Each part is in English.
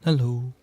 Hello.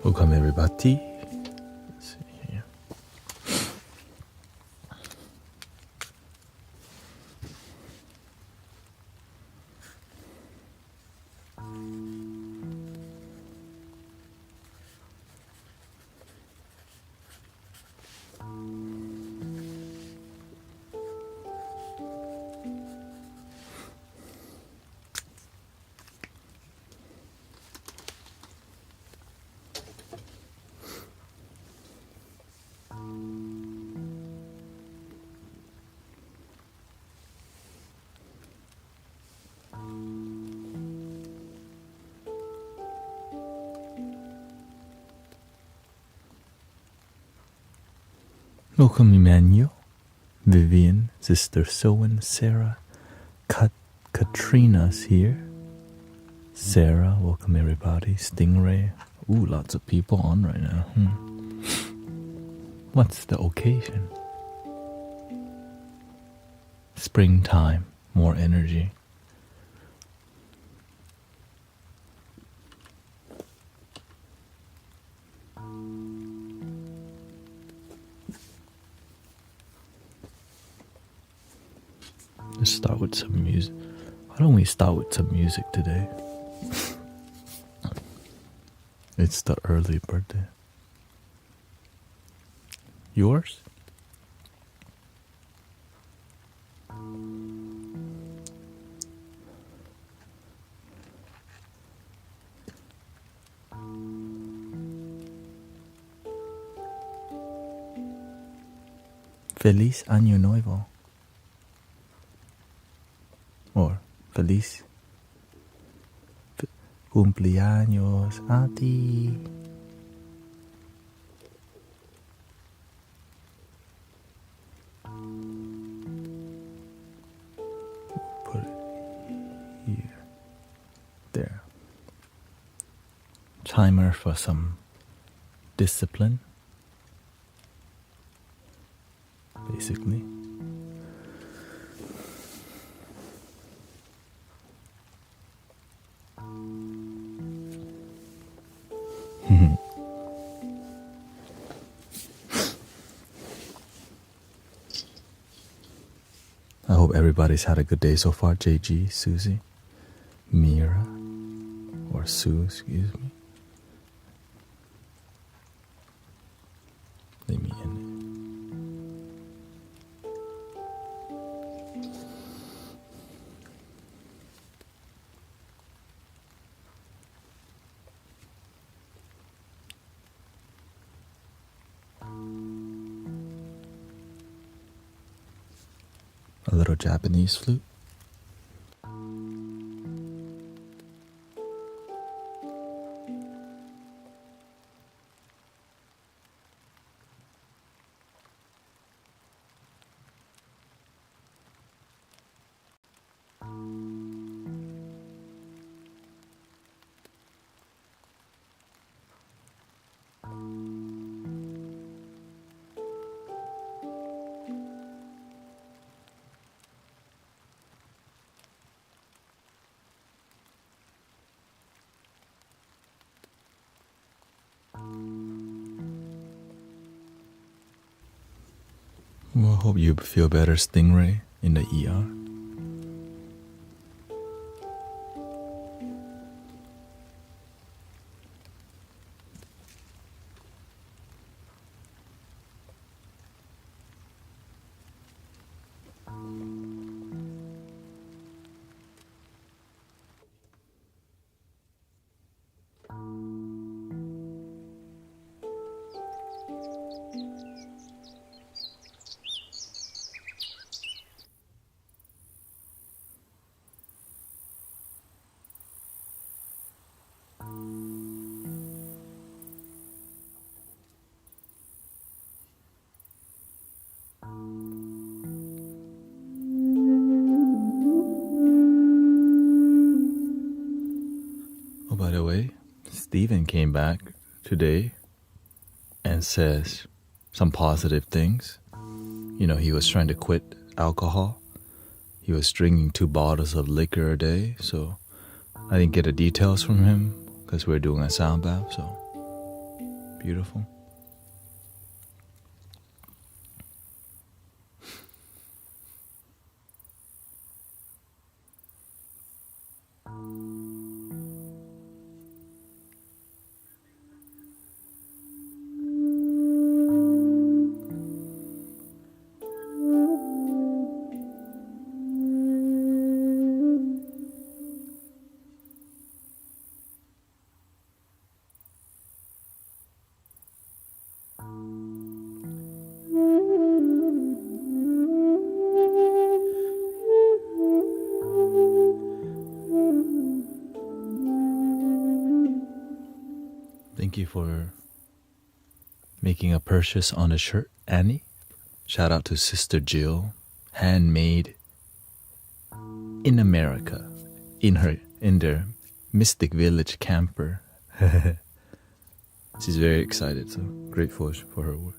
Welcome everybody. Let's see here. Welcome Emmanuel, Vivian, Sister Sowen, Sarah, Katrina's here. Sarah, welcome everybody. Stingray. Ooh, lots of people on right now. What's the occasion? Springtime, more energy. Let's start with some music. Why don't we start with some music today? It's the early birthday. Yours? Feliz Año Nuevo. Or Feliz Cumpleaños a ti. Put it here. There. Timer for some discipline. Basically. I hope everybody's had a good day so far. JG, Susie, Mira, or Sue, excuse me. Let me in. A little Japanese flute. Well, I hope you feel better, Stingray, in the ER. Steven came back today and says some positive things. You know, he was trying to quit alcohol. He was drinking 2 bottles of liquor a day, so I didn't get the details from him because we're doing a sound bath, so beautiful. Thank you for making a purchase on a shirt, Annie. Shout out to Sister Jill, handmade in America, in their Mystic Village camper. She's very excited, so grateful for her work.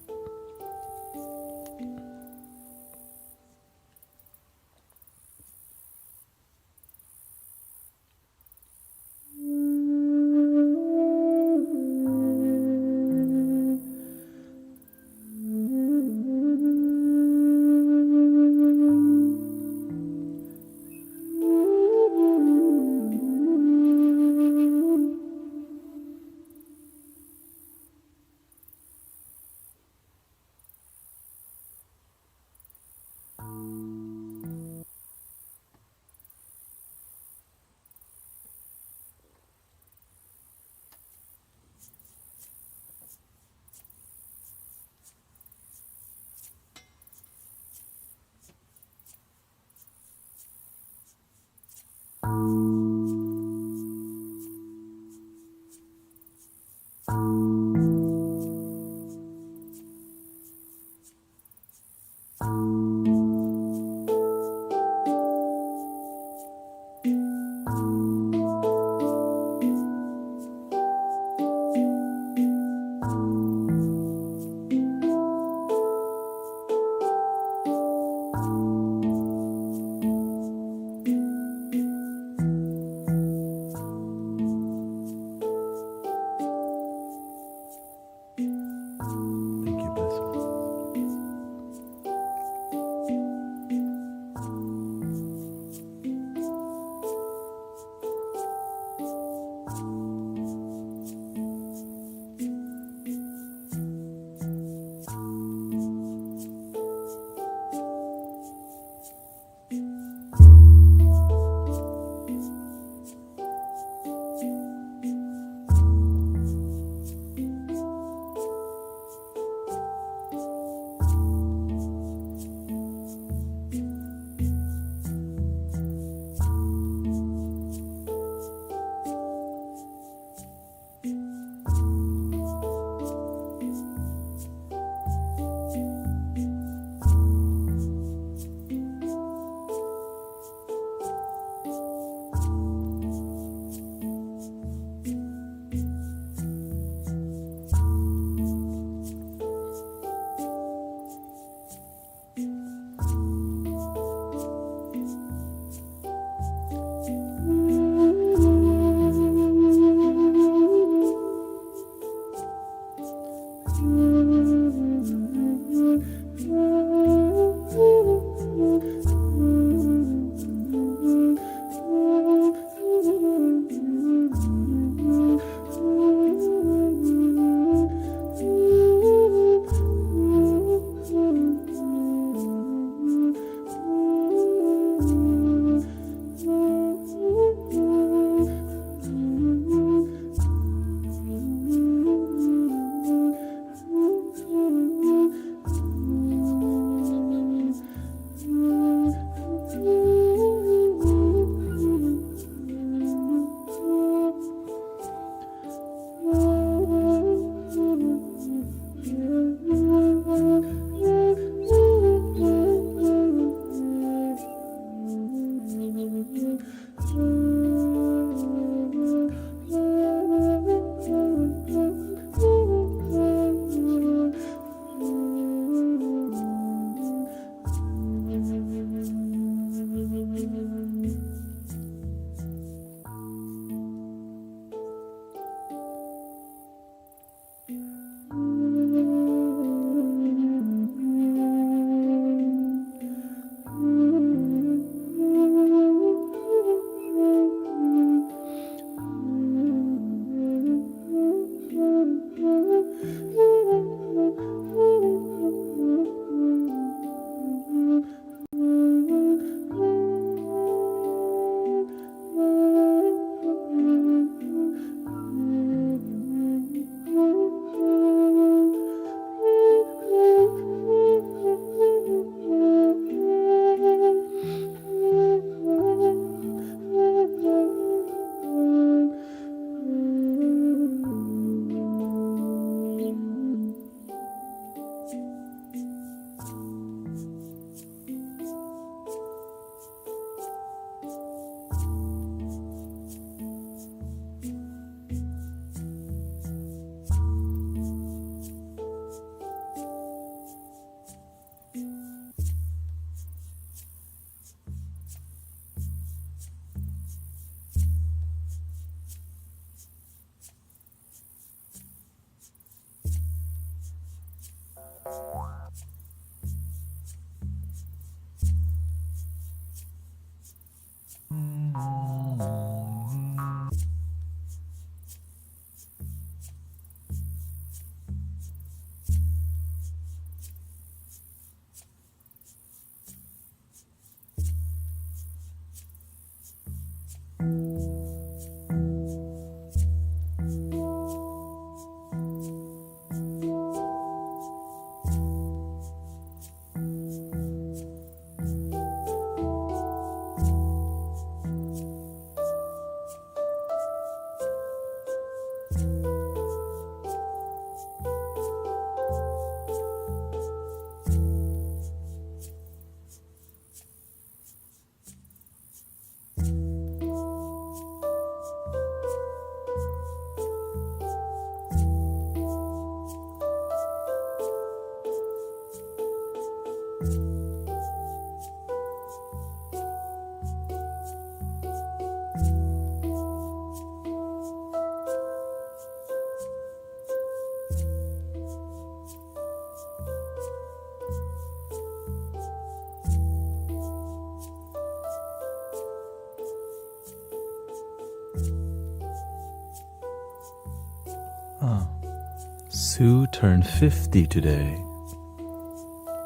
Sue turned 50 today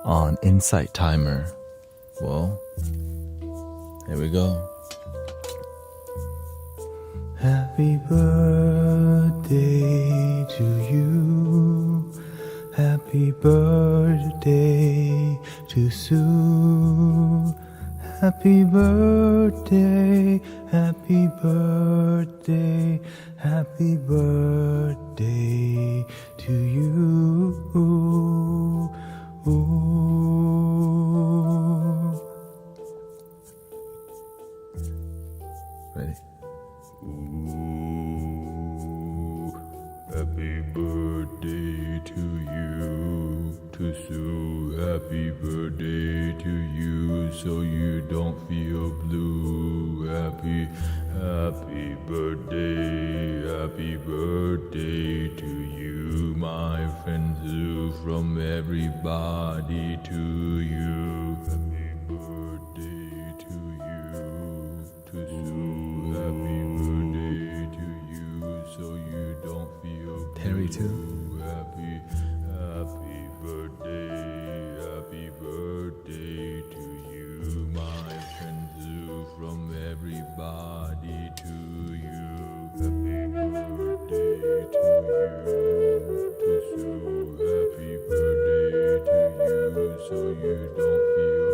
on Insight Timer. Well, here we go. Happy birthday to you. Happy birthday to Sue. Happy birthday, happy birthday, happy birthday to you. Ready? Happy birthday to you, to Sue. Happy birthday to you, so you don't feel blue. Happy birthday to you, my friend Sue. From everybody to you. Happy birthday to you, to Sue. Happy birthday to you, so you don't feel blue. Terry too. Happy birthday to you, my friend Sue. From everybody to you. Happy birthday to you, to Sue. Happy birthday to you, so you don't feel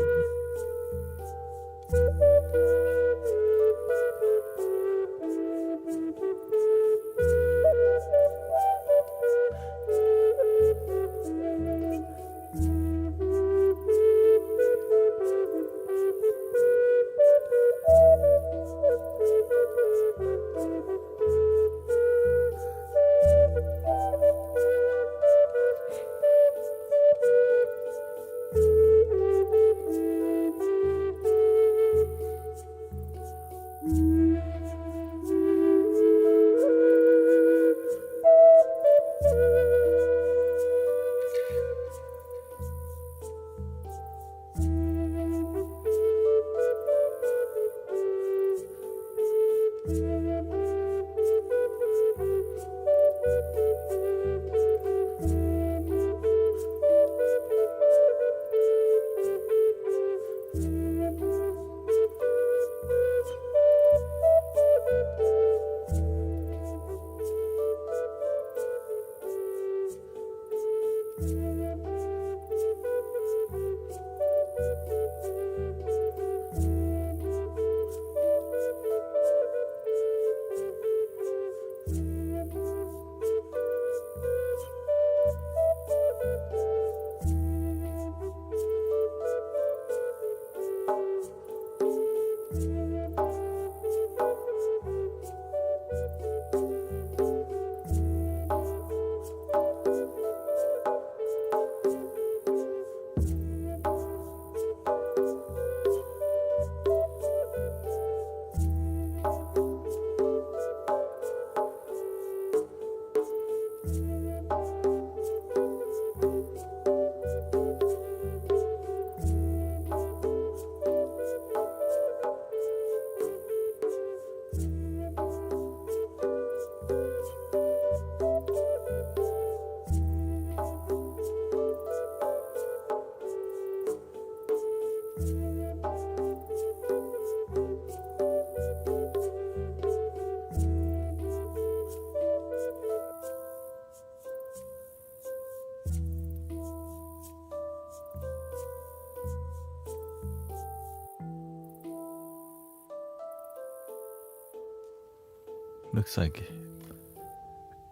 Looks like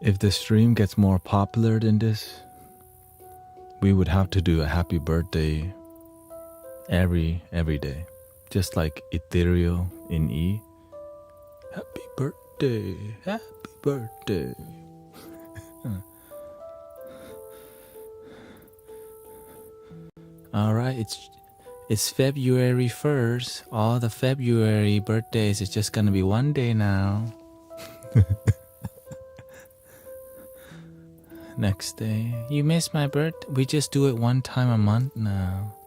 if the stream gets more popular than this, we would have to do a happy birthday every day. Just like ethereal in E. Happy birthday, happy birthday. All right, it's February 1st. All the February birthdays is just gonna be one day now. Next day, you missed my birthday. We just do it one time a month now.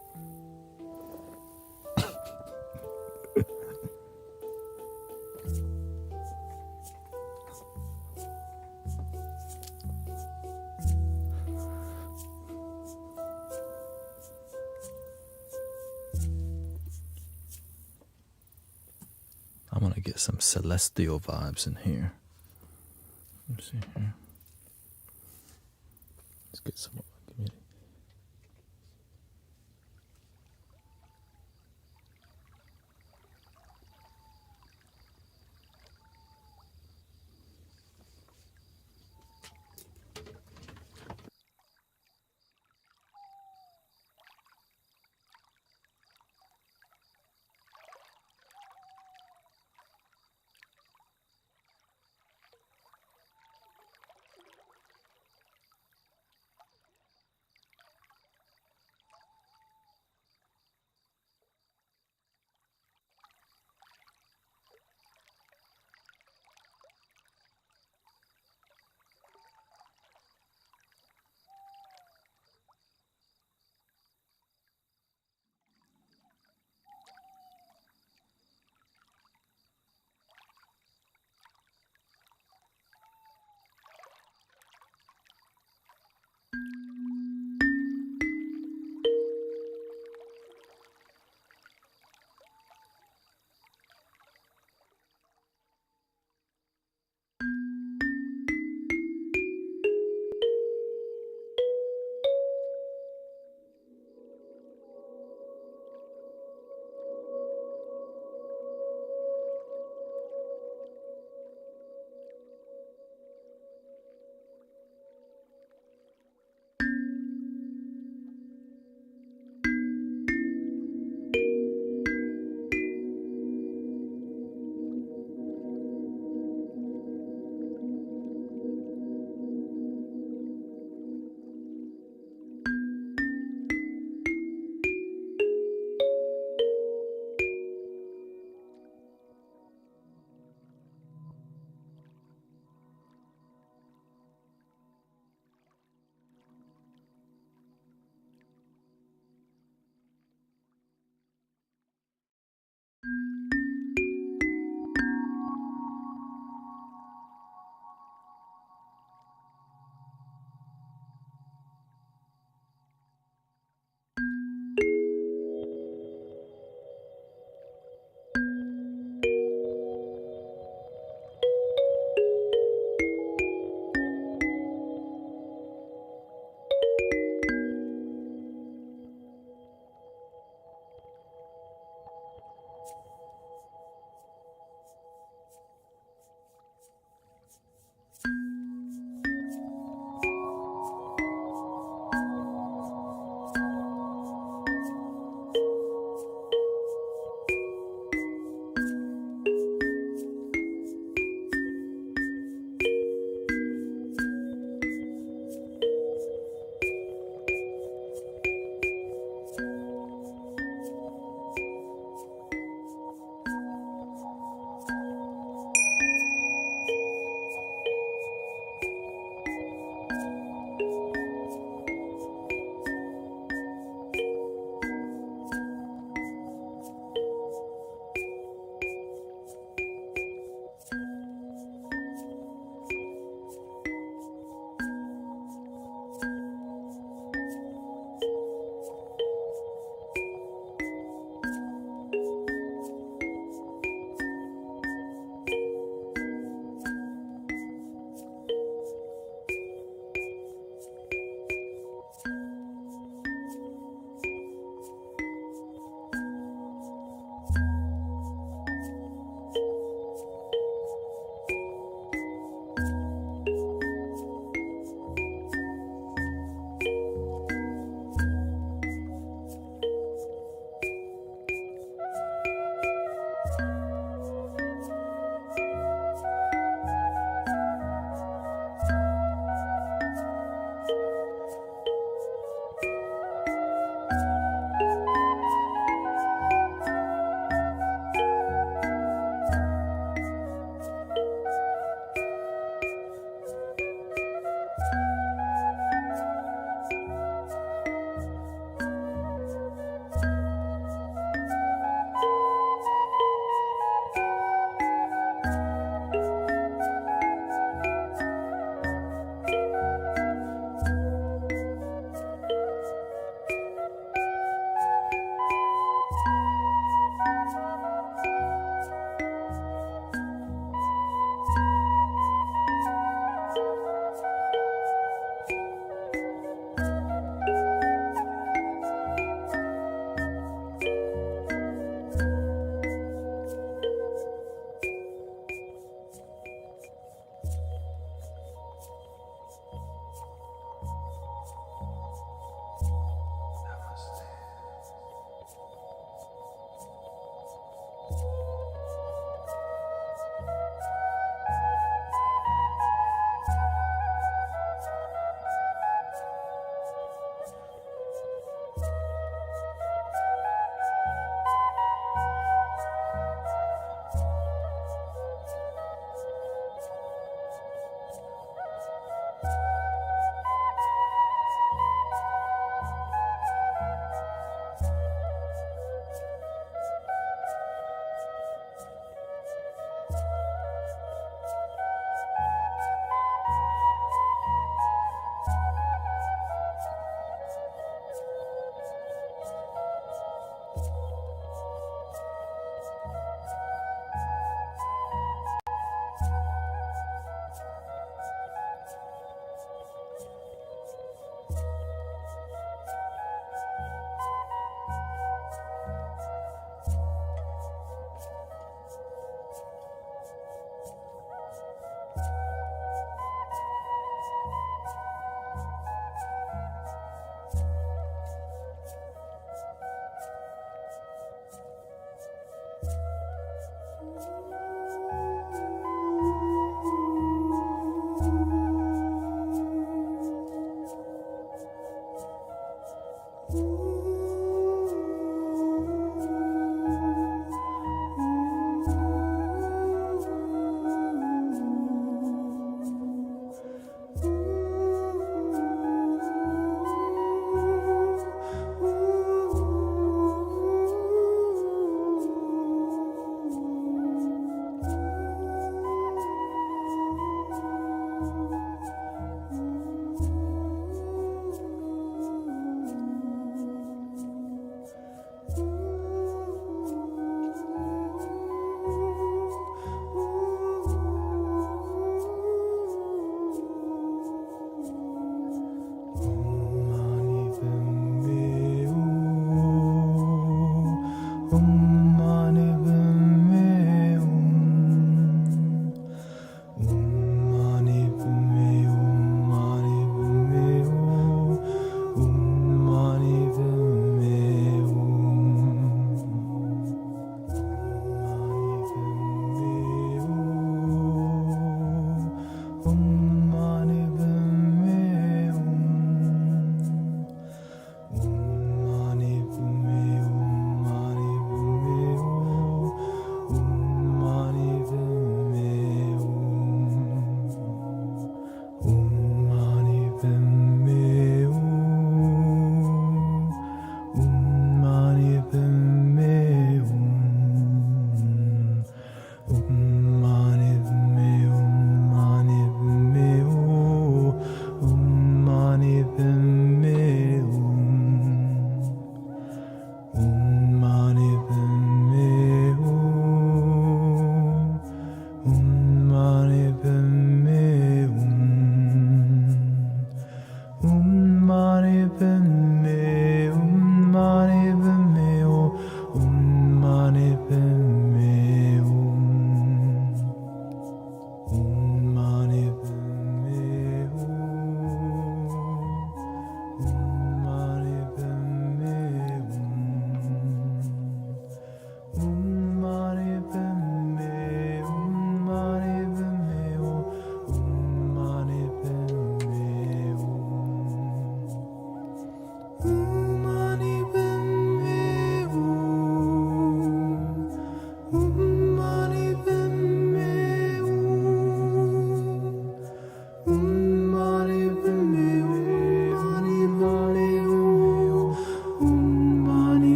I want to get some celestial vibes in here. Let's see here. Let's get some of my community.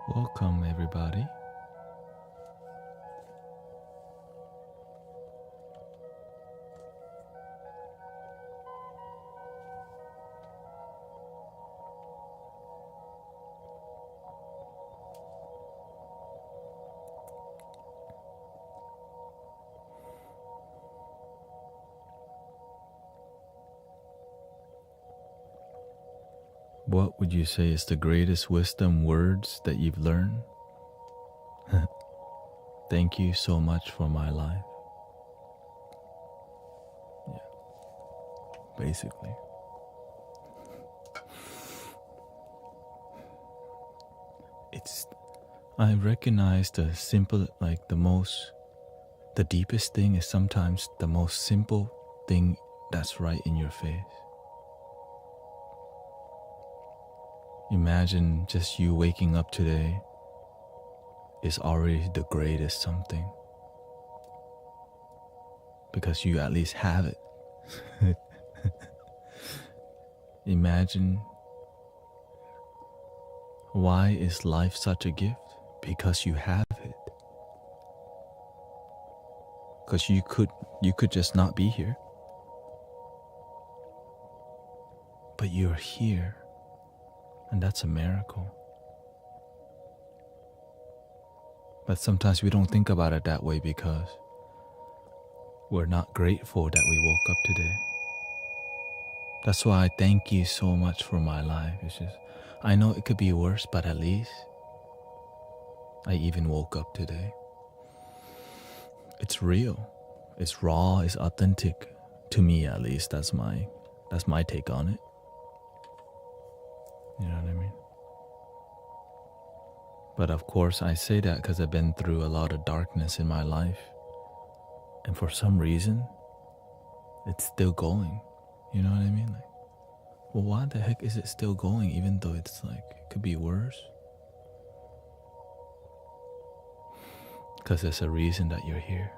Welcome, everybody. What would you say is the greatest wisdom words that you've learned? Thank you so much for my life. Yeah, basically. I recognize the simple, like the deepest thing is sometimes the most simple thing that's right in your face. Imagine just you waking up today is already the greatest something, because you at least have it. Imagine, why is life such a gift? Because you have it. Because you could just not be here, but you're here, and that's a miracle. But sometimes we don't think about it that way because we're not grateful that we woke up today. That's why I thank you so much for my life. It's just, I know it could be worse, but at least I even woke up today. It's real. It's raw. It's authentic. To me, at least, that's my take on it. You know what I mean? But of course, I say that because I've been through a lot of darkness in my life. And for some reason, it's still going. You know what I mean? Like, well, why the heck is it still going even though it's like, it could be worse? Because there's a reason that you're here.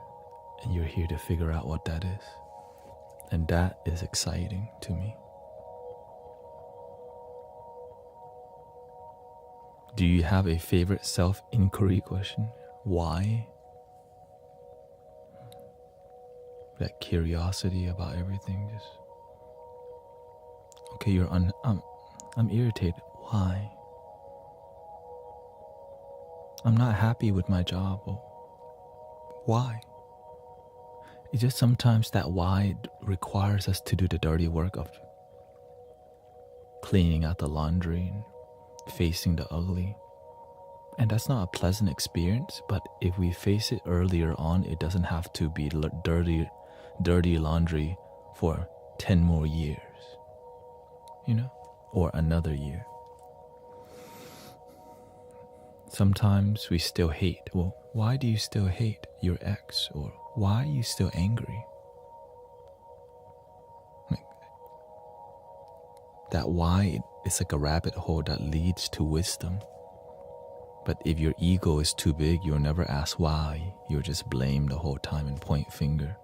And you're here to figure out what that is. And that is exciting to me. Do you have a favorite self-inquiry question? Why? That curiosity about everything, just... Okay, I'm irritated. Why? I'm not happy with my job. Well, why? It's just sometimes that why requires us to do the dirty work of cleaning out the laundry and facing the ugly. And that's not a pleasant experience, but if we face it earlier on, it doesn't have to be dirty laundry for 10 more years, you know, or another year. Sometimes we still hate. Well, why do you still hate your ex? Or why are you still angry? Like, that why is like a rabbit hole that leads to wisdom. But if your ego is too big, you'll never ask why. You'll just blame the whole time and point finger.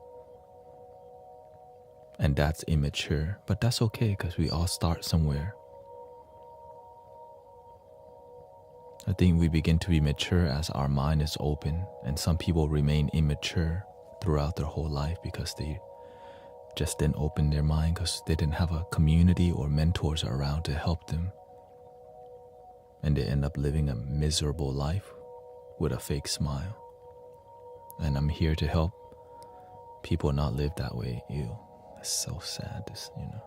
And that's immature. But that's okay, because we all start somewhere. I think we begin to be mature as our mind is open, and some people remain immature throughout their whole life because they just didn't open their mind, because they didn't have a community or mentors around to help them. And they end up living a miserable life with a fake smile. And I'm here to help people not live that way. Ew, it's so sad, you know.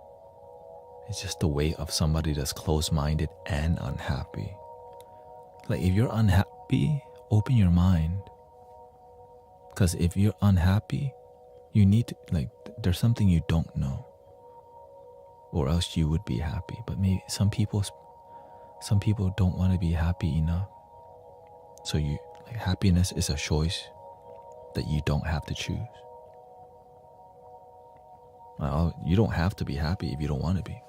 It's just the way of somebody that's closed-minded and unhappy. Like, if you're unhappy, open your mind. Because if you're unhappy, you need to, like, there's something you don't know. Or else you would be happy. But maybe some people don't want to be happy enough. So happiness is a choice that you don't have to choose. You don't have to be happy if you don't want to be.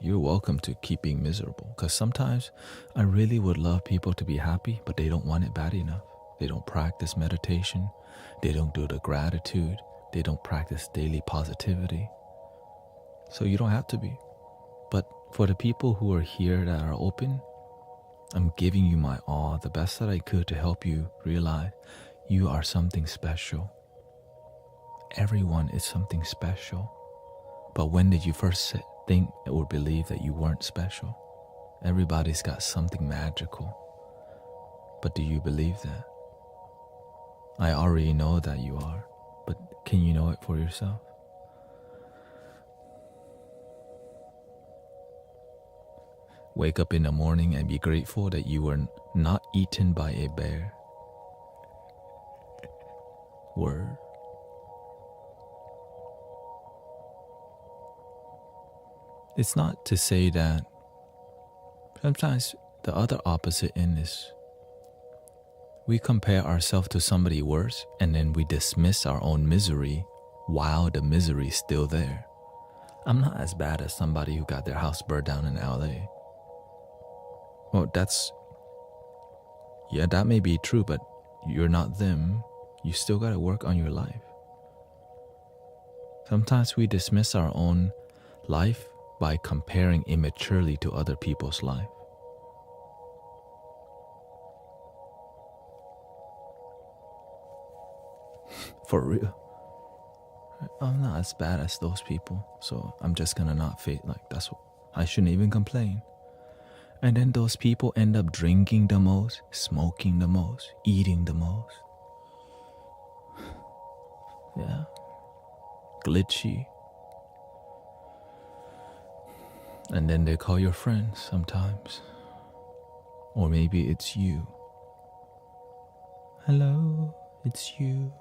You're welcome to keep being miserable. Because sometimes I really would love people to be happy, but they don't want it bad enough. They don't practice meditation. They don't do the gratitude. They don't practice daily positivity. So you don't have to be. But for the people who are here that are open, I'm giving you my all, the best that I could, to help you realize you are something special. Everyone is something special. But when did you first think or believe that you weren't special? Everybody's got something magical. But do you believe that? I already know that you are, but can you know it for yourself? Wake up in the morning and be grateful that you were not eaten by a bear. Word. It's not to say that sometimes the other opposite end is we compare ourselves to somebody worse and then we dismiss our own misery while the misery is still there. I'm not as bad as somebody who got their house burned down in LA. Well, that may be true, but you're not them. You still gotta work on your life. Sometimes we dismiss our own life by comparing immaturely to other people's life. For real. I'm not as bad as those people, so I'm just gonna not I shouldn't even complain. And then those people end up drinking the most, smoking the most, eating the most. Yeah. Glitchy. And then they call your friends sometimes. Or maybe it's you. Hello, it's you.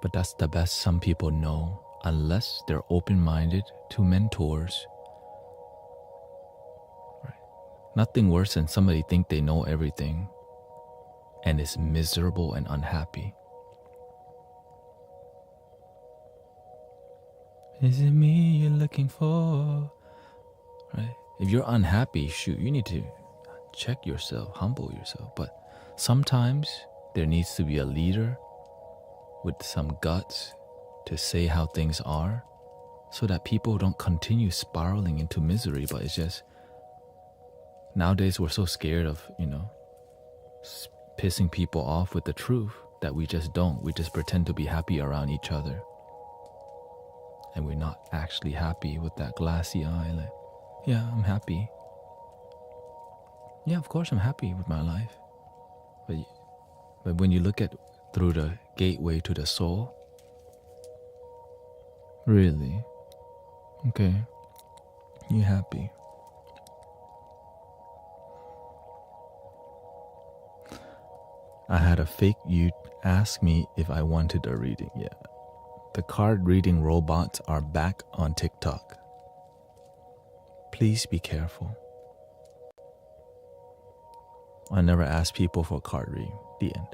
But that's the best some people know, unless they're open-minded to mentors. Right. Nothing worse than somebody think they know everything and is miserable and unhappy. Is it me you're looking for? Right? If you're unhappy, shoot, you need to check yourself, humble yourself. But sometimes there needs to be a leader with some guts to say how things are so that people don't continue spiraling into misery. But it's just, nowadays we're so scared of, pissing people off with the truth that we just don't. We just pretend to be happy around each other. And we're not actually happy with that glassy eye. Like, yeah, I'm happy. Yeah, of course I'm happy with my life. But when you look at through the gateway to the soul, really? Okay, you happy. I had a fake you ask me if I wanted a reading. Yeah. The card reading robots are back on TikTok. Please be careful. I never ask people for a card reading. The end.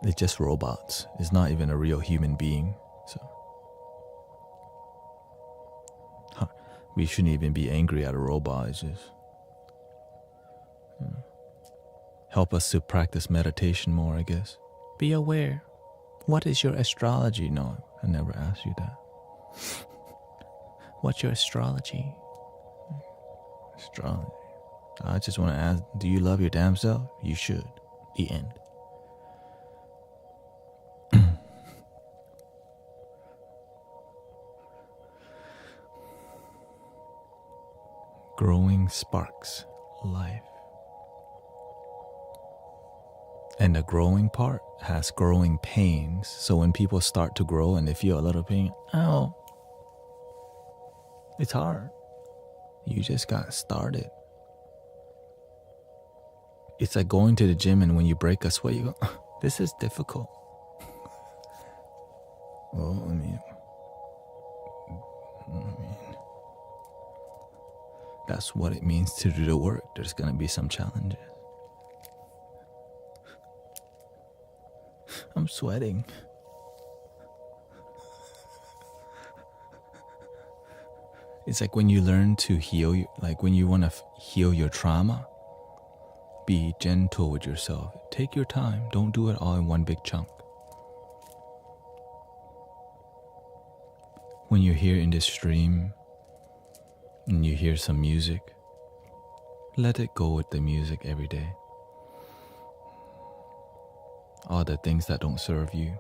It's just robots. It's not even a real human being. So we shouldn't even be angry at a robot. It's just help us to practice meditation more, I guess. Be aware. What is your astrology? No, I never asked you that. What's your astrology? Astrology. I just want to ask, do you love your damn self? You should. The end. Growing sparks life. And the growing part has growing pains. So when people start to grow and they feel a little pain, ow, it's hard. You just got started. It's like going to the gym and when you break a sweat, you go, this is difficult. Well, I mean, that's what it means to do the work. There's going to be some challenges. I'm sweating. It's like when you learn to heal, like when you want to heal your trauma, be gentle with yourself. Take your time. Don't do it all in one big chunk. when you're here in this stream and you hear some music, let it go with the music every day. All the things that don't serve you,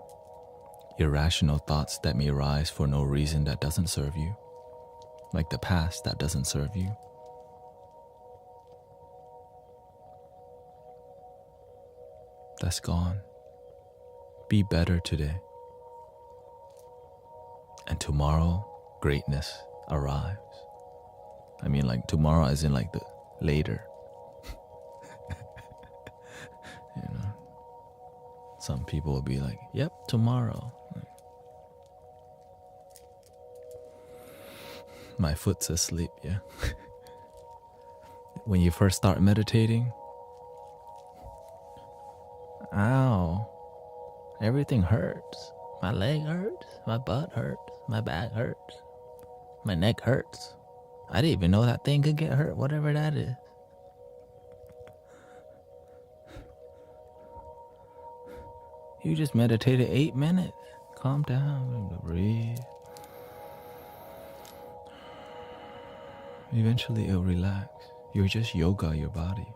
irrational thoughts that may arise for no reason that doesn't serve you, like the past that doesn't serve you. That's gone. Be better today. And tomorrow, greatness arrives. I mean, like tomorrow as in like the later. You know, some people will be like, yep, tomorrow. My foot's asleep, yeah. When you first start meditating, ow, everything hurts. My leg hurts, my butt hurts, my back hurts, my neck hurts. I didn't even know that thing could get hurt, whatever that is. You just meditated 8 minutes. Calm down, breathe. Eventually it'll relax. You're just yoga your body.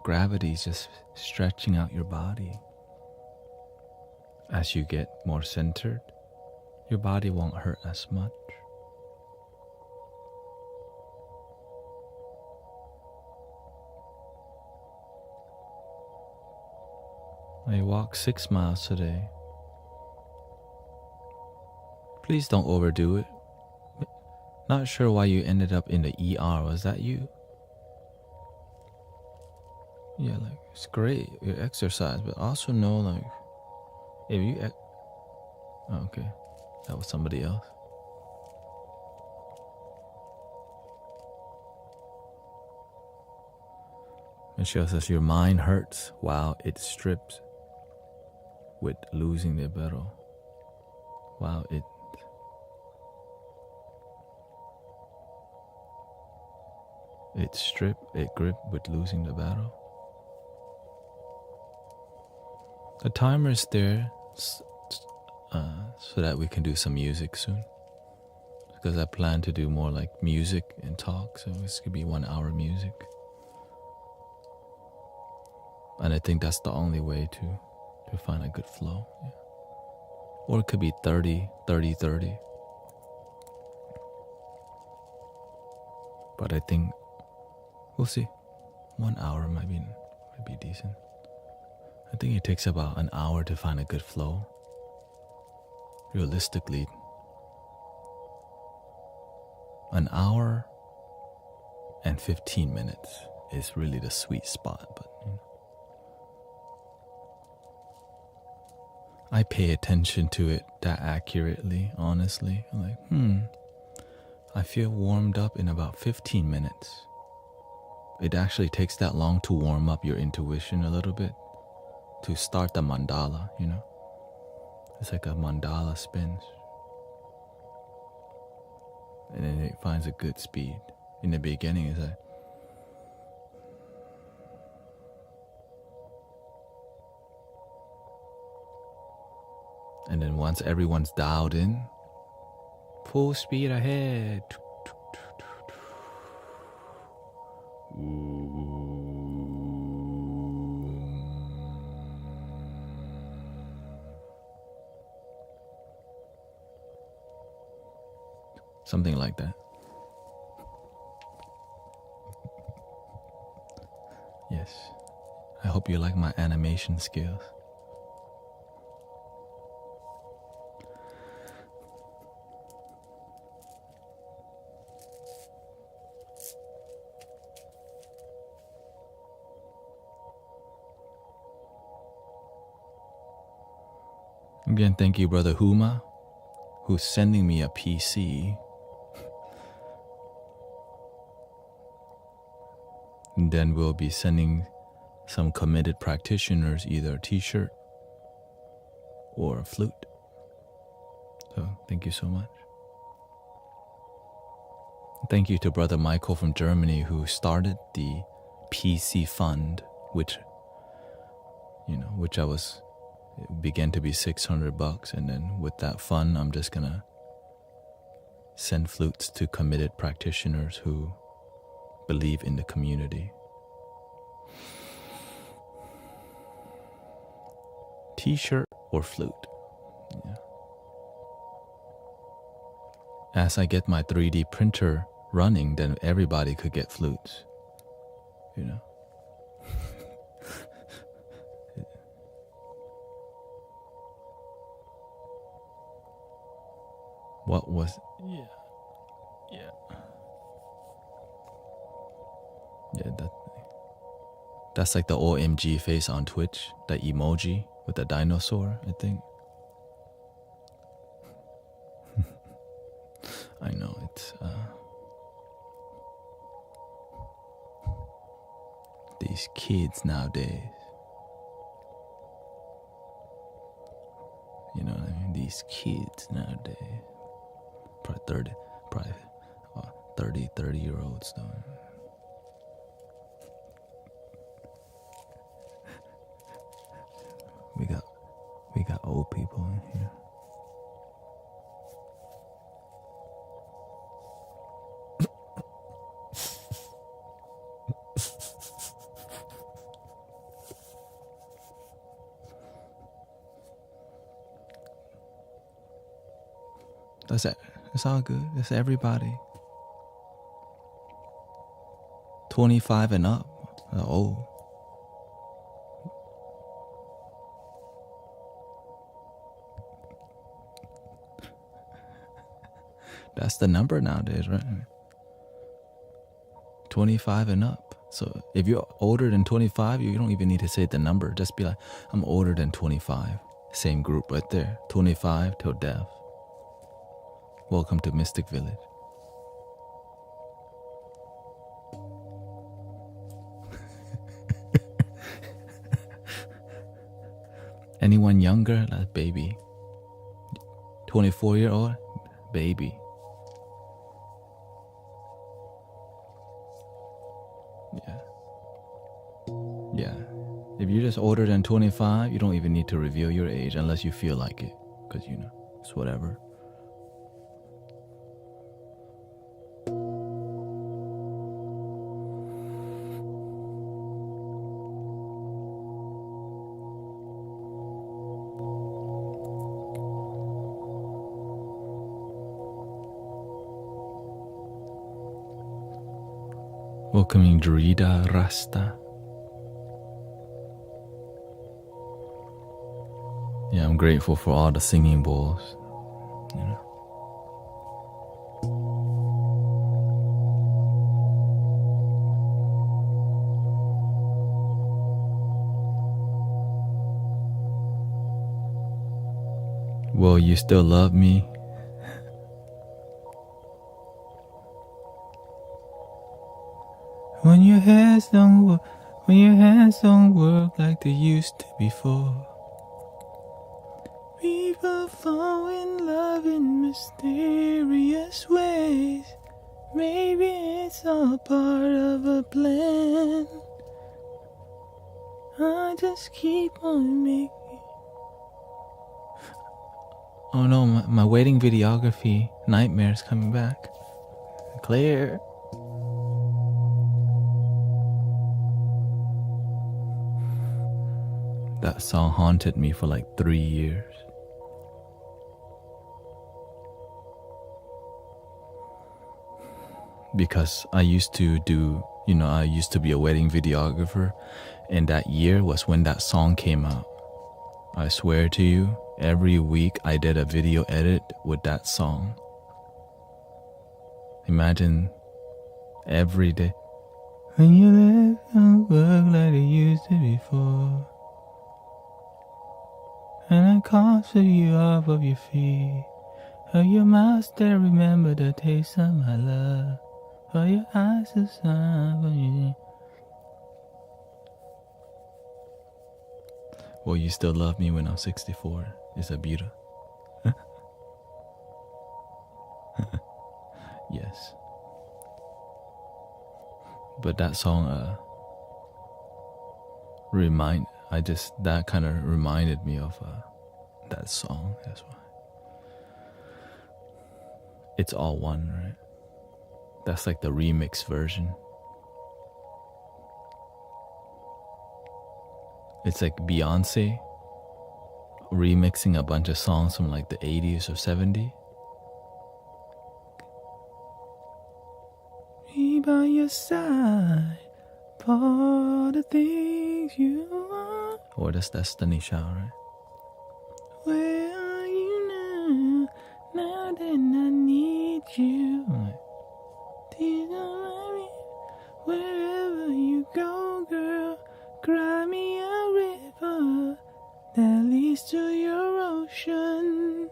Gravity's just stretching out your body. As you get more centered, your body won't hurt as much. I walked 6 miles today. Please don't overdo it. Not sure why you ended up in the ER. Was that you? Yeah, like, it's great, your exercise, but also know, like, if you... Oh, okay. That was somebody else. Michelle says, your mind hurts while it strips with losing the battle. Wow, it strip, it grip with losing the battle. The timer is there so that we can do some music soon. Because I plan to do more like music and talk, so this could be 1 hour music. And I think that's the only way to find a good flow. Yeah. Or it could be 30. But I think we'll see. 1 hour might be decent. I think it takes about an hour to find a good flow. Realistically, an hour and 15 minutes is really the sweet spot, but you know. I pay attention to it that accurately, honestly. I'm like, I feel warmed up in about 15 minutes. It actually takes that long to warm up your intuition a little bit, to start the mandala, you know? It's like a mandala spins. And then it finds a good speed. In the beginning, it's like... And then once everyone's dialed in, full speed ahead. Something like that. Yes. I hope you like my animation skills. Again, thank you, Brother Huma, who's sending me a PC. And then we'll be sending some committed practitioners either a t-shirt or a flute. So thank you so much. Thank you to Brother Michael from Germany who started the PC fund, which it began to be $600, and then with that fund I'm just gonna send flutes to committed practitioners who believe in the community. T-shirt or flute. Yeah. As I get my 3D printer running, then everybody could get flutes. You know. What was yeah that's like the OMG face on Twitch, that emoji with the dinosaur, I think. I know it's these kids nowadays. You know what I mean? These kids nowadays. Probably 30-year-olds though. We got old people in here. That's it. It's all good. It's everybody. 25 and up. Old. That's the number nowadays, right? 25 and up. So if you're older than 25, you don't even need to say the number. Just be like, I'm older than 25. Same group right there. 25 till death. Welcome to Mystic Village. Anyone younger? Like baby. 24-year-old? Baby. Yeah. If you're just older than 25, you don't even need to reveal your age unless you feel like it. Because, you know, it's whatever. Welcoming Drida Rasta. Yeah, I'm grateful for all the singing bowls. You know. Will you still love me? When your hands don't work like they used to before. People fall in love in mysterious ways. Maybe it's all part of a plan. I just keep on making. Oh no, my wedding videography nightmare's coming back. Clear. That song haunted me for like 3 years. Because I used to be a wedding videographer, and that year was when that song came out. I swear to you, every week I did a video edit with that song. Imagine every day. When your legs don't work like they used to before. And I can't shake you off of your feet. Oh, your mouth still remember the taste of my love. Oh, your eyes are sun for you. Will you still love me when I'm 64? Is that beautiful? Yes. But that song, that kind of reminded me of that song. That's why. It's All One, right? That's like the remix version. It's like Beyonce remixing a bunch of songs from like the 80s or 70s. Be by your side for the things you want. Or that's Destiny Child, right? Where are you now? Now that I need you. Wherever you go, girl, cry me a river that leads to your ocean.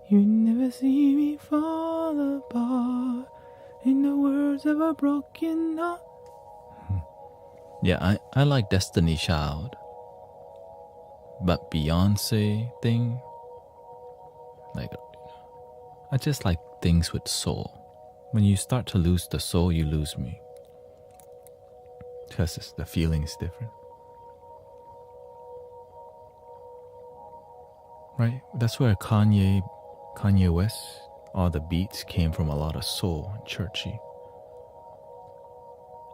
You never see me fall apart. In the words of a broken heart. Yeah, I like Destiny Child. But Beyonce thing, like, I just like things with soul. When you start to lose the soul, you lose me. Because the feeling is different. Right? That's where Kanye West, all the beats came from a lot of soul and churchy.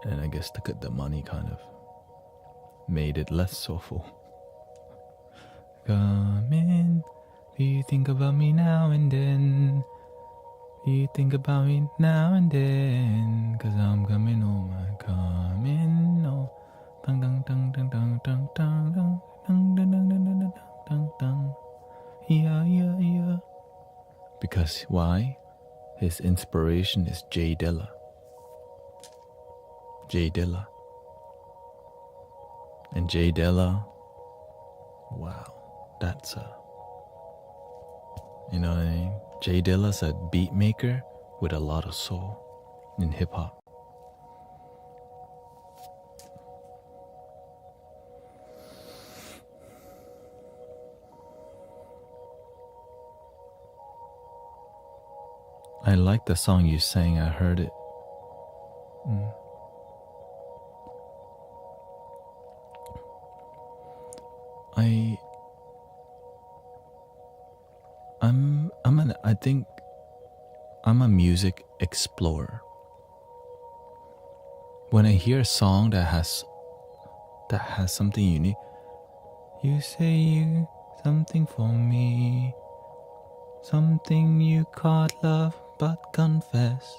And I guess the money kind of made it less soulful. Come in, do you think about me now and then? Do you think about me now and then? 'Cause I'm coming home, I'm coming home. Dun dun dun dun dun dun dun dun dun dun dun dun dun dun. Yeah, yeah, yeah. Because why? His inspiration is Jay Dilla. Jay Dilla. And Jay Dilla, wow, that's a, you know what I mean? Jay Dilla's a beat maker with a lot of soul in hip hop. I like the song you sang, I heard it. I think I'm a music explorer. When I hear a song that has something unique, you say you something for me, something you can't love but confess.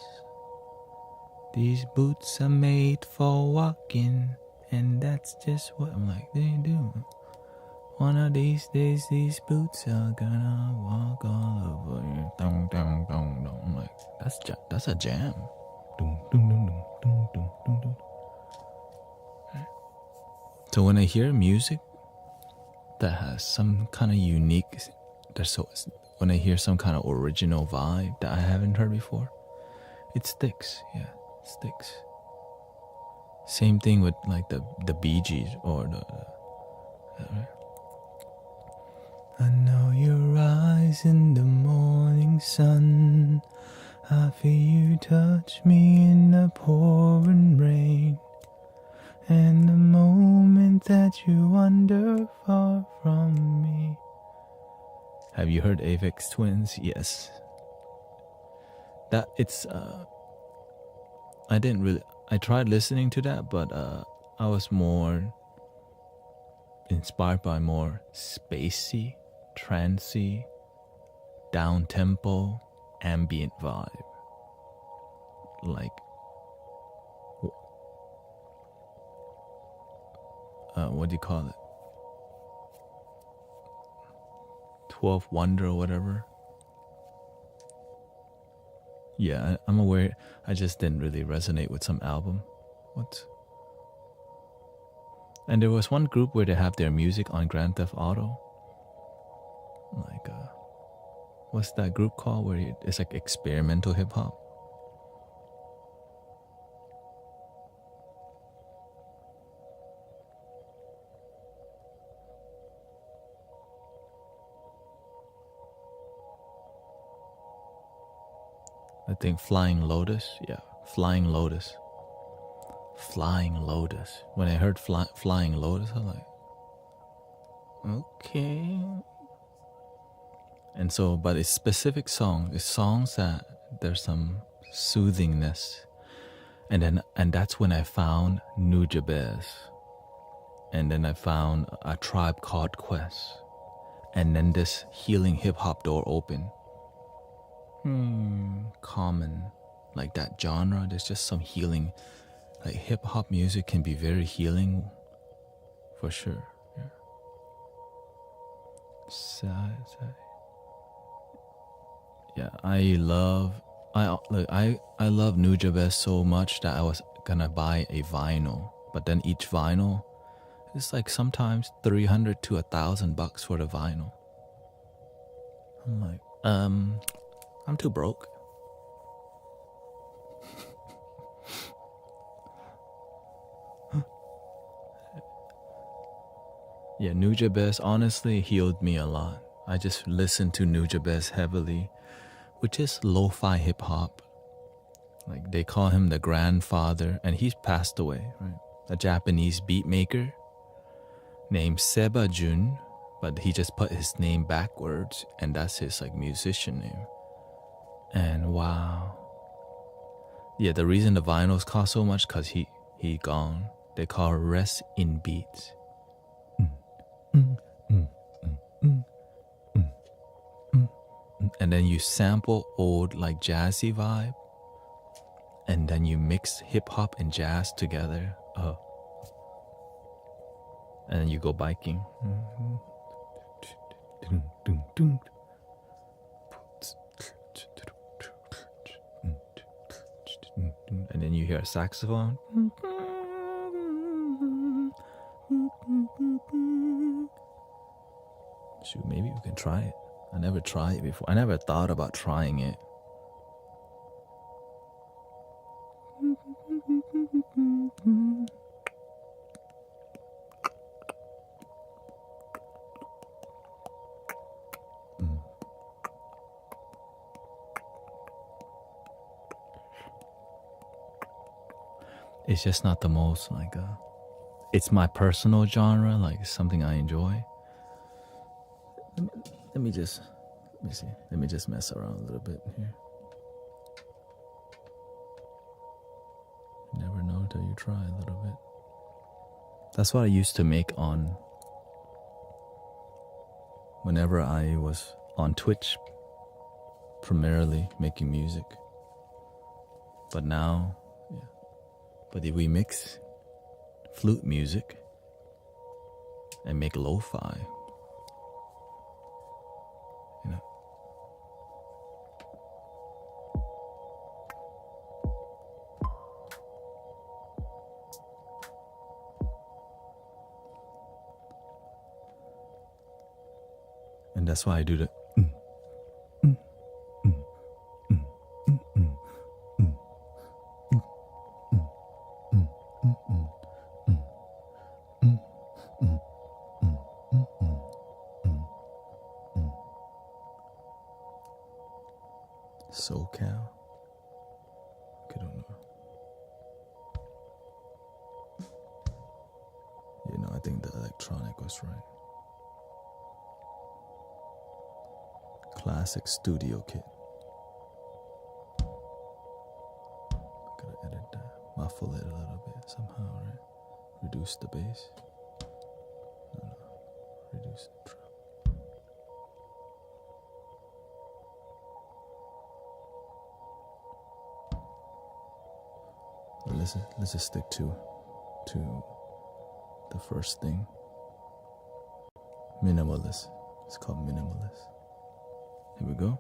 These boots are made for walking, and that's just what I'm like, they do. One of these days, these boots are gonna walk all over you. Dum, dum, dum, dum. I'm like, that's a jam. Dum, dum, dum, dum, dum, dum, dum, dum. So when I hear music that has some kind of unique, when I hear some kind of original vibe that I haven't heard before, it sticks. Yeah, it sticks. Same thing with like the Bee Gees or right? I know your eyes in the morning sun. I feel you touch me in the pouring rain. And the moment that you wander far from me. Have you heard Aphex Twins? Yes. That it's I tried listening to that, but I was more inspired by more spacey, trancey, down-tempo, ambient vibe. Like, what do you call it? 12 Wonder or whatever. Yeah, I'm aware. I just didn't really resonate with some album. And there was one group where they have their music on Grand Theft Auto. Like, what's that group called? Where it's like experimental hip hop. I think Flying Lotus. Yeah, Flying Lotus. Flying Lotus. When I heard Flying Lotus, I was like, okay. And so, but it's specific songs. It's songs that There's some soothingness. And that's when I found Nujabes. And then I found a tribe called Quest. And then this healing hip hop door opened. Common, like that genre. There's just some healing. Like hip hop music can be very healing, for sure. Yeah. Yeah, I love Nujabes so much that I was gonna buy a vinyl, but then each vinyl is like sometimes $300 to $1,000 for the vinyl. I'm like, I'm too broke. Yeah, Nujabes honestly healed me a lot. I just listened to Nujabes heavily, which is lo-fi hip hop. Like they call him the grandfather, and he's passed away, right? A Japanese beat maker named Seba Jun, but he just put his name backwards, and that's his like musician name. And wow. Yeah, the reason the vinyls cost so much cause he gone. They call rest in beats. And then you sample old like jazzy vibe, and then you mix hip hop and jazz together. And then you go biking. And then you hear a saxophone. Shoot, maybe we can try it. I never tried it before. I never thought about trying it. It's just not the most like it's my personal genre, like something I enjoy. Let me just mess around a little bit here. You never know till you try a little bit. That's what I used to make on whenever I was on Twitch, primarily making music. But now, yeah. But if we mix flute music and make lo-fi, you know. And that's why I do the SoCal. I don't know. You know, I think the electronic was right. Classic studio kit. Gotta edit that. Muffle it a little bit somehow, right? Reduce the bass. No. Reduce the drum. Let's just stick to the first thing. Minimalist. It's called Minimalist. Here we go.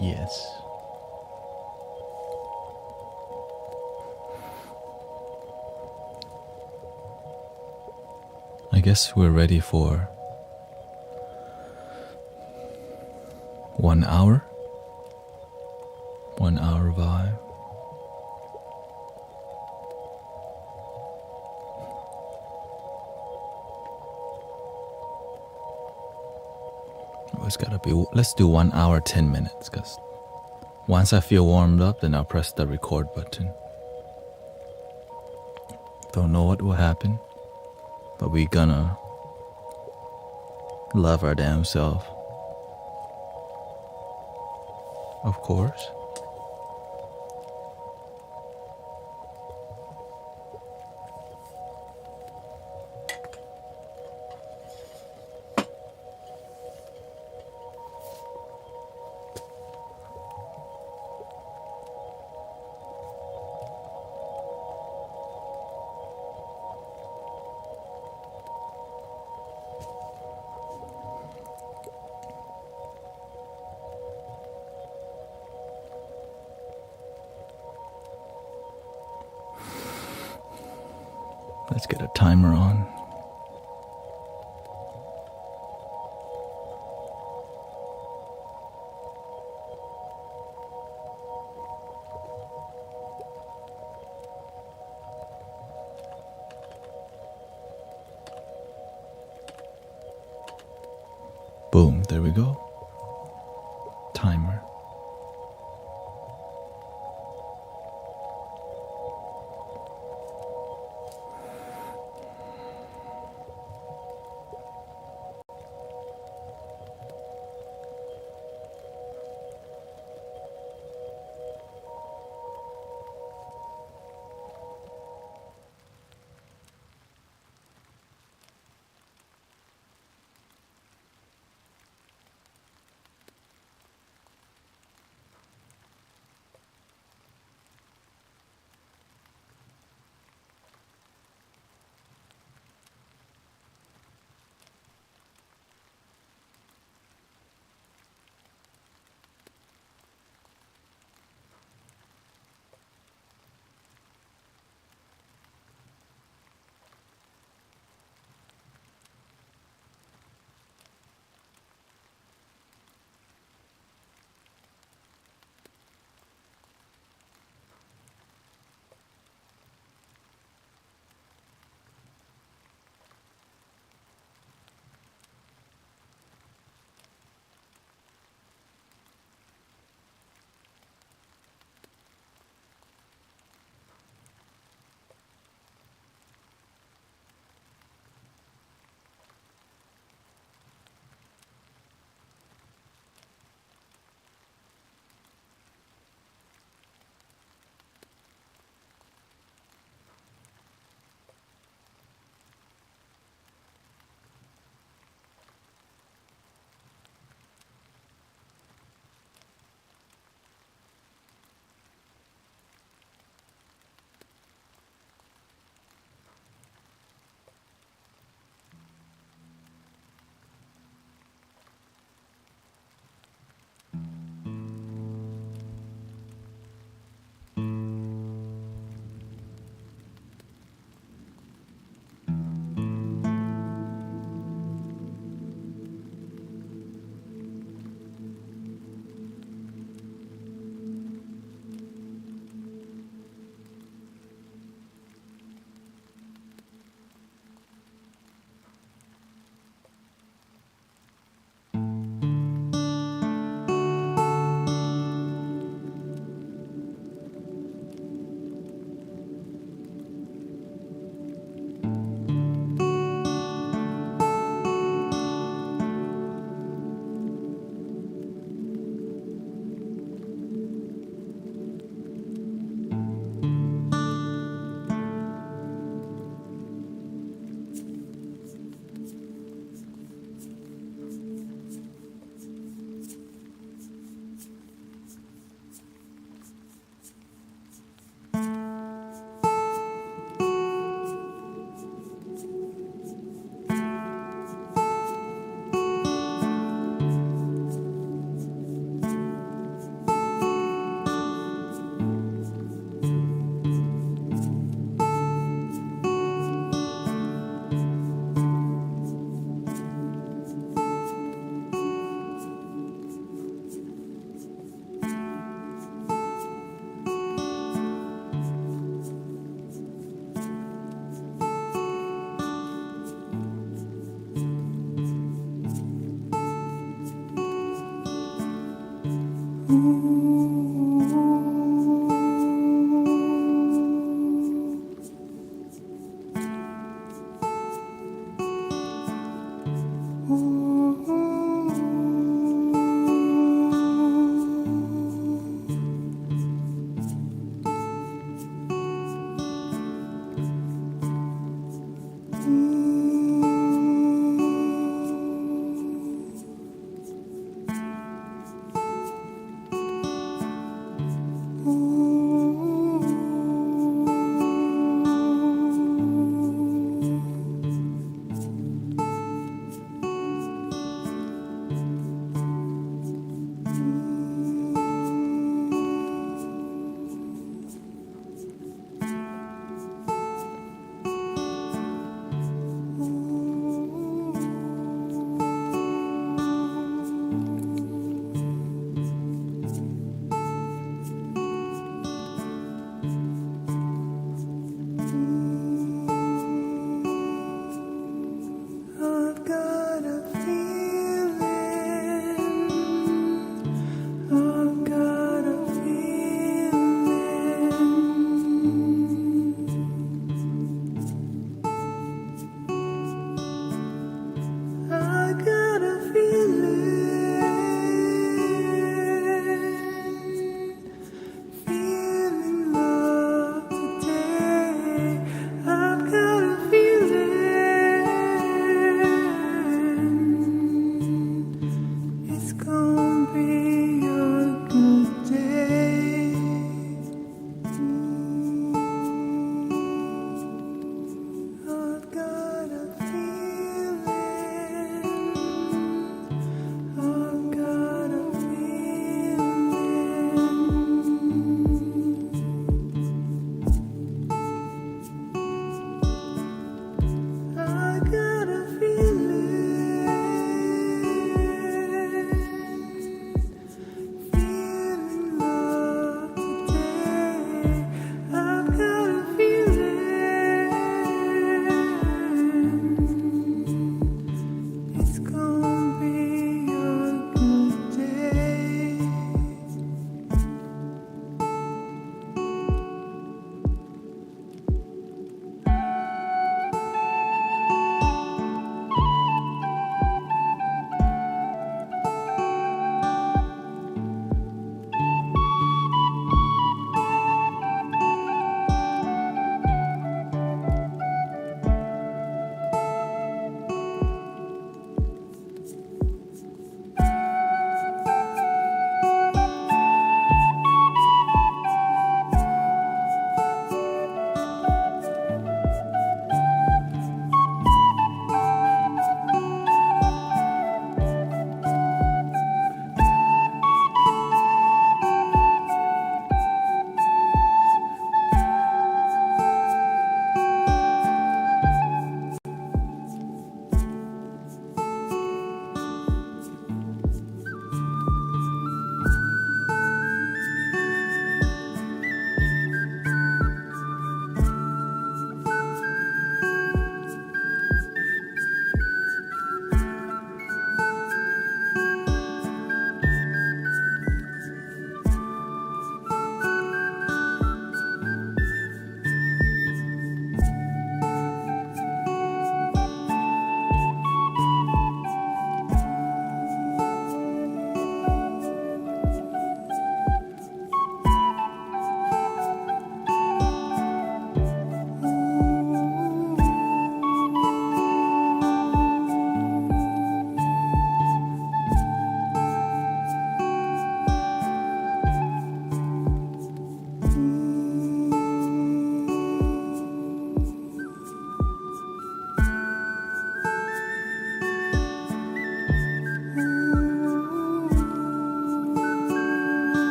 Yes. I guess we're ready for 1 hour. 1 hour vibe. Oh, it's gotta be. Let's do 1 hour 10 minutes, cause once I feel warmed up, then I'll press the record button. Don't know what will happen, but we gonna love our damn self. Of course. Let's get a timer on. Boom, there we go. Timer.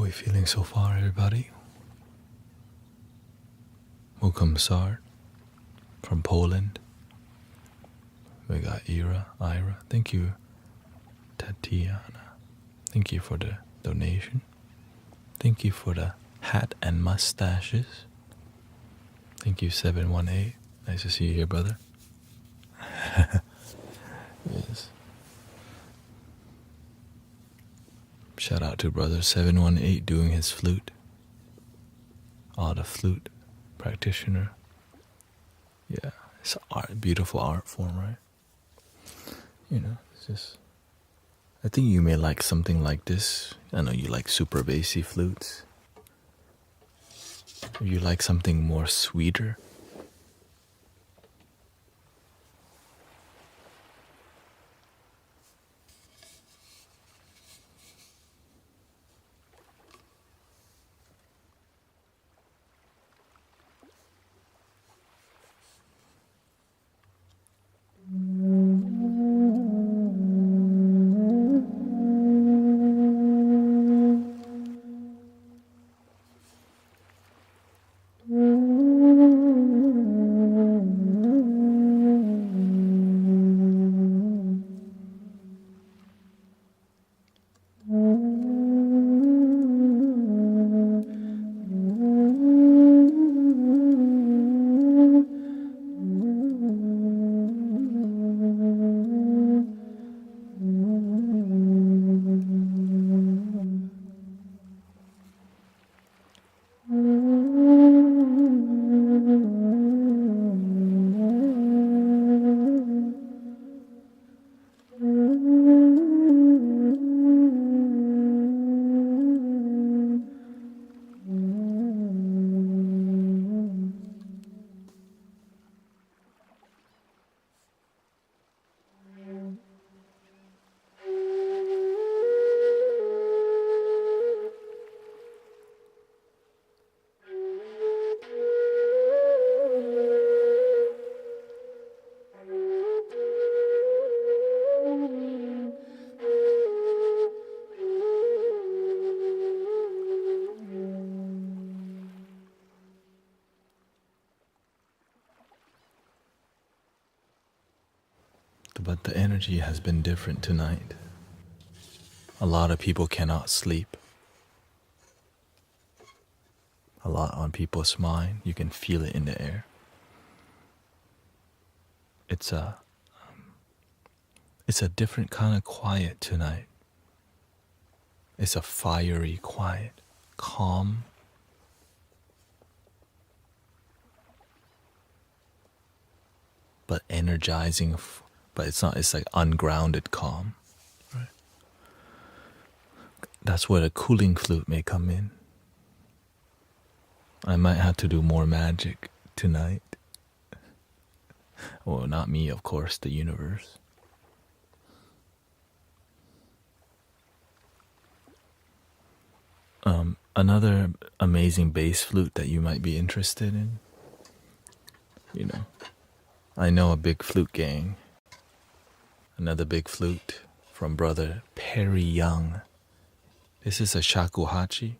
we feeling so far, everybody? Welcome, Sard from Poland. We got Ira. Thank you, Tatiana. Thank you for the donation. Thank you for the hat and mustaches. Thank you, 718. Nice to see you here, brother. Yes. Shout out to brother 718 doing his flute. The flute practitioner. Yeah, it's art, beautiful art form, right? It's just. I think you may like something like this. I know you like super bassy flutes. Or you like something more sweeter. But the energy has been different tonight. A lot of people cannot sleep. A lot on people's mind. You can feel it in the air. It's a different kind of quiet tonight. It's a fiery quiet, calm. But energizing. But it's not. It's like ungrounded calm. Right. That's where the cooling flute may come in. I might have to do more magic tonight. Well, not me, of course, the universe. Another amazing bass flute that you might be interested in. I know a big flute gang. Another big flute from brother Perry Young. This is a shakuhachi.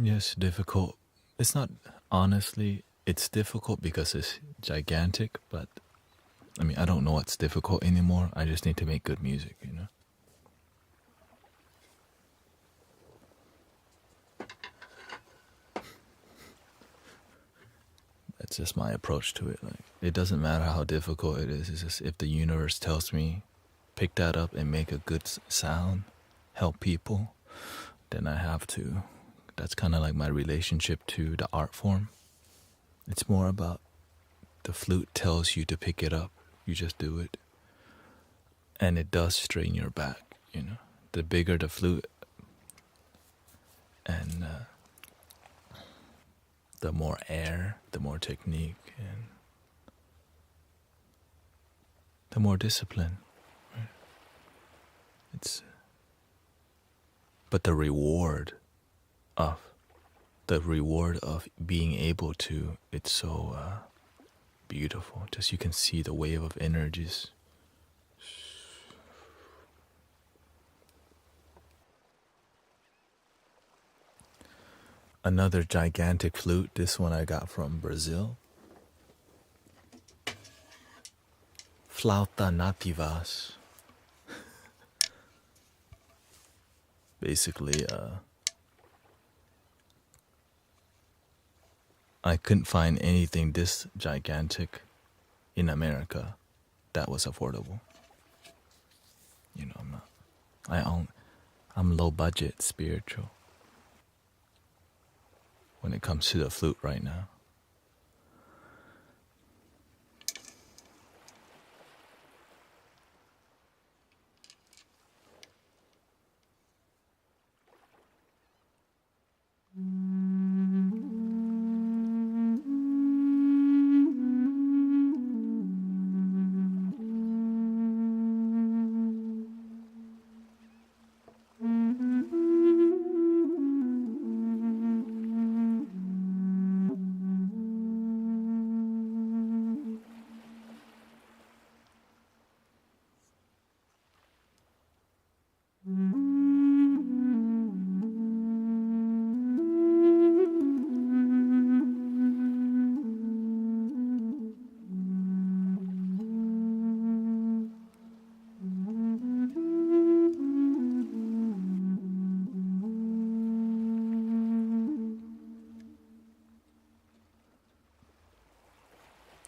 Yes, difficult. It's not, honestly, it's difficult because it's gigantic, but I mean, I don't know what's difficult anymore. I just need to make good music, you know? That's just my approach to it. Like, it doesn't matter how difficult it is. It's just if the universe tells me, pick that up and make a good sound, help people, then I have to. That's kind of like my relationship to the art form. It's more about the flute tells you to pick it up. You just do it. And it does strain your back, you know. The bigger the flute and the more air, the more technique, and the more discipline. Right? But the reward of being able to, it's so beautiful. Just you can see the wave of energies. Another gigantic flute. This one I got from Brazil. Flauta nativas. Basically, I couldn't find anything this gigantic in America that was affordable. You know, I'm low budget spiritual when it comes to the flute right now.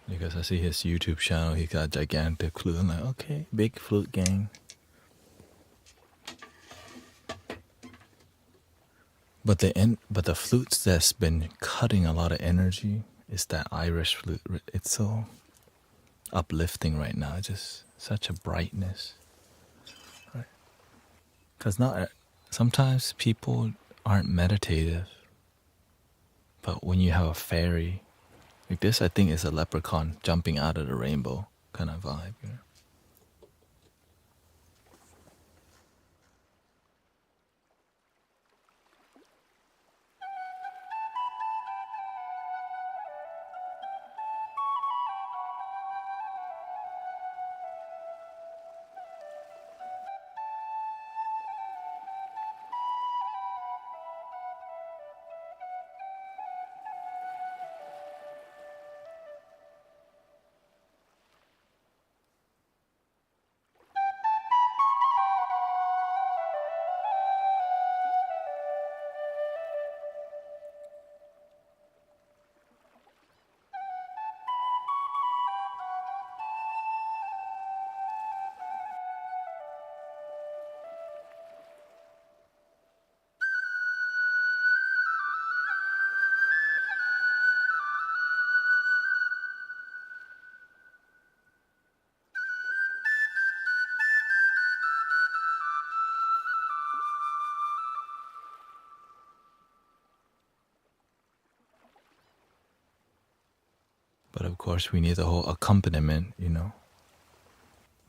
Because I see his YouTube channel, he got gigantic flute. I'm like, okay, big flute gang. But the flutes that's been cutting a lot of energy is that Irish flute. It's so uplifting right now. It's just such a brightness, right? Because sometimes people aren't meditative, but when you have a fairy like this, I think is a leprechaun jumping out of the rainbow kind of vibe, you know? But of course, we need the whole accompaniment, you know?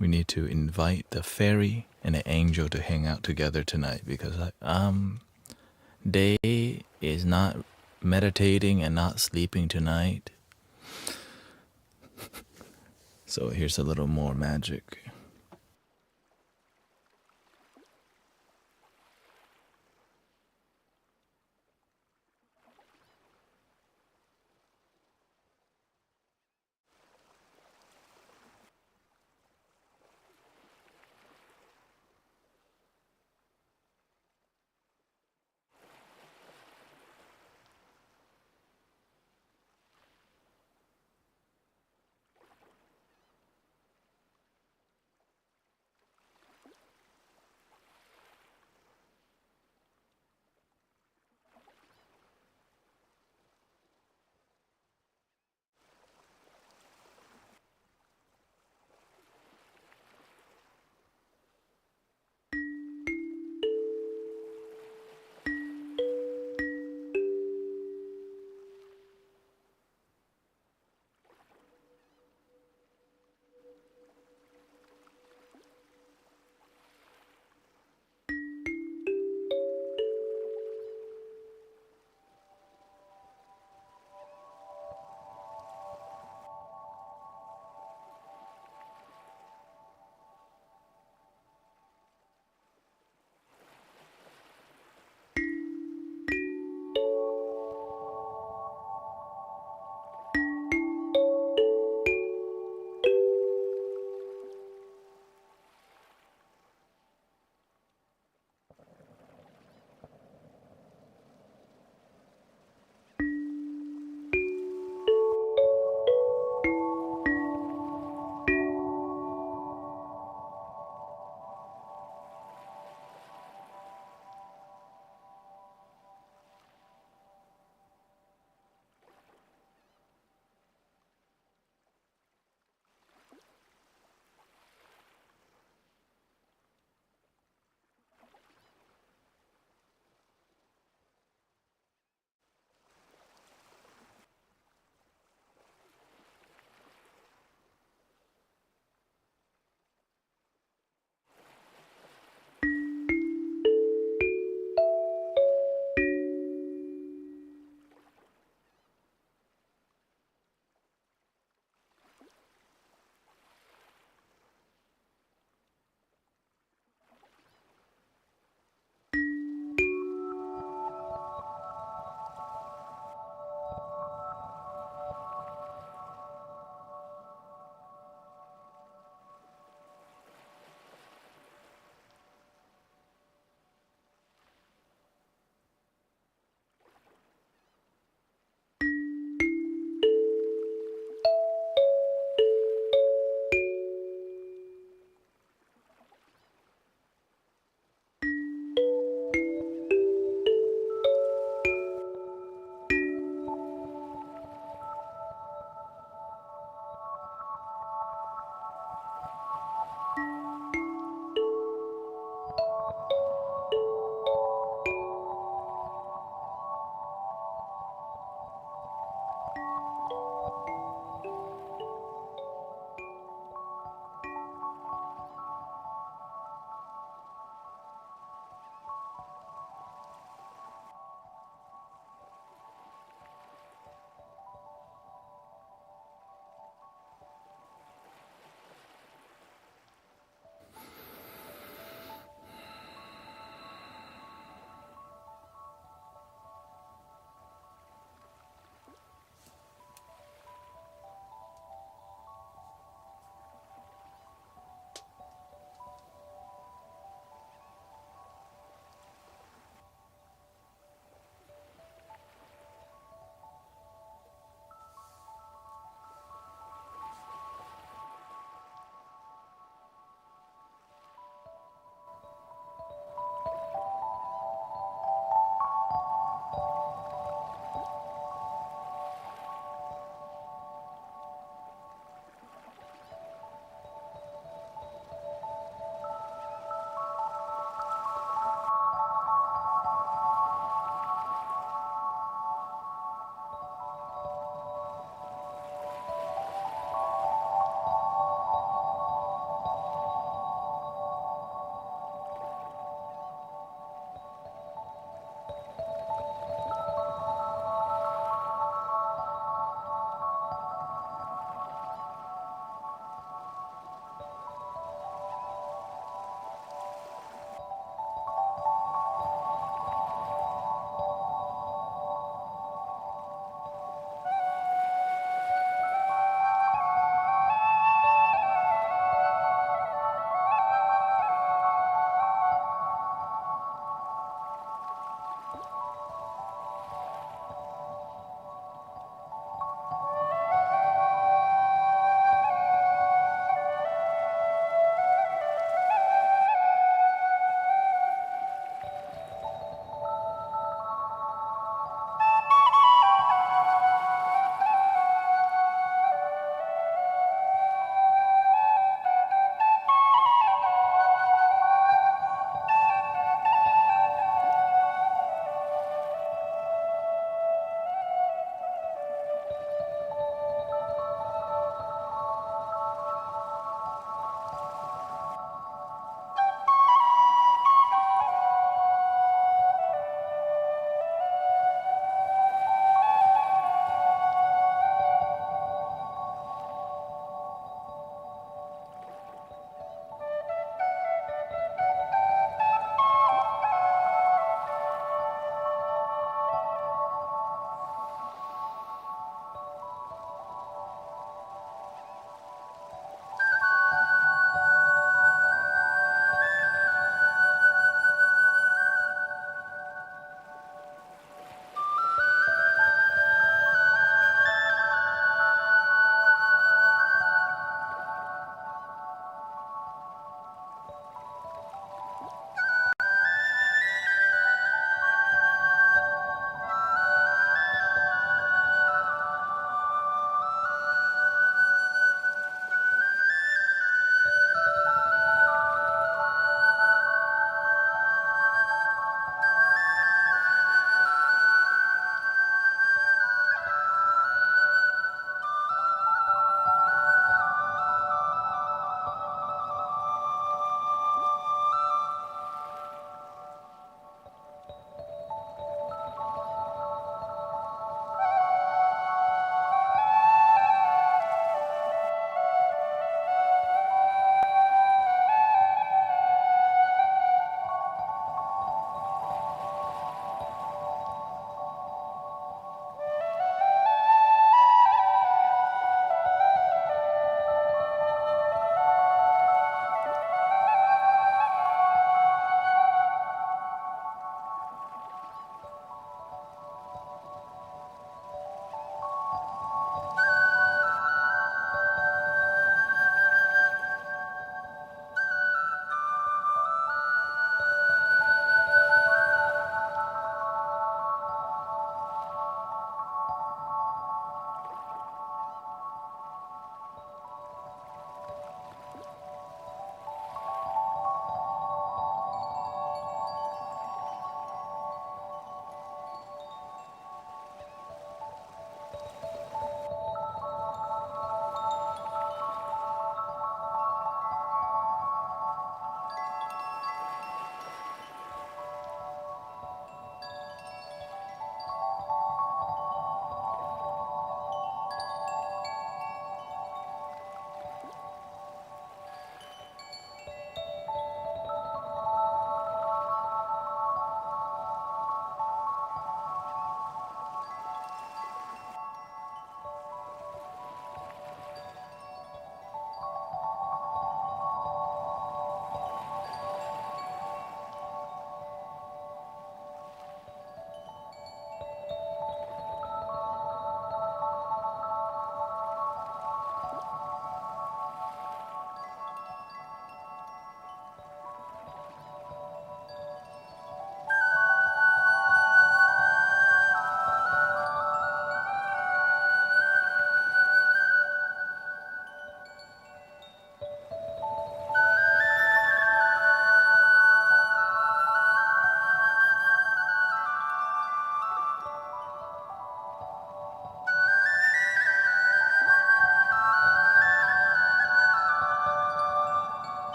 We need to invite the fairy and the angel to hang out together tonight because Day is not meditating and not sleeping tonight. So here's a little more magic.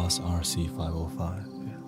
Lost RC 505. Yeah.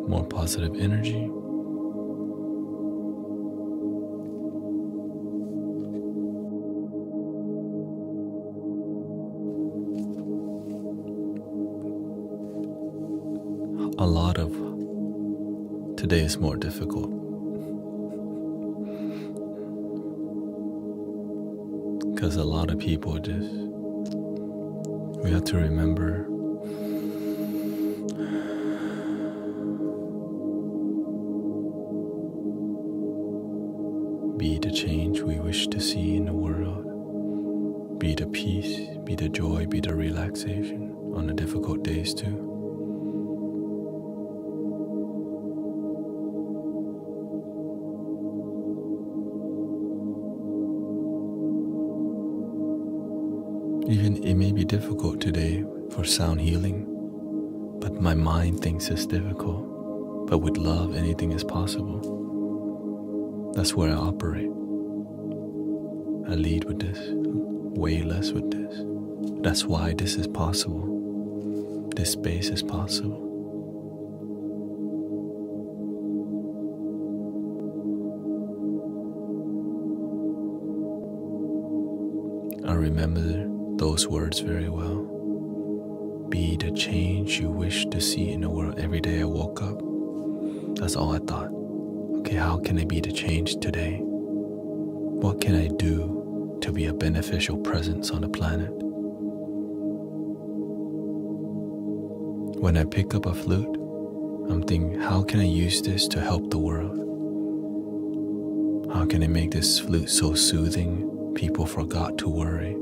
more positive energy. A lot of today is more difficult because a lot of people we have to remember be the change we wish to see in the world, be the peace, be the joy, be the relaxation on the difficult days too. Even it may be difficult today for sound healing, but my mind thinks it's difficult. But with love, anything is possible. That's where I operate. I lead with this, way less with this. That's why this is possible. This space is possible. I remember those words very well. Be the change you wish to see in the world. Every day I woke up, that's all I thought. Okay, how can I be the change today? What can I do to be a beneficial presence on the planet? When I pick up a flute, I'm thinking, how can I use this to help the world? How can I make this flute so soothing people forgot to worry?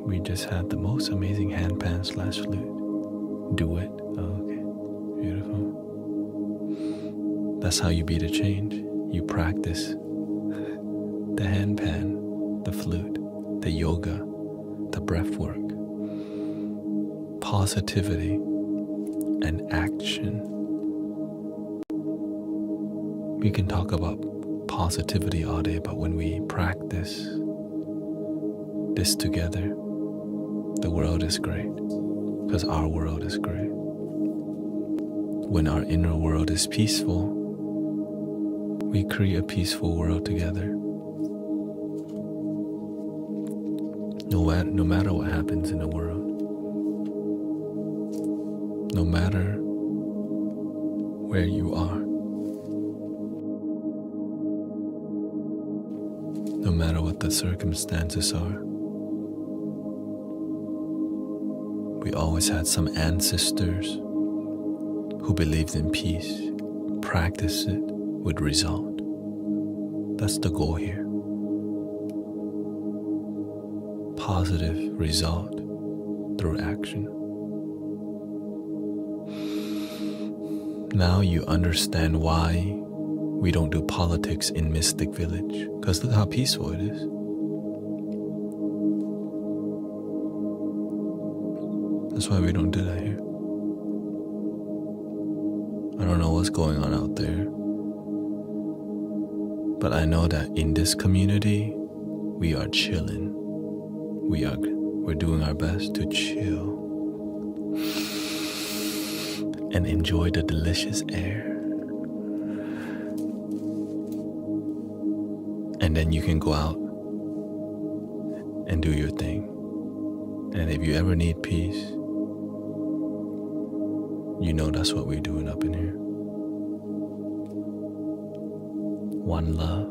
We just had the most amazing handpan/flute duet. Oh, okay, beautiful. That's how you be the change. You practice the handpan, the flute, the yoga, the breath work, positivity, and action. We can talk about positivity all day, but when we practice this together, the world is great, because our world is great. When our inner world is peaceful, we create a peaceful world together. No matter what happens in the world, no matter where you are, no matter what the circumstances are, we always had some ancestors who believed in peace, practiced it with result. That's the goal here. Positive result through action. Now you understand why we don't do politics in Mystic Village, because look how peaceful it is. That's why we don't do that here. I don't know what's going on out there, but I know that in this community, we are chilling. We're doing our best to chill and enjoy the delicious air. And then you can go out and do your thing. And if you ever need peace, you know that's what we're doing up in here. One love.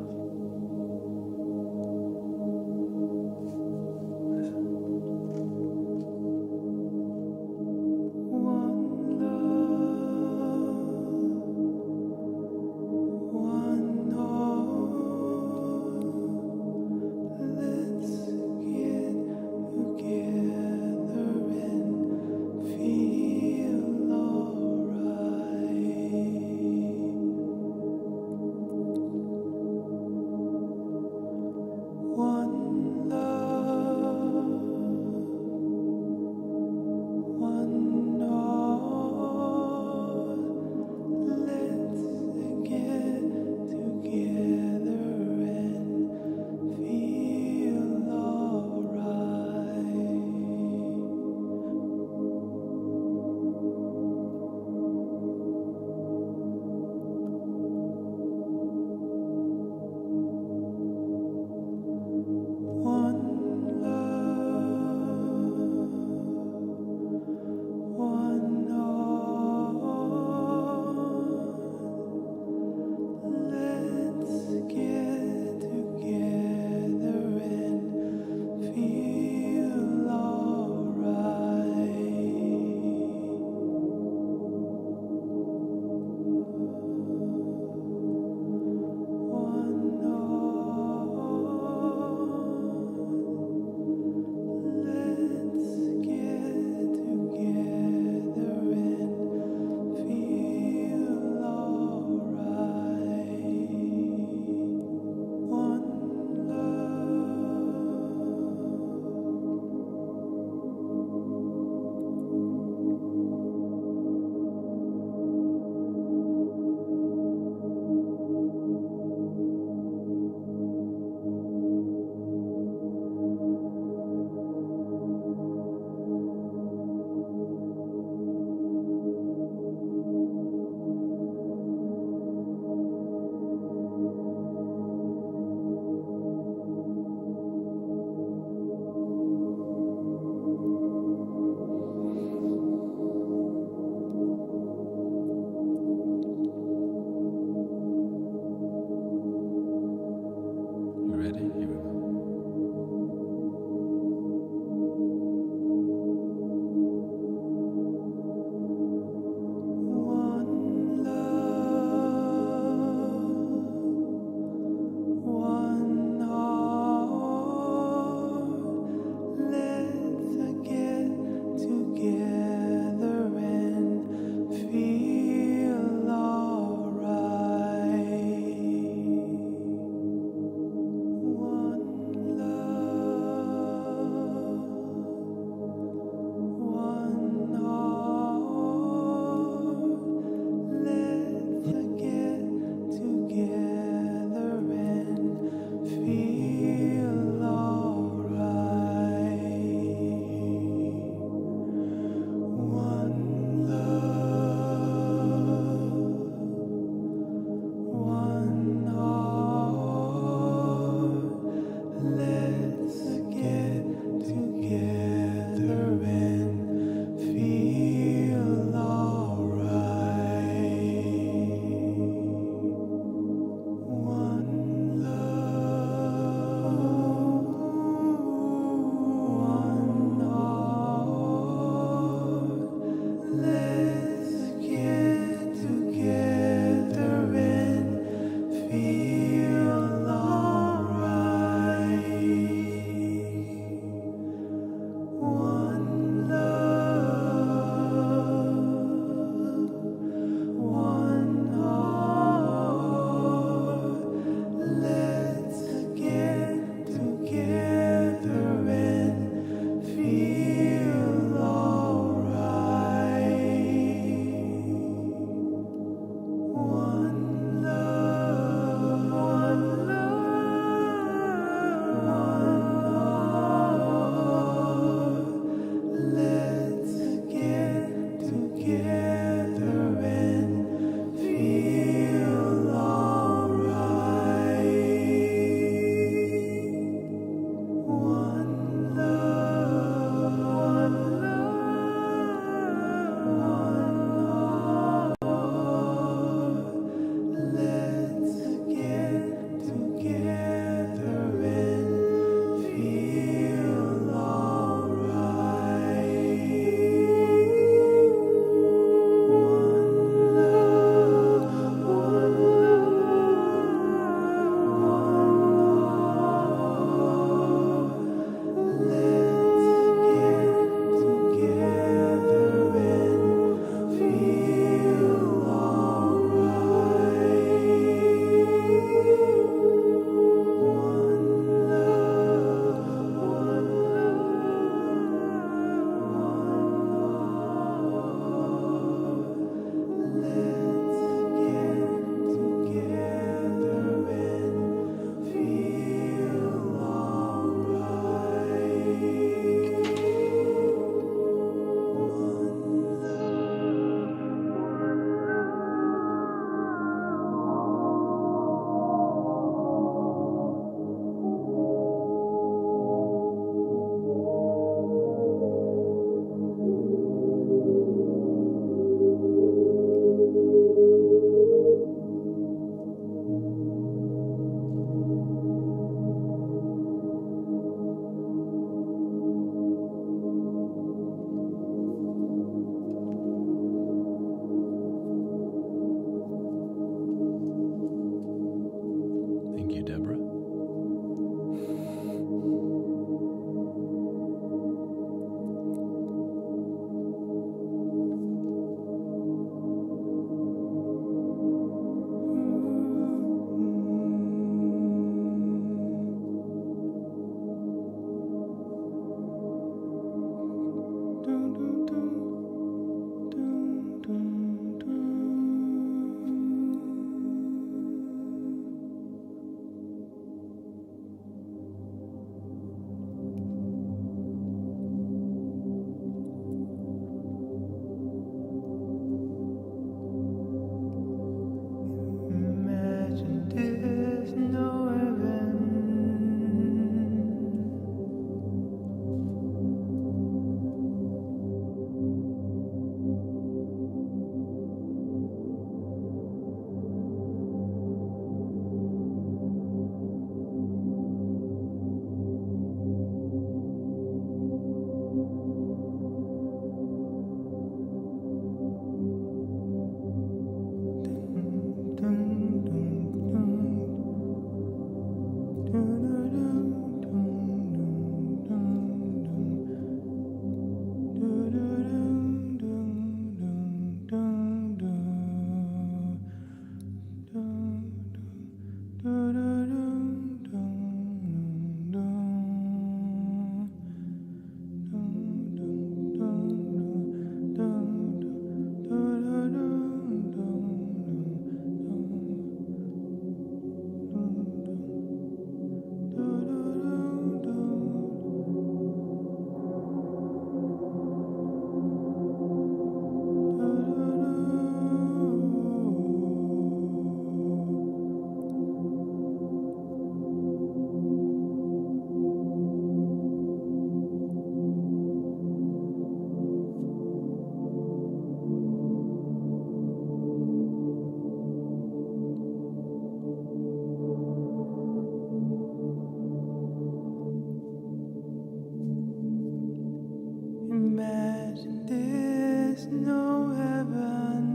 there's no heaven.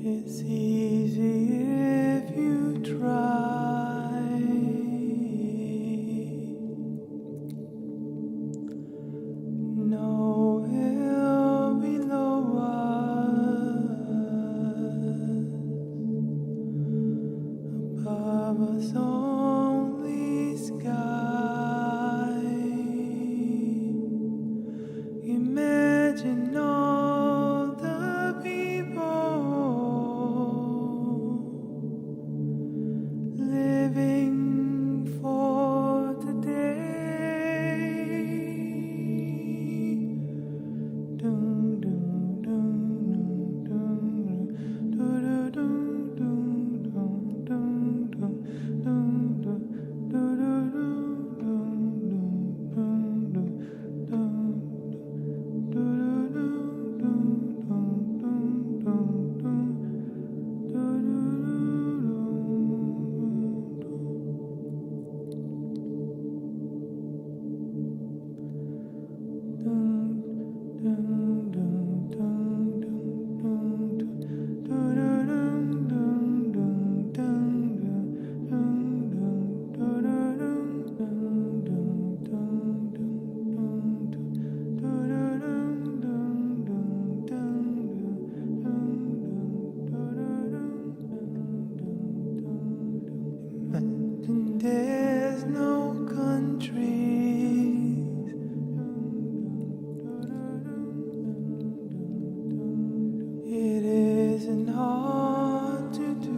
It's easy if you try. No hell below us, above us only sky. Imagine all the people living for today. Dum, dum, dum, dum, dum, dum, dum, dum, dum, dum, there's no countries. It isn't hard to do.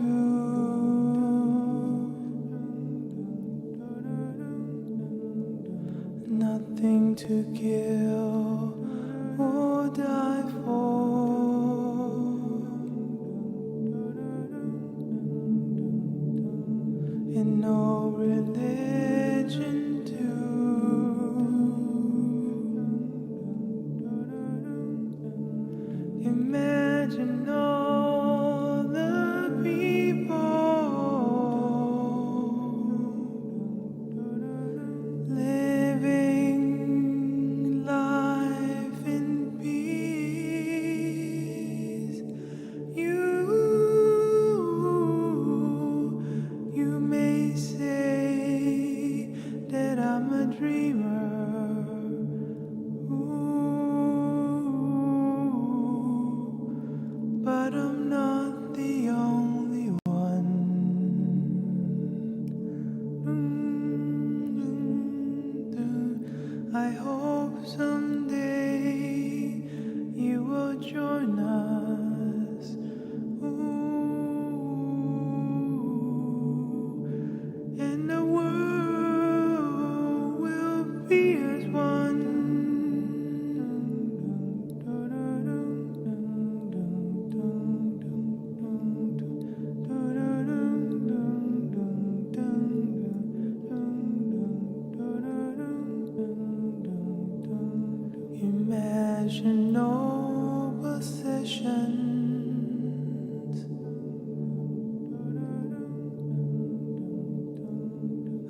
Nothing to kill or die for. And no religion too. Imagine all the people living life in peace. You may say that I'm a dreamer, but I'm not the only one. I hope someday you will join us. And the world will be as one. Imagine no possessions.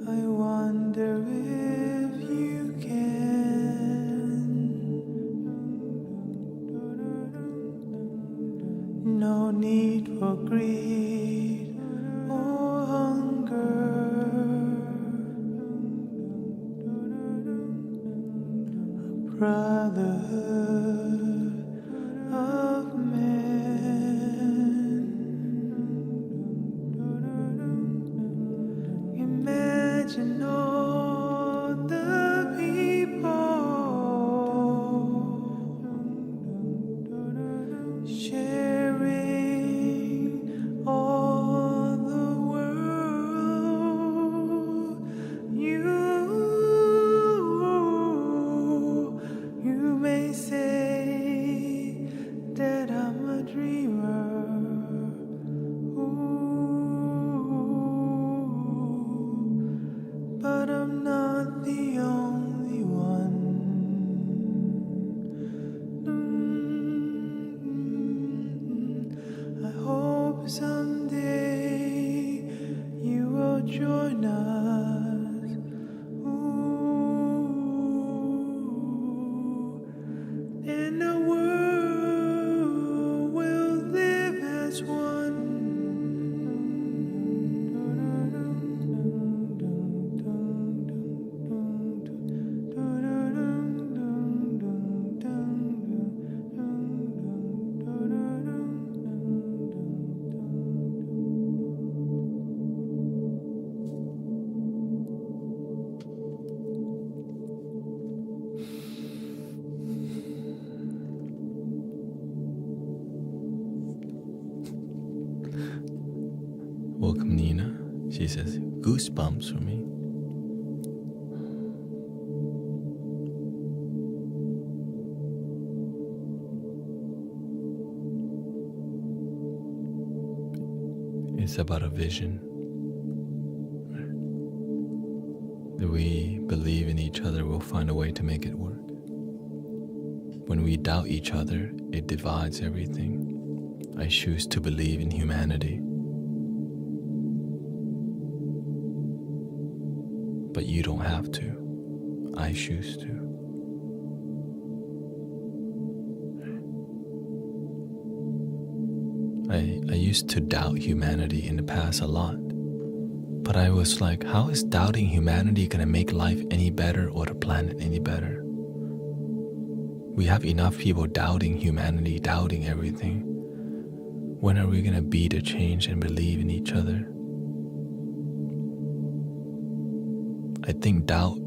I wonder if you can. No need for greed or hunger. A brotherhood of men. Imagine all the people sharing all the world. You may say that I'm a dreamer. But I'm not the only one. I hope someday you will join us. She says, goosebumps for me. It's about a vision. That we believe in each other, we'll find a way to make it work. When we doubt each other, it divides everything. I choose to believe in humanity. But you don't have to. I choose to. I used to doubt humanity in the past a lot. But I was like, how is doubting humanity going to make life any better or the planet any better? We have enough people doubting humanity, doubting everything. When are we going to be the change and believe in each other? I think doubt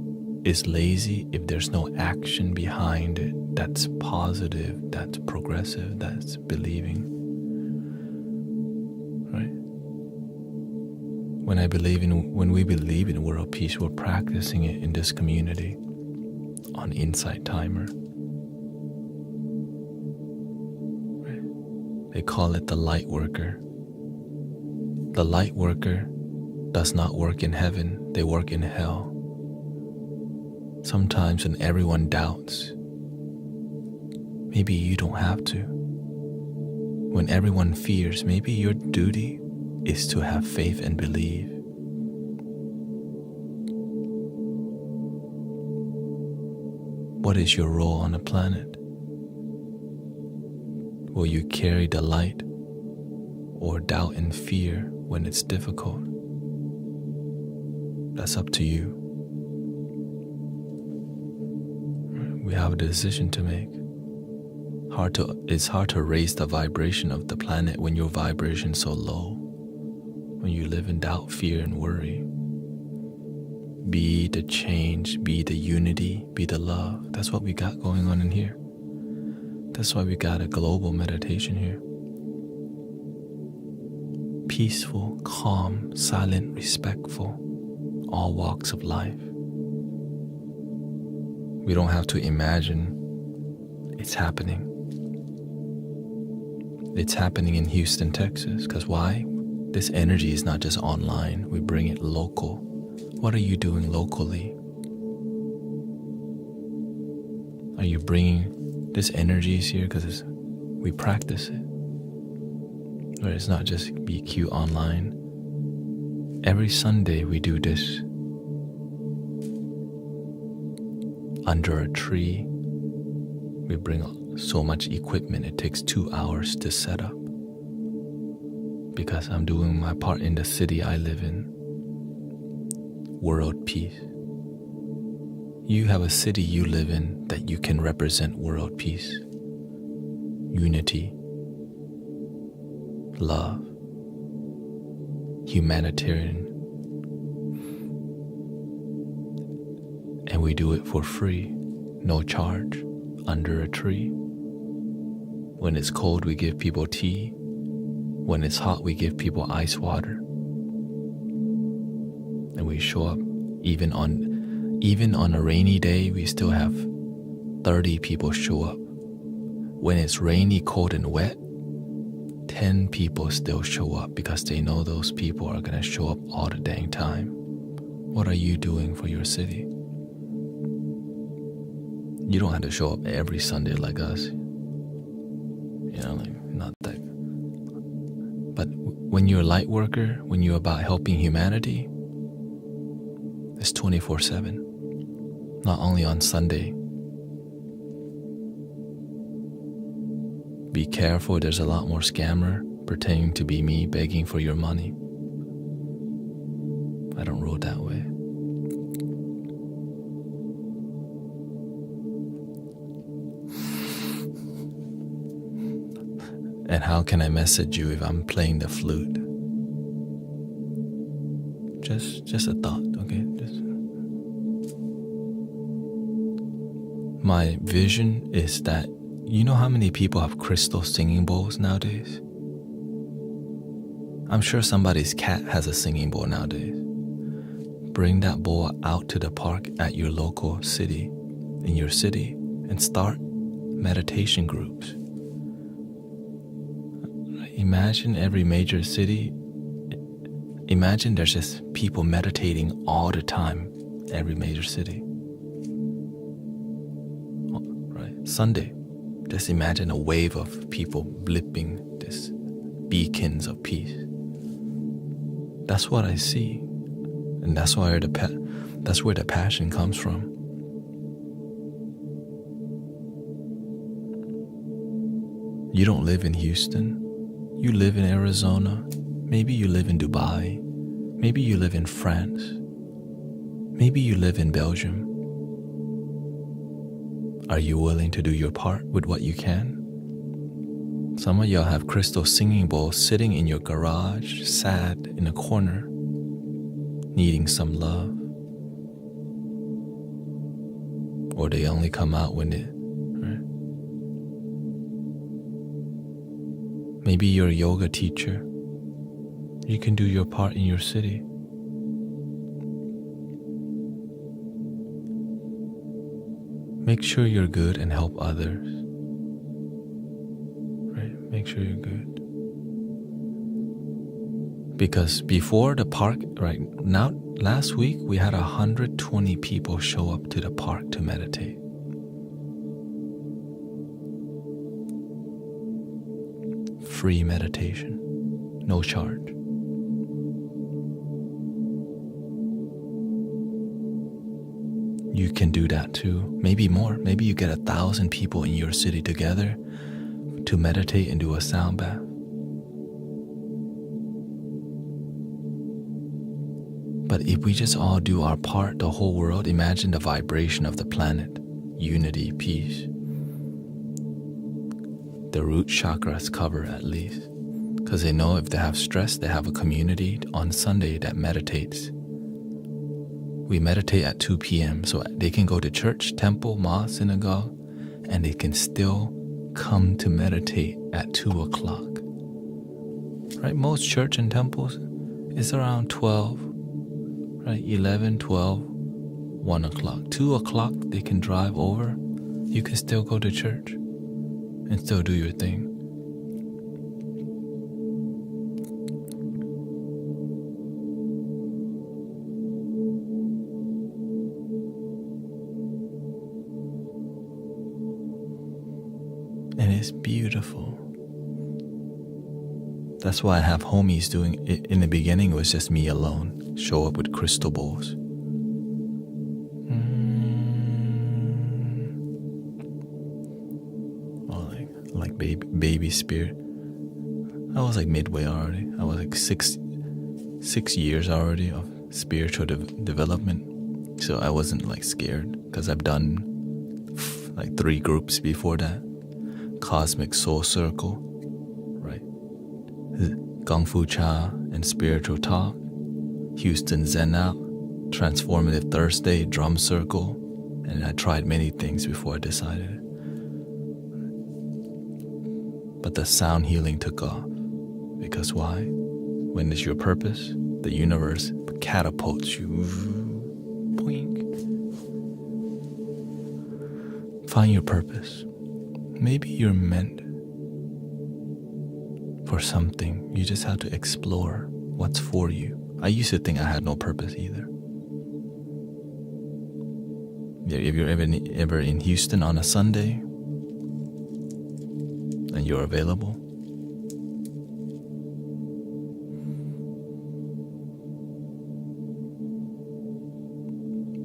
is lazy if there's no action behind it that's positive, that's progressive, that's believing. Right? When we believe in world peace, we're practicing it in this community on Insight Timer. Right? They call it the light worker. The light worker does not work in heaven, they work in hell. Sometimes when everyone doubts, maybe you don't have to. When everyone fears, maybe your duty is to have faith and believe. What is your role on the planet? Will you carry the light or doubt and fear when it's difficult? That's up to you. We have a decision to make. It's hard to raise the vibration of the planet when your vibration is so low. When you live in doubt, fear, and worry. Be the change, be the unity, be the love. That's what we got going on in here. That's why we got a global meditation here. Peaceful, calm, silent, respectful. All walks of life. We don't have to imagine. It's happening. It's happening in Houston, Texas. Because why? This energy is not just online. We bring it local. What are you doing locally? Are you bringing this energy here because we practice it? Or it's not just BQ online. Every Sunday we do this. Under a tree, we bring so much equipment, it takes 2 hours to set up. Because I'm doing my part in the city I live in. World peace. You have a city you live in that you can represent world peace. Unity. Love. Humanitarian. And we do it for free, no charge, under a tree. When it's cold, we give people tea. When it's hot, we give people ice water. And we show up. Even on a rainy day, we still have 30 people show up. When it's rainy, cold, and wet, 10 people still show up because they know those people are going to show up all the dang time. What are you doing for your city? You don't have to show up every Sunday like us. Not that. But when you're a light worker, when you're about helping humanity, it's 24/7. Not only on Sunday. Be careful, there's a lot more scammer pretending to be me begging for your money. I don't roll that way. And how can I message you if I'm playing the flute? Just a thought, okay? My vision is that, you know how many people have crystal singing bowls nowadays? I'm sure somebody's cat has a singing bowl nowadays. Bring that bowl out to the park at your local city, in your city, and start meditation groups. Imagine every major city. Imagine there's just people meditating all the time, every major city. Right? Sunday, just imagine a wave of people blipping this beacons of peace. That's what I see, and that's where the passion comes from. You don't live in Houston. You live in Arizona. Maybe you live in Dubai. Maybe you live in France. Maybe you live in Belgium. Are you willing to do your part with what you can? Some of y'all have crystal singing bowls sitting in your garage, sad in a corner, needing some love. Or they only come out when it, right? Maybe you're a yoga teacher. You can do your part in your city. Make sure you're good and help others. Right? Make sure you're good. Because before the park, right now, last week we had 120 people show up to the park to meditate. Free meditation, no charge. You can do that too. Maybe more. Maybe you get 1,000 people in your city together to meditate and do a sound bath. But if we just all do our part, the whole world, imagine the vibration of the planet. Unity, peace. The root chakras cover at least. Because they know if they have stress, they have a community on Sunday that meditates. We meditate at 2 p.m. so they can go to church, temple, mosque, synagogue, and they can still come to meditate at 2 o'clock. Right? Most church and temples is around 12, right? 11, 12, 1 o'clock. 2 o'clock, they can drive over. You can still go to church and still do your thing. And it's beautiful. That's why I have homies doing it. In the beginning, it was just me alone. Show up with crystal bowls. Oh, like baby spirit. I was like midway already. I was like six years already of spiritual development. So I wasn't like scared because I've done like 3 groups before that. Cosmic Soul Circle, right? Kung Fu Cha and Spiritual Talk, Houston Zen Out, Transformative Thursday, Drum Circle, and I tried many things before I decided. But the sound healing took off. Because why? When it's your purpose, the universe catapults you. Boink. Find your purpose. Maybe you're meant for something. You just have to explore what's for you. I used to think I had no purpose either. Yeah, if you're ever in Houston on a Sunday and you're available,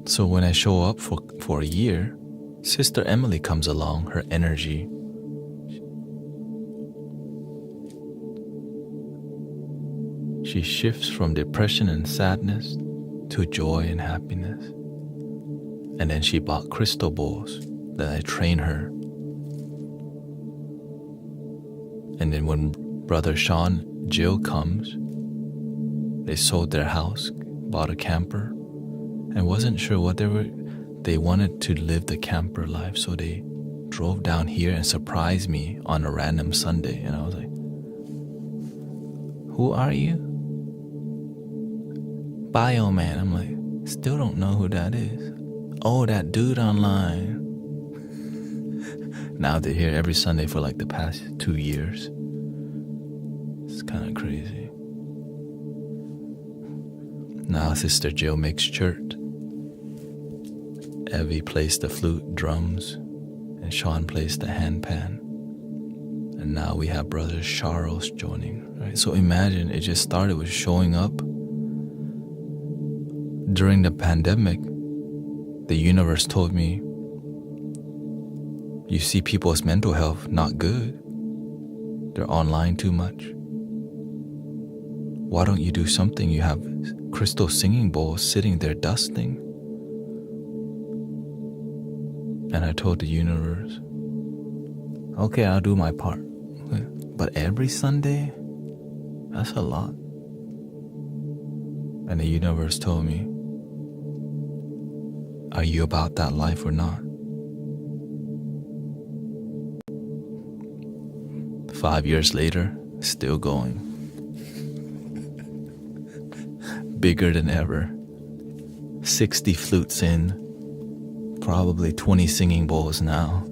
so when I show up for a year, Sister Emily comes along, her energy. She shifts from depression and sadness to joy and happiness. And then she bought crystal bowls. Then I train her. And then when Brother Sean Jill comes, they sold their house, bought a camper, and wasn't sure what they wanted to live the camper life, so they drove down here and surprised me on a random Sunday. And I was like, who are you? Bioman. I'm like, still don't know who that is. Oh, that dude online. Now they're here every Sunday for like the past 2 years. It's kind of crazy. Now Sister Jill makes churt. Evie plays the flute, drums, and Sean plays the handpan. And now we have Brother Charles joining. Right? So imagine it just started with showing up. During the pandemic, the universe told me, you see people's mental health not good. They're online too much. Why don't you do something? You have crystal singing bowls sitting there dusting. And I told the universe, okay, I'll do my part. But every Sunday, that's a lot. And the universe told me, are you about that life or not? 5 years later, still going. Bigger than ever. 60 flutes in, probably 20 singing bowls now.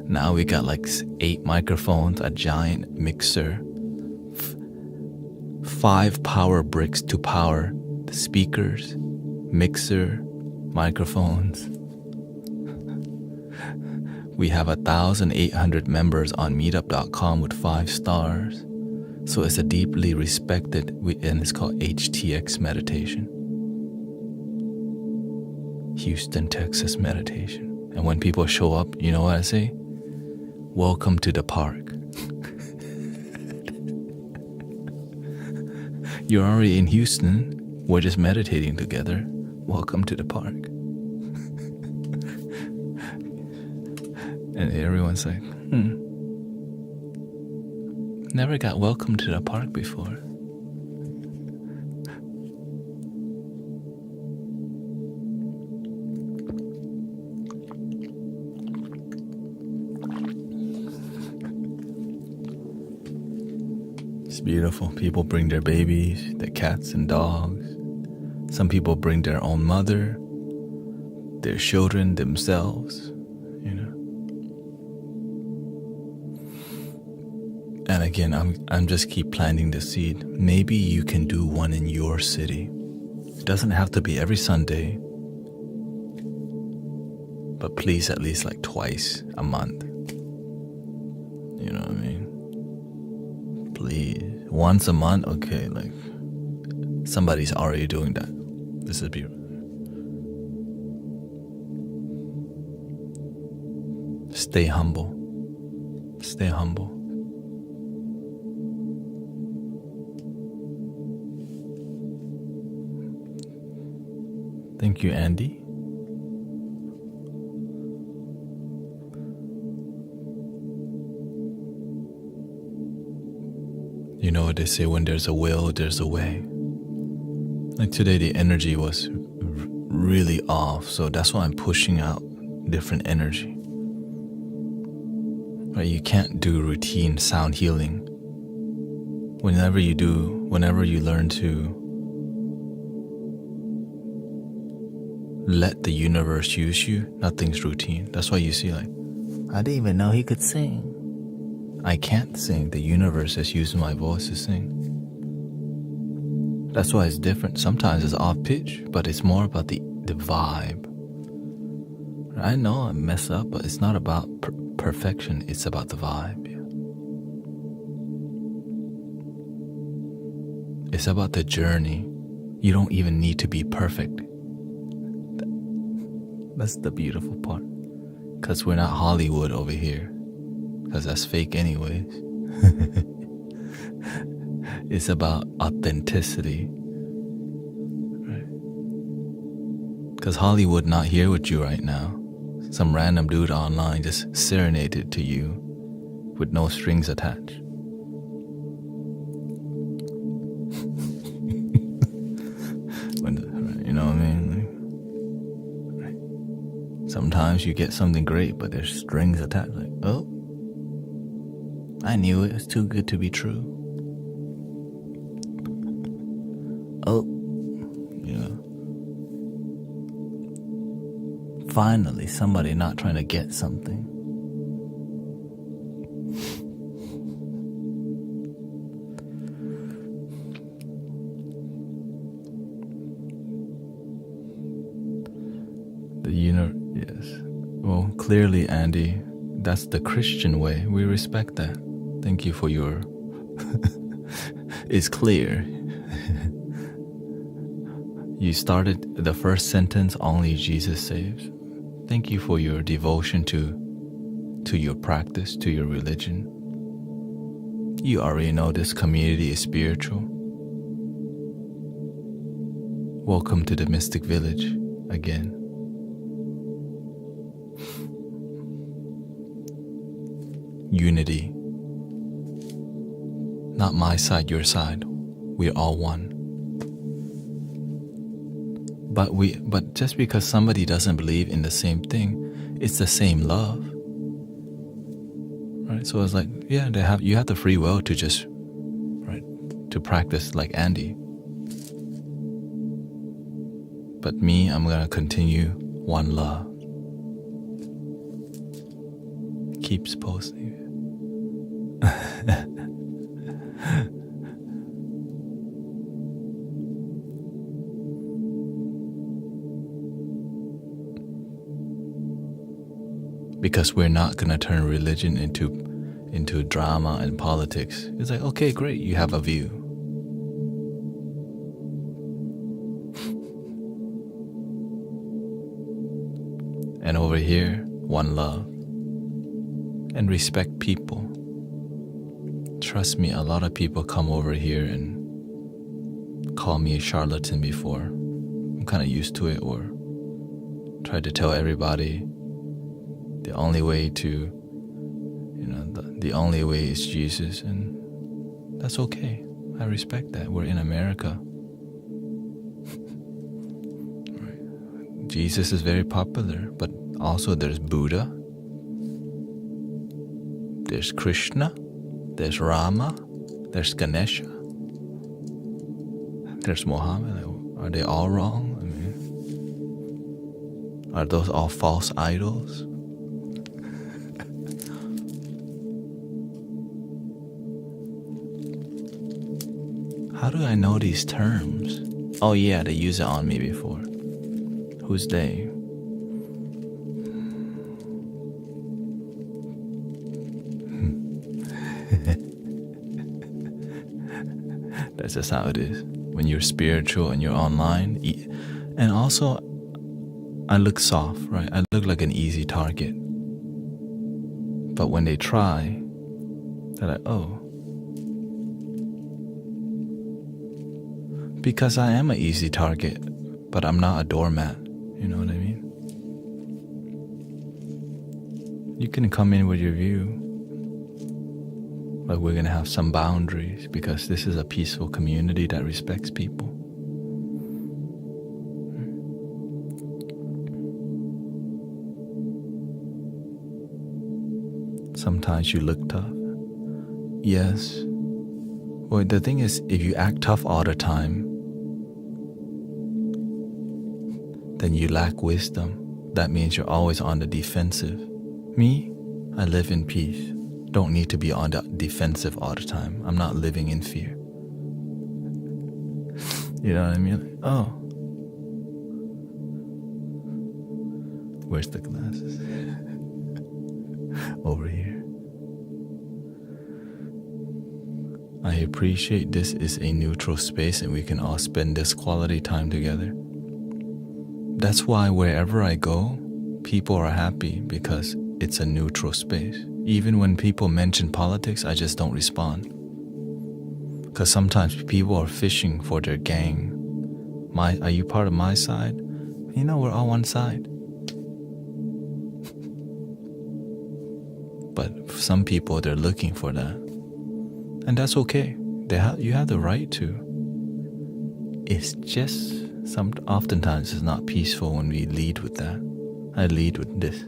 Now we got like 8 microphones, a giant mixer, 5 power bricks to power the speakers, mixer, microphones. We have 1,800 members on meetup.com with 5 stars. So it's a deeply respected, and it's called HTX meditation. Houston, Texas meditation. And when people show up, you know what I say? Welcome to the park. You're already in Houston. We're just meditating together. Welcome to the park. And everyone's like, never got welcome to the park before. It's beautiful. People bring their babies, their cats and dogs. Some people bring their own mother, their children, themselves, you know. And again, I'm just keep planting the seed. Maybe you can do one in your city. It doesn't have to be every Sunday, but please at least like twice a month. You know what I mean? Please. Once a month, okay, like somebody's already doing that. This is beautiful. Stay humble. Stay humble. Thank you, Andy. You know what they say, when there's a will, there's a way. Like today, the energy was really off, so that's why I'm pushing out different energy. Right? You can't do routine sound healing. Whenever you learn to let the universe use you, nothing's routine. That's why you see like, I didn't even know he could sing. I can't sing. The universe is using my voice to sing. That's why it's different. Sometimes it's off pitch, but it's more about the vibe. I know I mess up, but it's not about perfection. It's about the vibe. Yeah. It's about the journey. You don't even need to be perfect. That's the beautiful part. Because we're not Hollywood over here. Because that's fake anyways. It's about authenticity. Right? Because Hollywood not here with you right now. Some random dude online just serenaded to you with no strings attached. You know what I mean? Right. Sometimes you get something great, but there's strings attached. Like, oh, I knew it. It's too good to be true. Finally, somebody not trying to get something. Yes. Well, clearly, Andy, that's the Christian way. We respect that. Thank you for your... It's clear. You started the first sentence, only Jesus saves. Thank you for your devotion to your practice, to your religion. You already know this community is spiritual. Welcome to the Mystic Village again. Unity. Not my side, your side. We're all one. But just because somebody doesn't believe in the same thing, it's the same love. Right? So it's like, yeah, you have the free will to just, right, to practice like Andy. But me, I'm gonna continue one love. Keeps posting. Because we're not gonna turn religion into drama and politics. It's like, okay, great, you have a view. And over here, one love. And respect people. Trust me, a lot of people come over here and call me a charlatan before. I'm kind of used to it, or try to tell everybody the only way to, the only way is Jesus, and that's okay. I respect that. We're in America. Right. Jesus is very popular, but also there's Buddha, there's Krishna, there's Rama, there's Ganesha, there's Muhammad. Are they all wrong? I mean, are those all false idols? How do I know these terms? Oh yeah, they use it on me before. Who's they? That's just how it is. When you're spiritual and you're online. And also, I look soft, right? I look like an easy target. But when they try, they're like, oh. Because I am an easy target, but I'm not a doormat. You know what I mean? You can come in with your view, but we're going to have some boundaries because this is a peaceful community that respects people. Sometimes you look tough. Yes. Well, the thing is, if you act tough all the time, then you lack wisdom. That means you're always on the defensive. Me, I live in peace. Don't need to be on the defensive all the time. I'm not living in fear. You know what I mean? Oh. Where's the glasses? Over here. I appreciate this is a neutral space and we can all spend this quality time together. That's why wherever I go, people are happy because it's a neutral space. Even when people mention politics, I just don't respond. Because sometimes people are fishing for their gang. Are you part of my side? You know, we're all one side. But for some people, they're looking for that. And that's okay. You have the right to. It's just oftentimes it's not peaceful when we lead with that. I lead with this.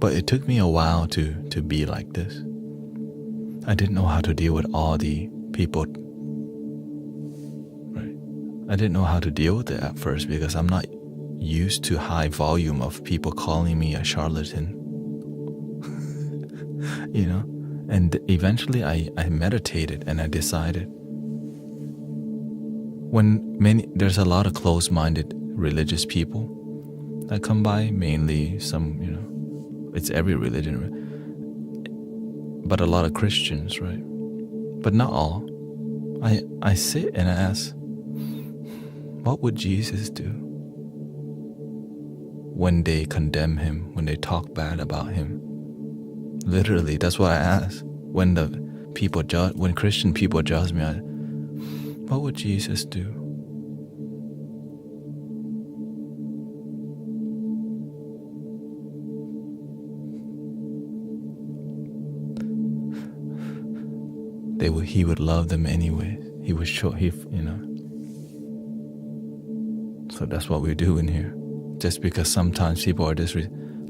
But it took me a while to be like this. I didn't know how to deal with all the people. Right? I didn't know how to deal with it at first because I'm not used to high volume of people calling me a charlatan. You know? And eventually I meditated and I decided there's a lot of closed-minded religious people that come by, mainly some, it's every religion, but a lot of Christians, right? But not all. I sit and I ask, what would Jesus do when they condemn him, when they talk bad about him? Literally, that's what I ask. When Christian people judge me, what would Jesus do? He would love them anyway. He would show, So that's what we do in here. Just because sometimes people are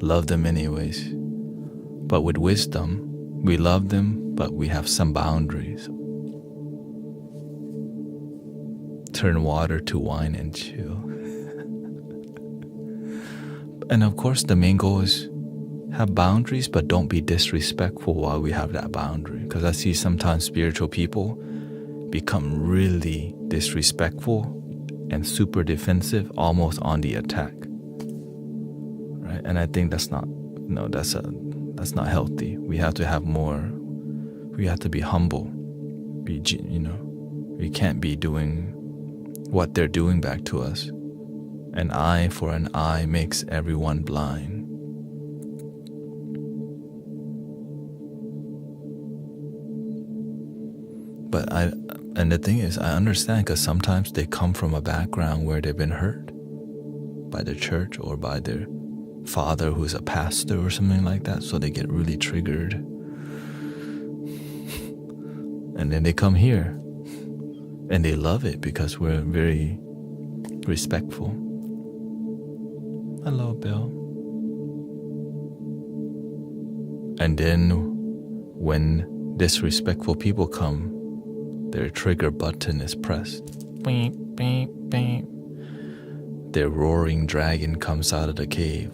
love them anyways. But with wisdom, we love them, but we have some boundaries. Turn water to wine and chill. And of course, the main goal is have boundaries, but don't be disrespectful while we have that boundary. Because I see sometimes spiritual people become really disrespectful and super defensive, almost on the attack. Right? And I think that's not healthy. We have to have more. We have to be humble. We can't be doing what they're doing back to us. An eye for an eye makes everyone blind. And the thing is, I understand because sometimes they come from a background where they've been hurt by the church or by their father who's a pastor or something like that, so they get really triggered. And then they come here and they love it because we're very respectful. Hello, Bill. And then when disrespectful people come, their trigger button is pressed. Beep, beep, beep. Their roaring dragon comes out of the cave.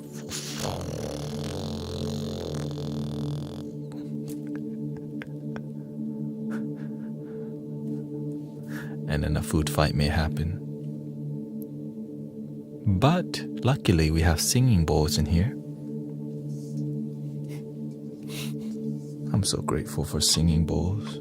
And then a food fight may happen. But luckily we have singing bowls in here. I'm so grateful for singing bowls.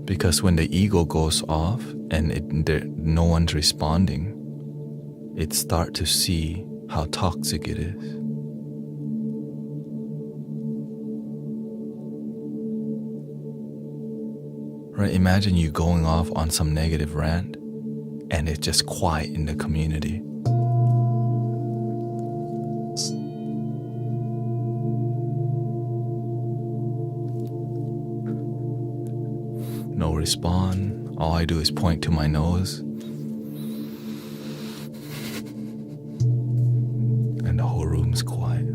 Because when the ego goes off and no one's responding, it starts to see how toxic it is. Right? Imagine you going off on some negative rant and it's just quiet in the community. No response. All I do is point to my nose. And the whole room's quiet.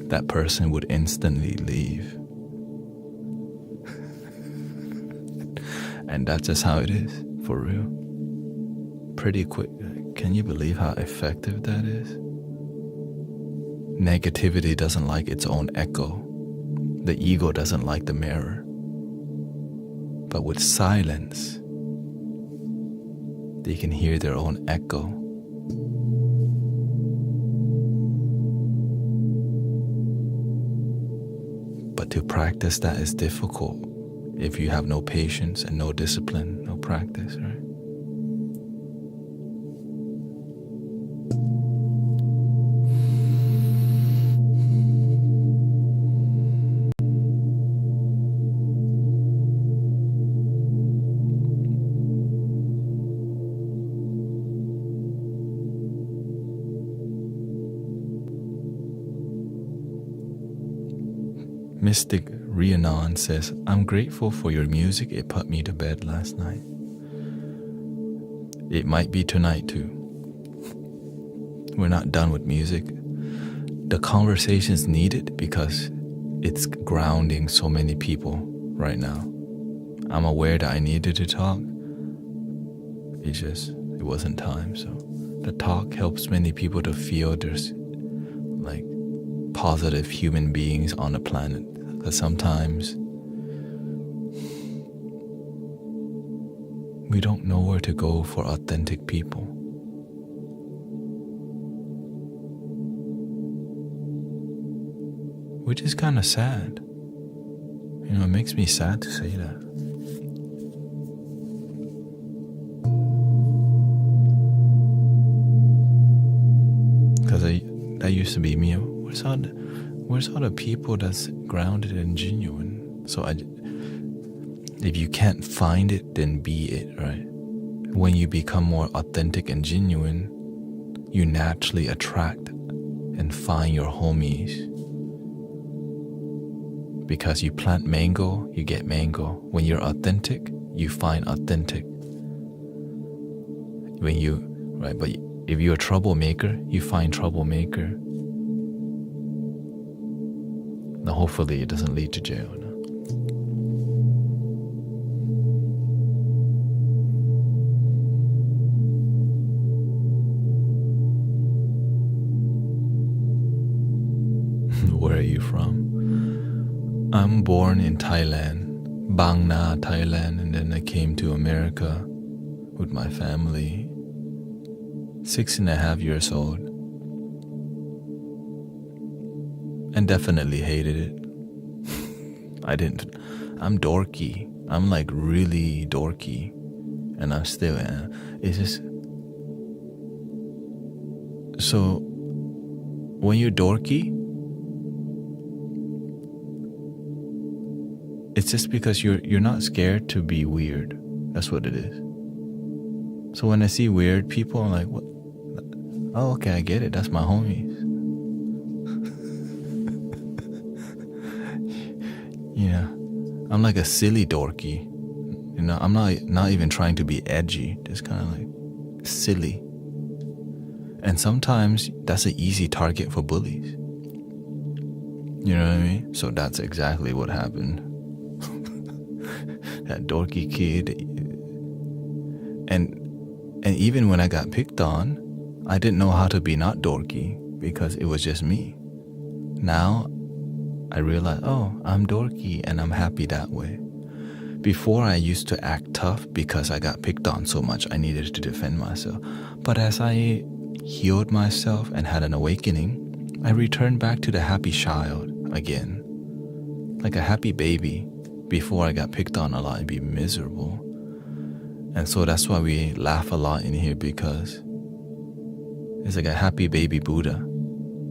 That person would instantly leave. And that's just how it is, for real. Pretty quick. Can you believe how effective that is? Negativity doesn't like its own echo. The ego doesn't like the mirror. But with silence, they can hear their own echo. But to practice that is difficult if you have no patience and no discipline, no practice, right? Mystic Rhiannon says, I'm grateful for your music. It put me to bed last night. It might be tonight too. We're not done with music. The conversation's needed because it's grounding so many people right now. I'm aware that I needed to talk. It wasn't time. So the talk helps many people to feel there's like positive human beings on the planet. Because sometimes we don't know where to go for authentic people. Which is kind of sad. You know, it makes me sad to say that. Because that used to be me. Where's all the people that's grounded and genuine? So if you can't find it, then be it, right? When you become more authentic and genuine, you naturally attract and find your homies. Because you plant mango, you get mango. When you're authentic, you find authentic. But if you're a troublemaker, you find troublemaker. Now hopefully it doesn't lead to jail. No? Where are you from? I'm born in Thailand, Bang Na, Thailand, and then I came to America with my family, 6.5 years old, and definitely hated it. I'm dorky. I'm like really dorky, and I'm still am. It's just, so when you're dorky, it's just because you're not scared to be weird. That's what it is. So when I see weird people, I'm like, what? Oh, okay, I get it. That's my homies. You know, I'm like a silly dorky. You know, I'm not even trying to be edgy. Just kind of like silly. And sometimes that's an easy target for bullies. You know what I mean? So that's exactly what happened. That dorky kid. And even when I got picked on, I didn't know how to be not dorky because it was just me. Now I realize, oh, I'm dorky and I'm happy that way. Before I used to act tough because I got picked on so much I needed to defend myself. But as I healed myself and had an awakening, I returned back to the happy child again. Like a happy baby. Before I got picked on a lot and be miserable. And so that's why we laugh a lot in here, because it's like a happy baby Buddha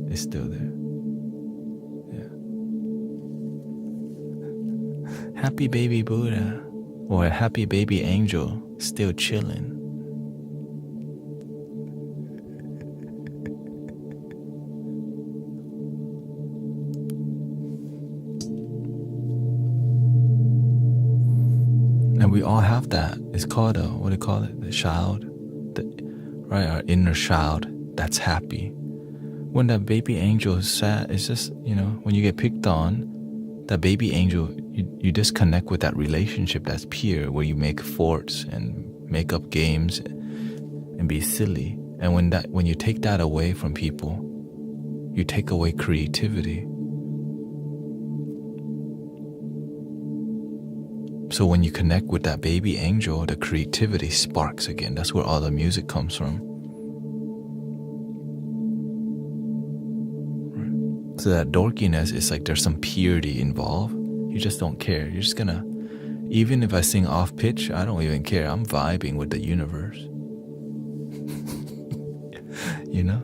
is still there. Yeah. Happy baby Buddha or a happy baby angel still chilling. And we all have that. It's called what do you call it? The child, right? Our inner child that's happy. When that baby angel is sad, it's just, you know, when you get picked on, that baby angel, you disconnect with that relationship that's pure, where you make forts and make up games and be silly. And when you take that away from people, you take away creativity. So when you connect with that baby angel, the creativity sparks again. That's where all the music comes from. Right. So that dorkiness is like there's some purity involved. You just don't care. You're just gonna, even if I sing off pitch, I don't even care. I'm vibing with the universe. You know?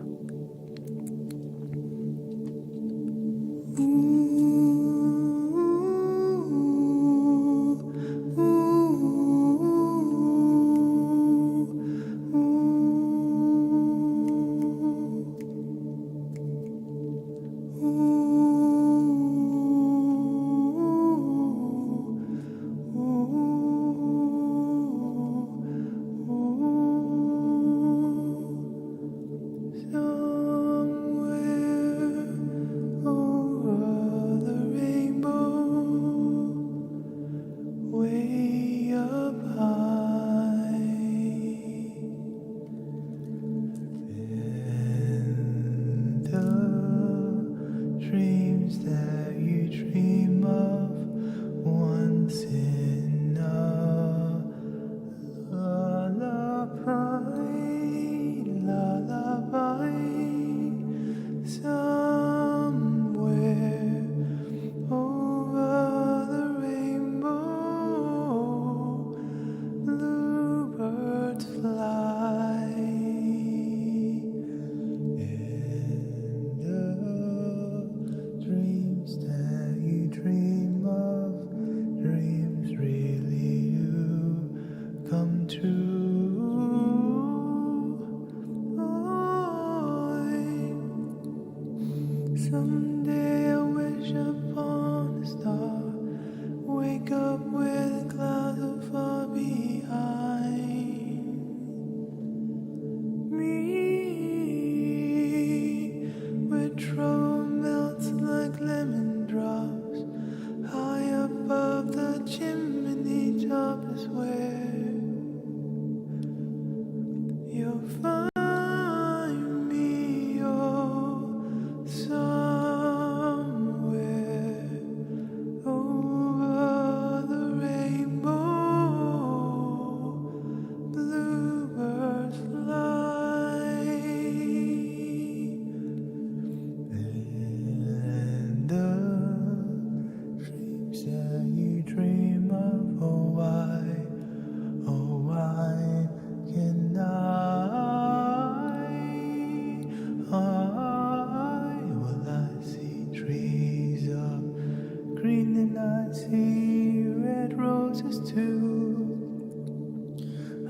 roses too.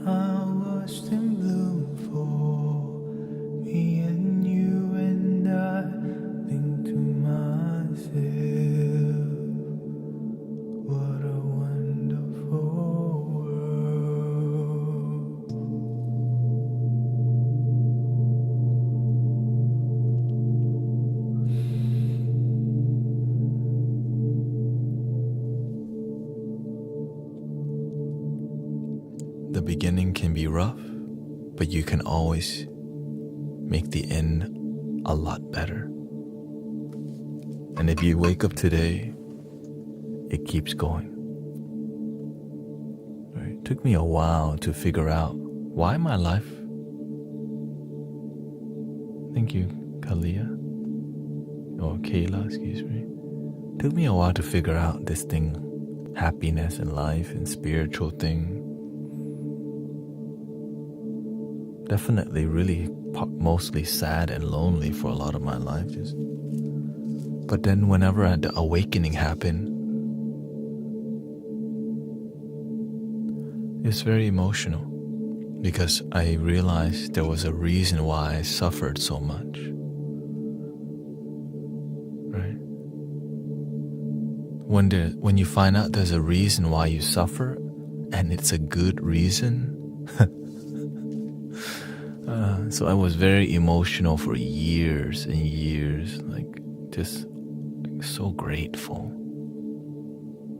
I watched them bloom for me and you, and I think to myself, what a wonderful world. The beginning can be rough, but you can always make the end a lot better. And if you wake up today, it keeps going. Right? It took me a while to figure out why my life. Thank you, Kalia. Or Kayla, excuse me. It took me a while to figure out this thing, happiness in life and spiritual thing. Definitely really mostly sad and lonely for a lot of my life. But then whenever the awakening happened, it's very emotional because I realized there was a reason why I suffered so much. Right? When you find out there's a reason why you suffer and it's a good reason, so I was very emotional for years and years, like just so grateful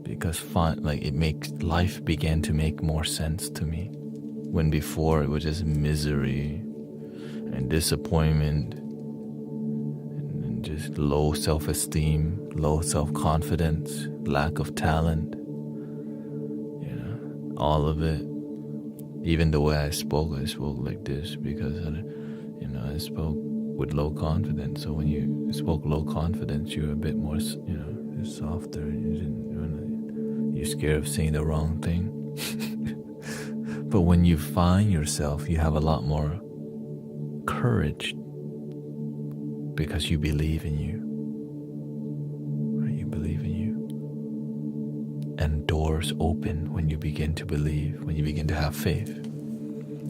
because it makes life began to make more sense to me. When before it was just misery and disappointment and just low self-esteem, low self-confidence, lack of talent, all of it. Even the way I spoke like this because, I spoke with low confidence. So when you spoke low confidence, you're a bit more, softer. You're scared of saying the wrong thing. But when you find yourself, you have a lot more courage because you believe in you. Right? You believe in you. And doors open when you begin to believe, when you begin to have faith.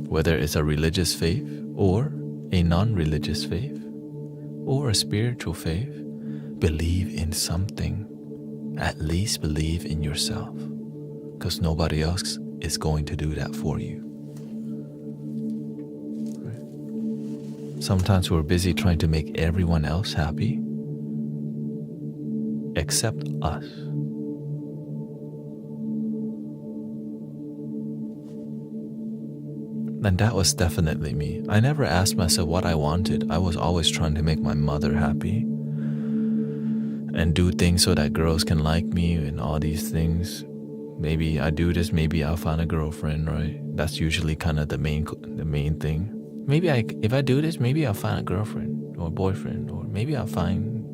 Whether it's a religious faith or a non-religious faith or a spiritual faith, believe in something. At least believe in yourself, because nobody else is going to do that for you. Right? Sometimes we're busy trying to make everyone else happy except us. And that was definitely me. I never asked myself what I wanted. I was always trying to make my mother happy and do things so that girls can like me and all these things. Maybe I do this, maybe I'll find a girlfriend, right? That's usually kind of the main thing. Maybe if I do this, maybe I'll find a girlfriend or a boyfriend, or maybe I'll find...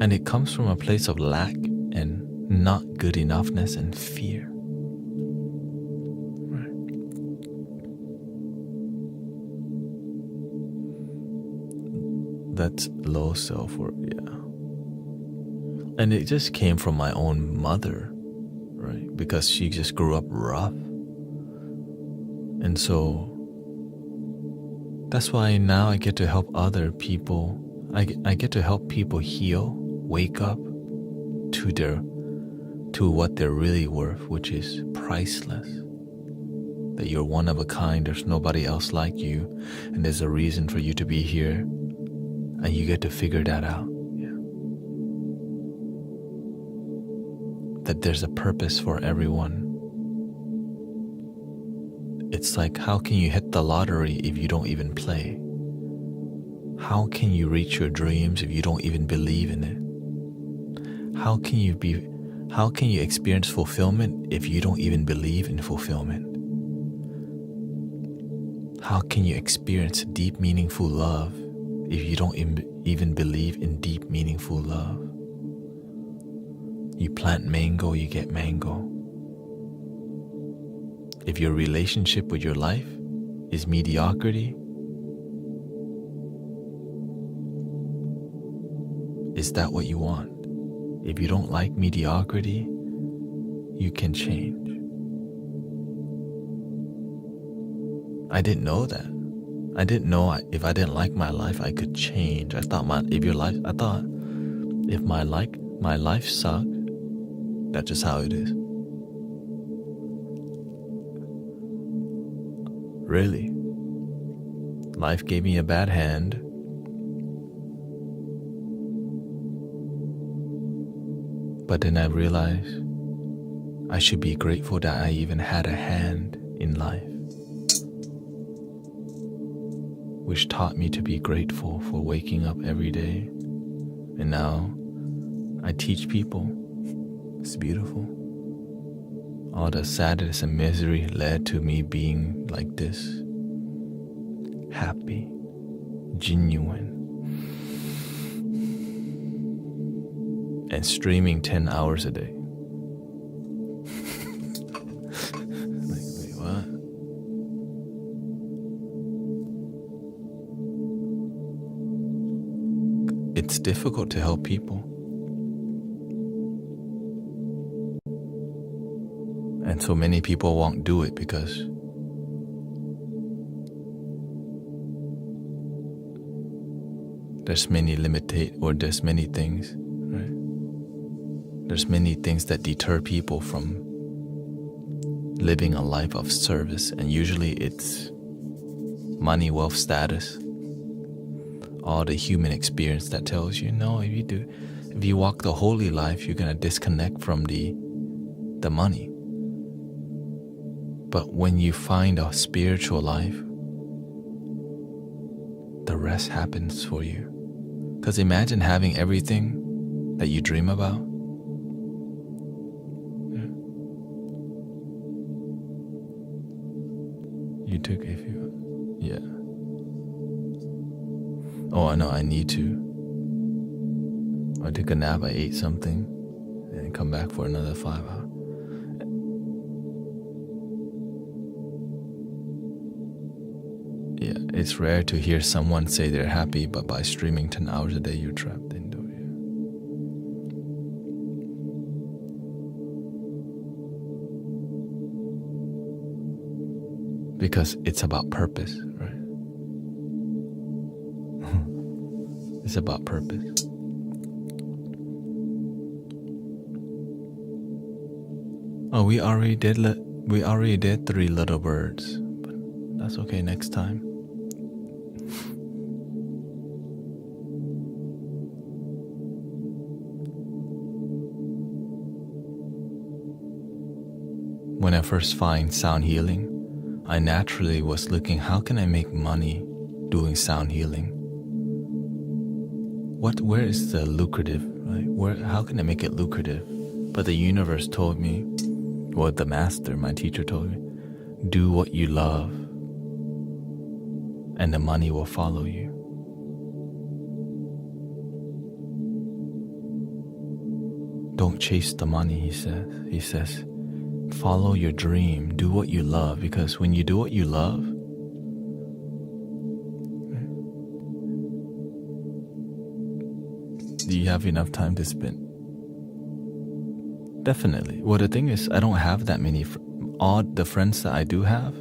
And it comes from a place of lack and not good enoughness and fear. That's low self-worth, yeah. And it just came from my own mother, right? Because she just grew up rough. And so that's why now I get to help other people. I get to help people heal, wake up to what they're really worth, which is priceless. That you're one of a kind, there's nobody else like you, and there's a reason for you to be here. And you get to figure that out. Yeah. That there's a purpose for everyone. It's like, how can you hit the lottery if you don't even play? How can you reach your dreams if you don't even believe in it? How can you experience fulfillment if you don't even believe in fulfillment? How can you experience deep, meaningful love if you don't even believe in deep, meaningful love? You plant mango, you get mango. If your relationship with your life is mediocrity, is that what you want? If you don't like mediocrity, you can change. I didn't know that. I didn't know if I didn't like my life, I could change. I thought if my life sucked, that's just how it is. Really, life gave me a bad hand. But then I realized I should be grateful that I even had a hand in life, which taught me to be grateful for waking up every day. And now I teach people. It's beautiful. All the sadness and misery led to me being like this. Happy, genuine, and streaming 10 hours a day. Like, wait, what? It's difficult to help people. And so many people won't do it because there's many things, right? There's many things that deter people from living a life of service, and usually it's money, wealth, status, all the human experience that tells you, no, if you walk the holy life, you're gonna disconnect from the money. But when you find a spiritual life, the rest happens for you. Because imagine having everything that you dream about. Yeah. Oh, I know, I need to. I took a nap, I ate something, and come back for another 5 hours. Yeah, it's rare to hear someone say they're happy, but by streaming 10 hours a day, you're trapped into it. Because it's about purpose, right? It's about purpose. Oh, we already did 3 little birds, but that's okay next time. When I first find sound healing, I naturally was looking, how can I make money doing sound healing? Where is the lucrative, right? How can I make it lucrative? But the universe told me, or the master, my teacher told me, do what you love and the money will follow you. Don't chase the money, he says. He says, follow your dream, do what you love, because when you do what you love, do you have enough time to spend? Definitely. Well, the thing is, I don't have that many. All the friends that I do have,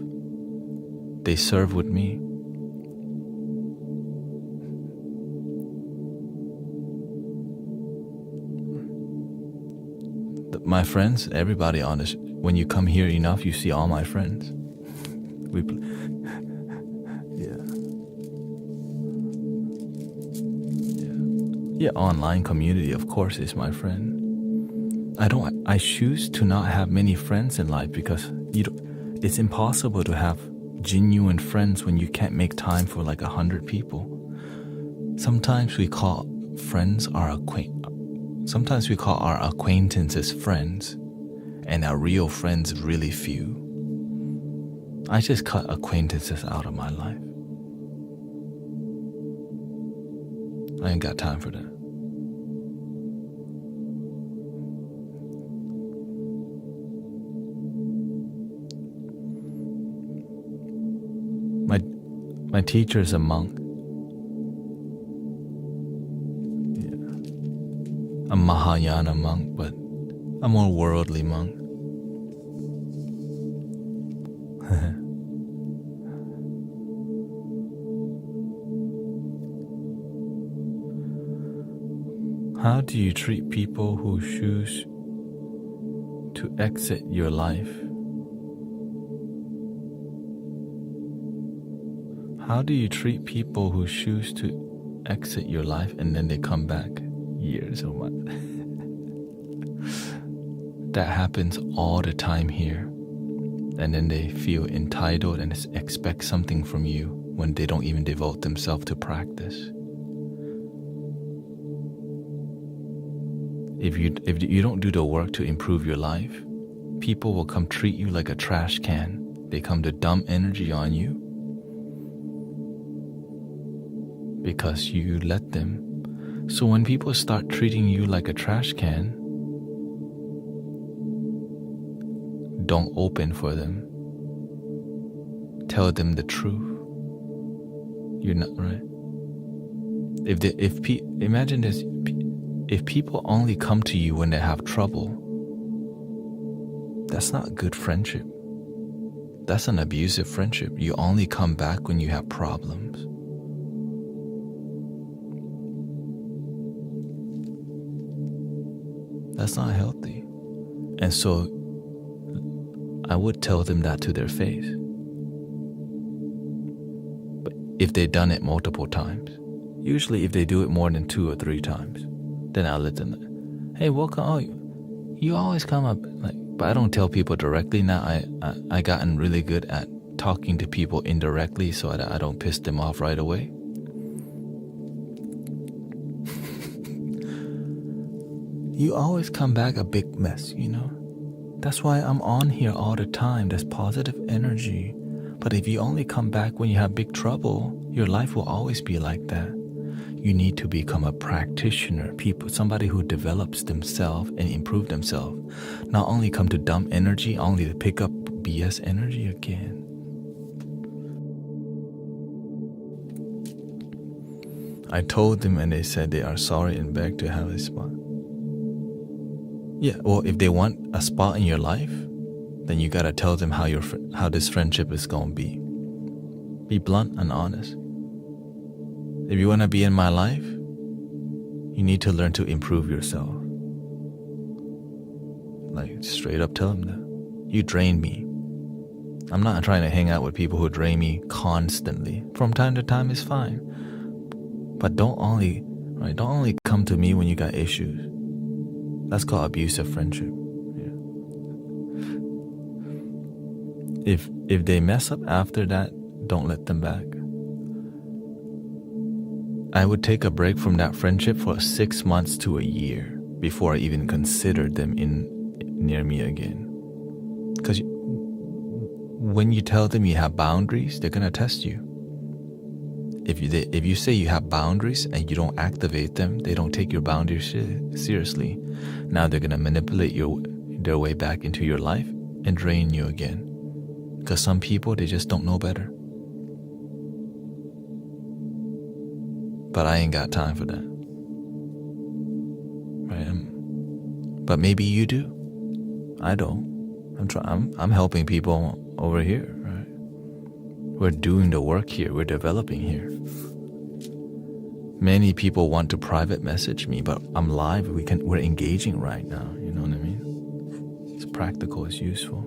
they serve with me. My friends, everybody on this, when you come here enough, you see all my friends. Yeah, online community, of course, is my friend. I choose to not have many friends in life because it's impossible to have genuine friends when you can't make time for like 100 people. Sometimes we call our acquaintances friends, and our real friends really few. I just cut acquaintances out of my life. I ain't got time for that. My teacher is a monk. Yeah. A Mahayana monk, but a more worldly monk. How do you treat people who choose to exit your life? How do you treat people who choose to exit your life and then they come back years or months? That happens all the time here. And then they feel entitled and expect something from you when they don't even devote themselves to practice. If you don't do the work to improve your life, people will come treat you like a trash can. They come to dump energy on you because you let them. So when people start treating you like a trash can, don't open for them. Tell them the truth. You're not right. Imagine this. If people only come to you when they have trouble, that's not good friendship. That's an abusive friendship. You only come back when you have problems. That's not healthy. And so I would tell them that to their face. But if they've done it multiple times, usually if they do it more than 2 or 3 times, then I'll let them know. Hey, welcome. Oh, you always come up. But I don't tell people directly now. I gotten really good at talking to people indirectly so I don't piss them off right away. You always come back a big mess, you know? That's why I'm on here all the time. There's positive energy. But if you only come back when you have big trouble, your life will always be like that. You need to become a practitioner, somebody who develops themselves and improve themselves. Not only come to dump energy, only to pick up BS energy again. I told them and they said they are sorry and begged to have a spot. Yeah, well, if they want a spot in your life, then you gotta tell them how this friendship is gonna be. Be blunt and honest. If you wanna be in my life, you need to learn to improve yourself. Like, straight up tell them that. You drain me. I'm not trying to hang out with people who drain me constantly. From time to time is fine. But don't only come to me when you got issues. That's called abusive friendship. Yeah. If they mess up after that, don't let them back. I would take a break from that friendship for 6 months to a year before I even considered them near me again. Because when you tell them you have boundaries, they're gonna test you. If you say you have boundaries and you don't activate them, they don't take your boundaries seriously. Now they're gonna manipulate their way back into your life and drain you again. Because some people, they just don't know better. But I ain't got time for that. Right? But maybe you do. I don't. I'm helping people over here. Right? We're doing the work here. We're developing here. Many people want to private message me, but I'm live. We're engaging right now. You know what I mean? It's practical. It's useful.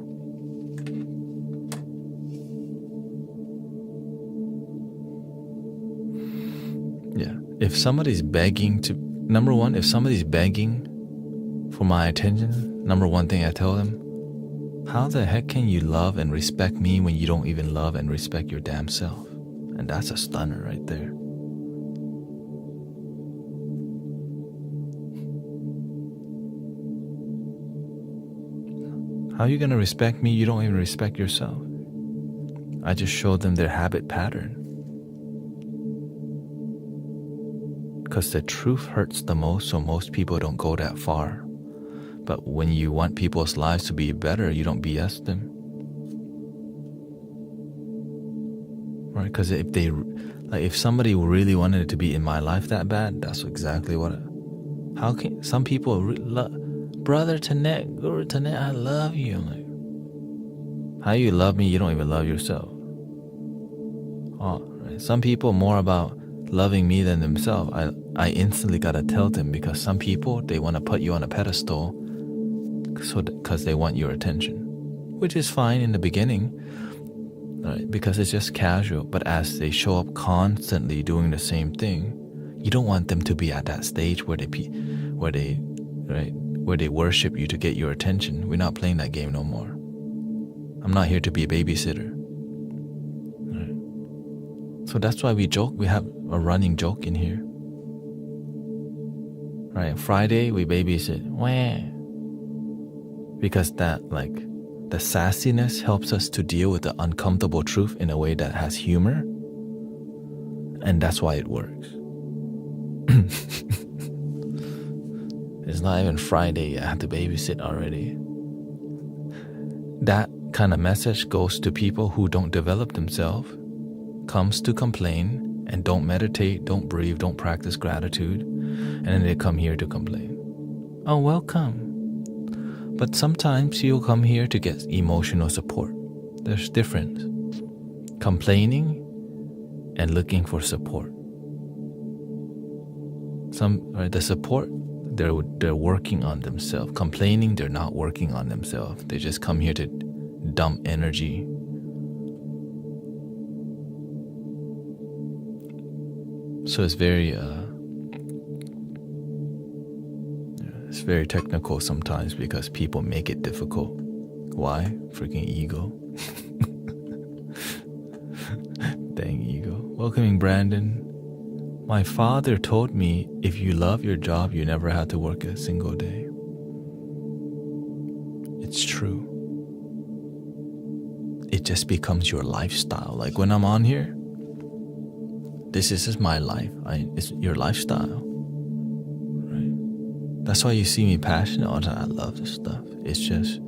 Yeah. If somebody's begging if somebody's begging for my attention, number one thing I tell them, how the heck can you love and respect me when you don't even love and respect your damn self? And that's a stunner right there. How are you going to respect me? You don't even respect yourself. I just showed them their habit pattern. Because the truth hurts the most, so most people don't go that far. But when you want people's lives to be better, you don't BS them. Right? Because if somebody really wanted it to be in my life that bad, that's exactly what. How can some people brother Tanet, Guru Tanet, I love you. I'm like, How you love me, you don't even love yourself. Oh, right. Some people more about loving me than themselves. I instantly gotta tell them, because some people, they want to put you on a pedestal because they want your attention, which is fine in the beginning, right? Because it's just casual. But as they show up constantly doing the same thing, you don't want them to be at that stage where they worship you to get your attention. We're not playing that game no more. I'm not here to be a babysitter. Right? So that's why we joke. We have a running joke in here. Right? Friday we babysit. Wah. Because that, like, the sassiness helps us to deal with the uncomfortable truth in a way that has humor. And that's why it works. It's not even Friday yet. I have to babysit already. That kind of message goes to people who don't develop themselves, comes to complain, and don't meditate, don't breathe, don't practice gratitude, and then they come here to complain. Oh, welcome. But sometimes you'll come here to get emotional support. There's difference. Complaining and looking for support. The support, they're working on themselves. Complaining, they're not working on themselves. They just come here to dump energy. So it's very technical sometimes because people make it difficult. Why? Freaking ego. Dang ego. Welcoming Brandon. My father told me if you love your job, you never have to work a single day. It's true. It just becomes your lifestyle. Like when I'm on here, this is my life. It's your lifestyle. That's why you see me passionate all the time. I love this stuff. It's just,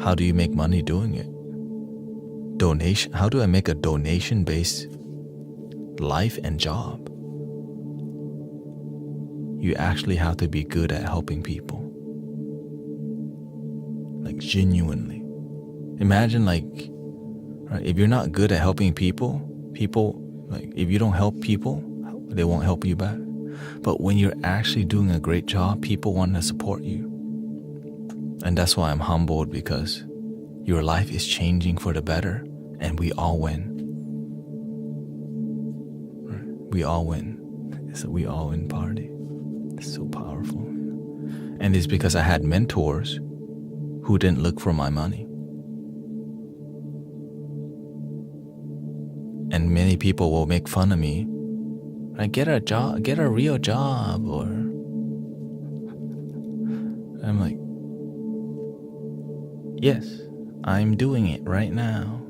how do you make money doing it? Donation. How do I make a donation-based life and job? You actually have to be good at helping people. Like genuinely. Imagine right, if you're not good at helping people, like if you don't help people, they won't help you back. But when you're actually doing a great job, people want to support you. And that's why I'm humbled, because your life is changing for the better, and we all win. We all win. It's a we all win party. It's so powerful. And it's because I had mentors who didn't look for my money. And many people will make fun of me. I get a job, get a real job, or I'm like, yes, I'm doing it right now.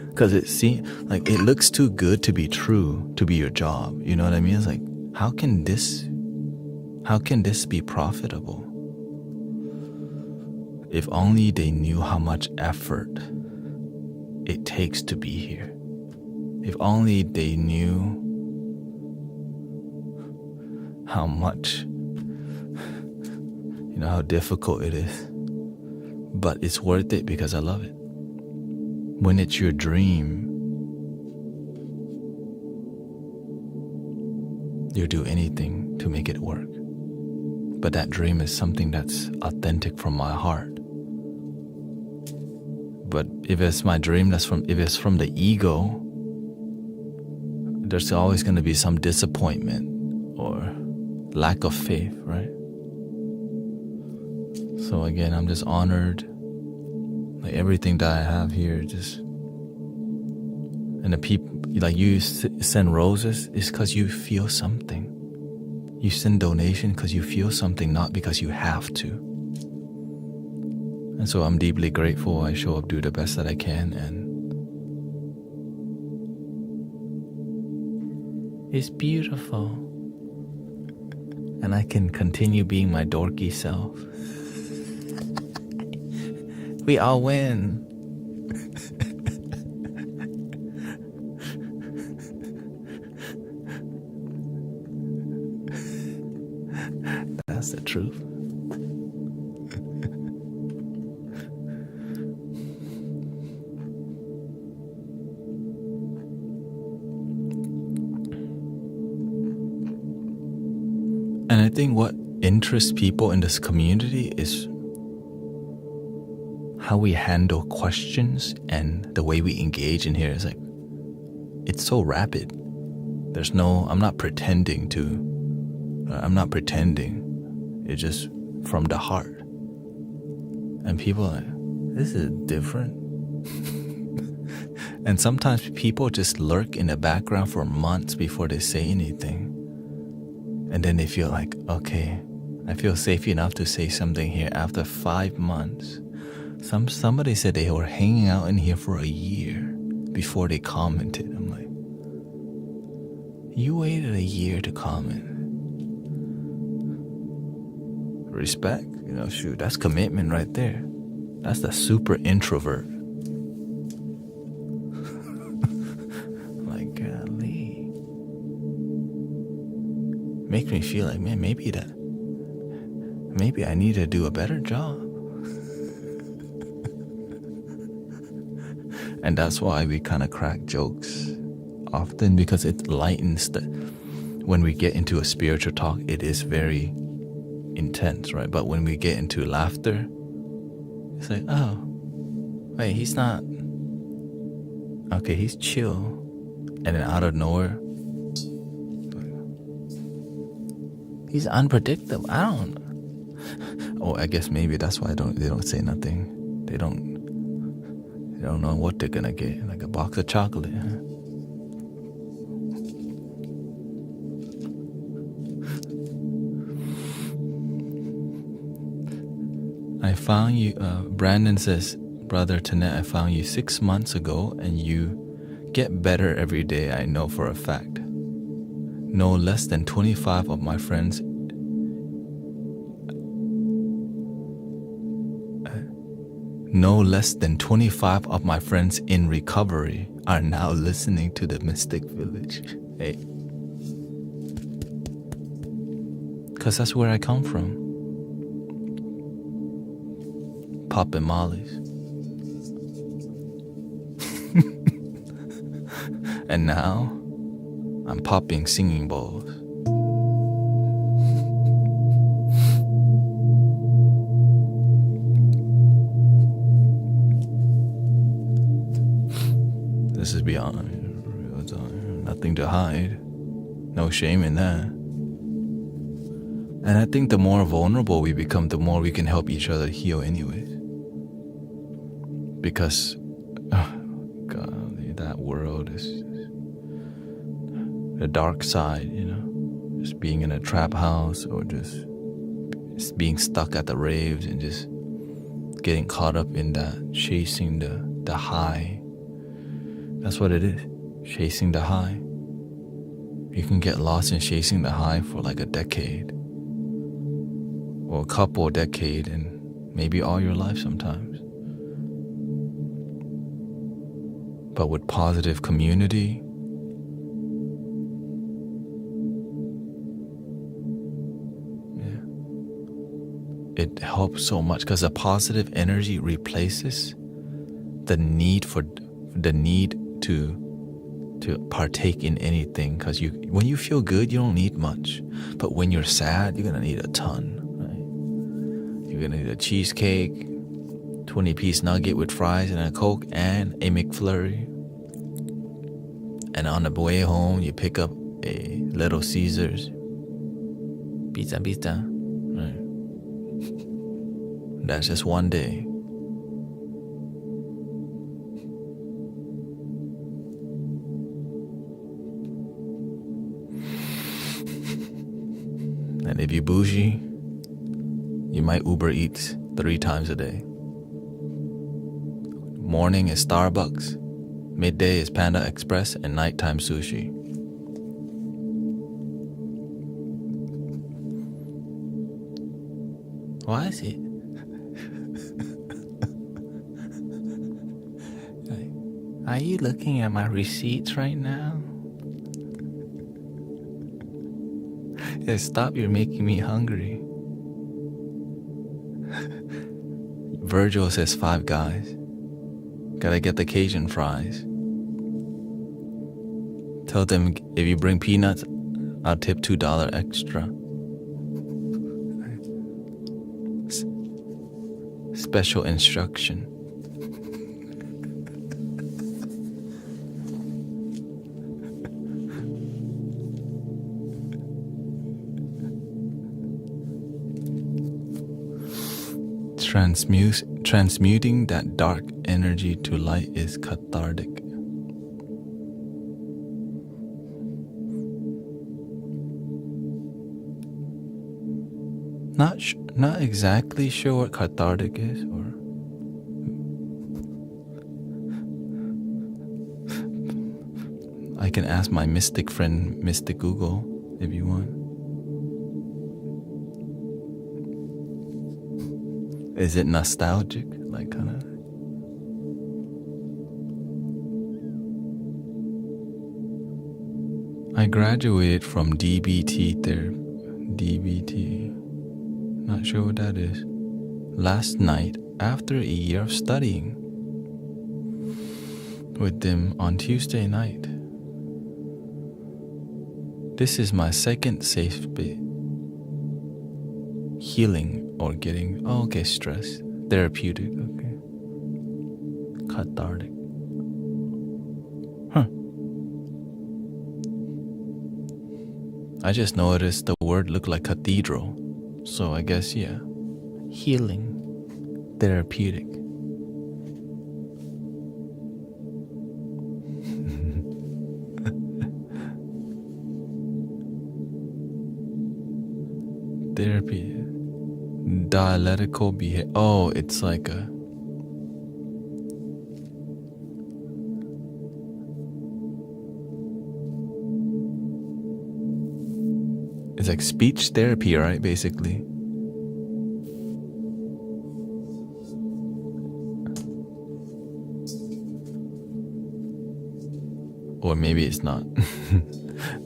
Because it looks too good to be true, to be your job. You know what I mean? It's like, how can this be profitable? If only they knew how much effort it takes to be here. If only they knew how much, how difficult it is. But it's worth it because I love it. When it's your dream, you'll do anything to make it work. But that dream is something that's authentic from my heart. But if it's my dream if it's from the ego, there's always going to be some disappointment or lack of faith, right? So again, I'm just honored. Like everything that I have here, and the people, like you send roses, is because you feel something. You send donation because you feel something, not because you have to. And so I'm deeply grateful. I show up, do the best that I can, and it's beautiful. And I can continue being my dorky self. We all win. That's the truth. think what interests people in this community is how we handle questions, and the way we engage in here is like, it's so rapid. I'm not pretending. It's just from the heart. And people are like, this is different. And sometimes people just lurk in the background for months before they say anything. And then they feel like, okay, I feel safe enough to say something here after 5 months. Somebody said they were hanging out in here for a year before they commented. I'm like, you waited a year to comment. Respect, shoot, that's commitment right there. That's the super introvert. Like, golly. Makes me feel like, man, maybe I need to do a better job. And that's why we kind of crack jokes often, because it lightens when we get into a spiritual talk, it is very intense, right? But when we get into laughter, it's like, oh, wait, he's not, okay, he's chill. And then out of nowhere, he's unpredictable. I don't know. Oh, I guess maybe that's why they don't say nothing. They don't know what they're gonna get, like a box of chocolate. Huh? I found you, Brandon says, Brother Tanet, I found you 6 months ago and you get better every day, I know for a fact. No less than 25 of my friends in recovery are now listening to the Mystic Village. Hey. Because that's where I come from. Poppin' mollies. And now, I'm popping singing bowls. This is beyond. Nothing to hide. No shame in that. And I think the more vulnerable we become, the more we can help each other heal anyways. Because, God, that world is the dark side, just being in a trap house or just being stuck at the raves and just getting caught up in that, chasing the high. That's what it is, chasing the high. You can get lost in chasing the high for like a decade or a couple decades and maybe all your life sometimes. But with positive community, it helps so much, because the positive energy replaces the need to partake in anything. Because when you feel good, you don't need much, but when you're sad, you're gonna need a ton, right? You're gonna need a cheesecake, 20-piece nugget with fries and a Coke and a McFlurry. And on the way home, you pick up a Little Caesars. Pizza, right? That's just one day. And if you bougie, you might Uber Eats 3 times a day. Morning is Starbucks, midday is Panda Express, and nighttime sushi. Why is it? Are you looking at my receipts right now? Yeah, stop, you're making me hungry. Virgil says 5 guys. Gotta get the Cajun fries. Tell them if you bring peanuts, I'll tip $2 extra. special instruction. Transmuting that dark energy to light is cathartic. Not exactly sure what cathartic is, or I can ask my mystic friend, Mystic Google, if you want. Is it nostalgic? Like kind of. I graduated from DBT therapy. DBT. Not sure what that is. Last night, after a year of studying with them on Tuesday night. This is my second safe space. Healing or getting, stress. Therapeutic, okay. Cathartic. I just noticed the word looked like cathedral. So I guess, yeah. Healing. Therapeutic. Therapy. Dialectical behavior. Oh, it's like a... It's like speech therapy, right? Basically. Or maybe it's not.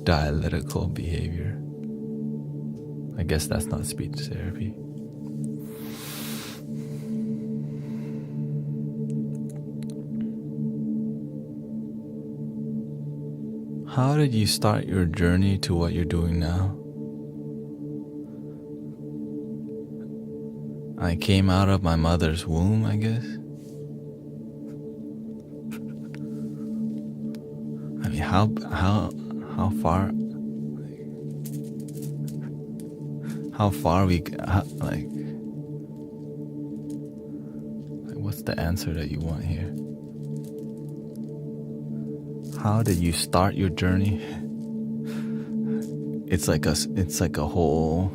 Dialectical behavior. I guess that's not speech therapy. How did you start your journey to what you're doing now? I came out of my mother's womb, I guess. I mean, how far? How far what's the answer that you want here? How did you start your journey? It's like a whole...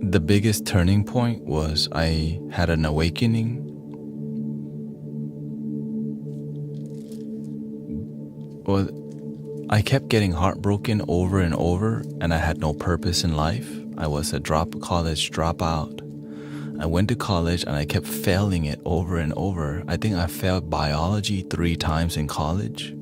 The biggest turning point was I had an awakening. Well, I kept getting heartbroken over and over, and I had no purpose in life. I was a college dropout. I went to college and I kept failing it over and over. I think I failed biology 3 times in college.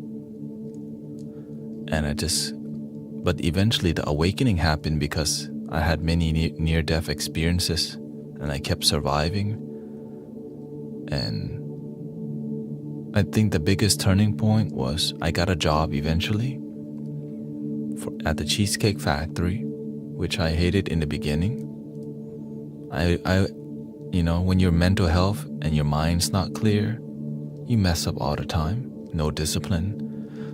But eventually the awakening happened because I had many near-death experiences and I kept surviving. And I think the biggest turning point was I got a job eventually at the Cheesecake Factory, which I hated in the beginning. When your mental health and your mind's not clear, you mess up all the time, no discipline.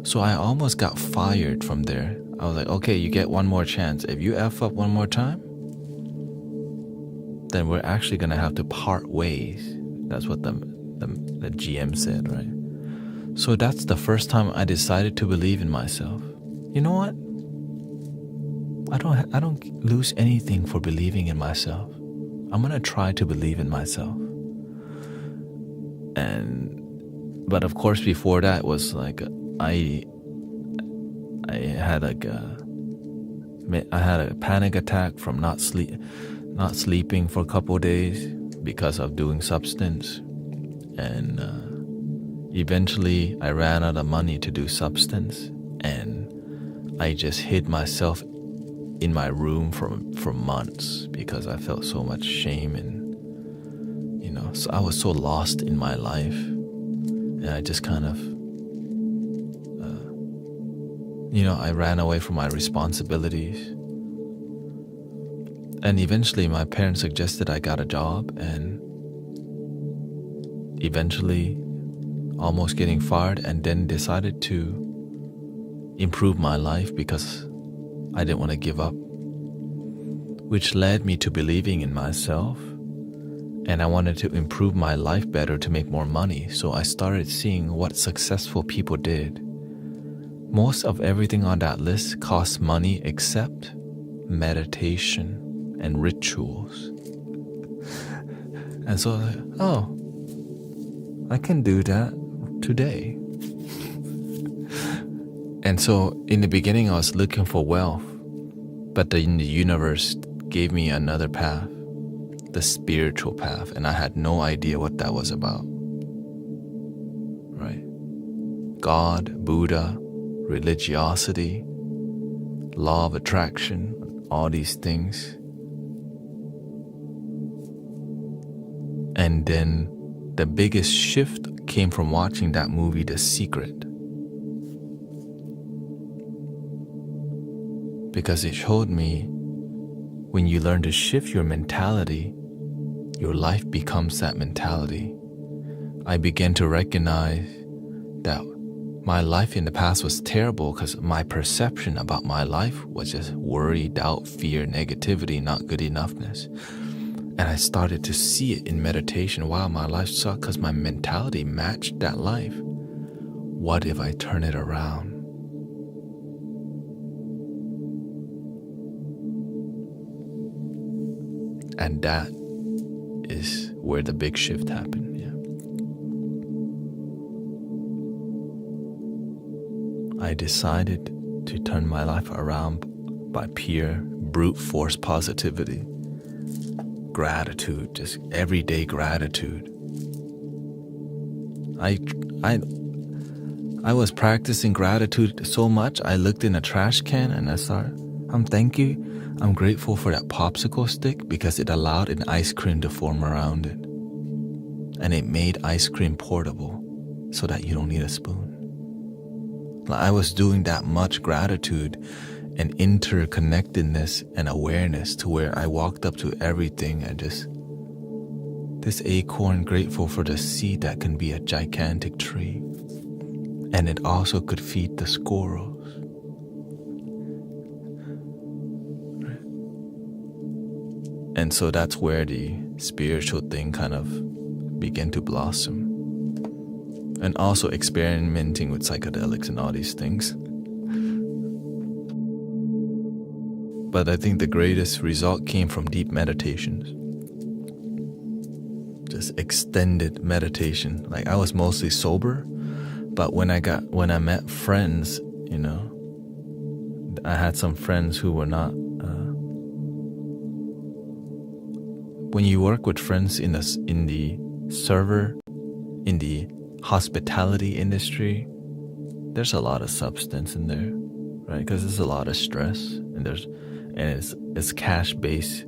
So I almost got fired from there. I was like, okay, you get one more chance. If you F up one more time, then we're actually gonna have to part ways. That's what the GM said, right? So that's the first time I decided to believe in myself. You know what? I don't lose anything for believing in myself. I'm gonna try to believe in myself. But of course, before that was like I had a panic attack from not sleeping for a couple of days because of doing substance, and eventually I ran out of money to do substance, and I just hid myself in my room for months because I felt so much shame, and so I was so lost in my life, and I just kind of I ran away from my responsibilities. And eventually my parents suggested I got a job, and eventually almost getting fired, and then decided to improve my life because I didn't want to give up, which led me to believing in myself, and I wanted to improve my life better to make more money. So I started seeing what successful people did. Most of everything on that list costs money except meditation and rituals. And so, I can do that today. And so in the beginning, I was looking for wealth, but then the universe gave me another path, the spiritual path, and I had no idea what that was about. Right? God, Buddha, religiosity, law of attraction, all these things. And then the biggest shift came from watching that movie, The Secret. Because it showed me when you learn to shift your mentality, your life becomes that mentality. I began to recognize that my life in the past was terrible because my perception about my life was just worry, doubt, fear, negativity, not good enoughness. And I started to see it in meditation. Wow, my life sucked because my mentality matched that life. What if I turn it around? And that is where the big shift happened. I decided to turn my life around by pure brute force positivity, gratitude, just everyday gratitude. I was practicing gratitude so much, I looked in a trash can and I started, thank you. I'm grateful for that popsicle stick because it allowed an ice cream to form around it. And it made ice cream portable so that you don't need a spoon. I was doing that much gratitude and interconnectedness and awareness to where I walked up to everything and just, this acorn, grateful for the seed that can be a gigantic tree. And it also could feed the squirrels. And so that's where the spiritual thing kind of began to blossom. And also experimenting with psychedelics and all these things. But I think the greatest result came from deep meditations. Just extended meditation. Like I was mostly sober, but when I met friends, I had some friends who were not. When you work with friends in the hospitality industry, there's a lot of substance in there, right? Because there's a lot of stress, and it's cash-based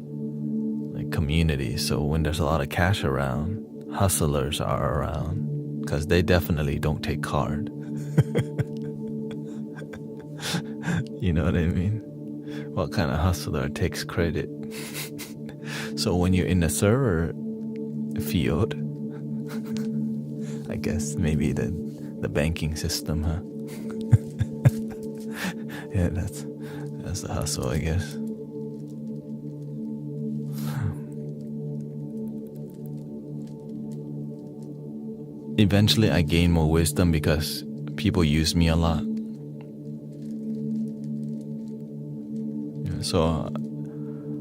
like community. So when there's a lot of cash around, hustlers are around because they definitely don't take card. You know what I mean? What kind of hustler takes credit? So when you're in the server field, I guess maybe the banking system, huh? Yeah, that's the hustle, I guess. Eventually, I gained more wisdom because people use me a lot. So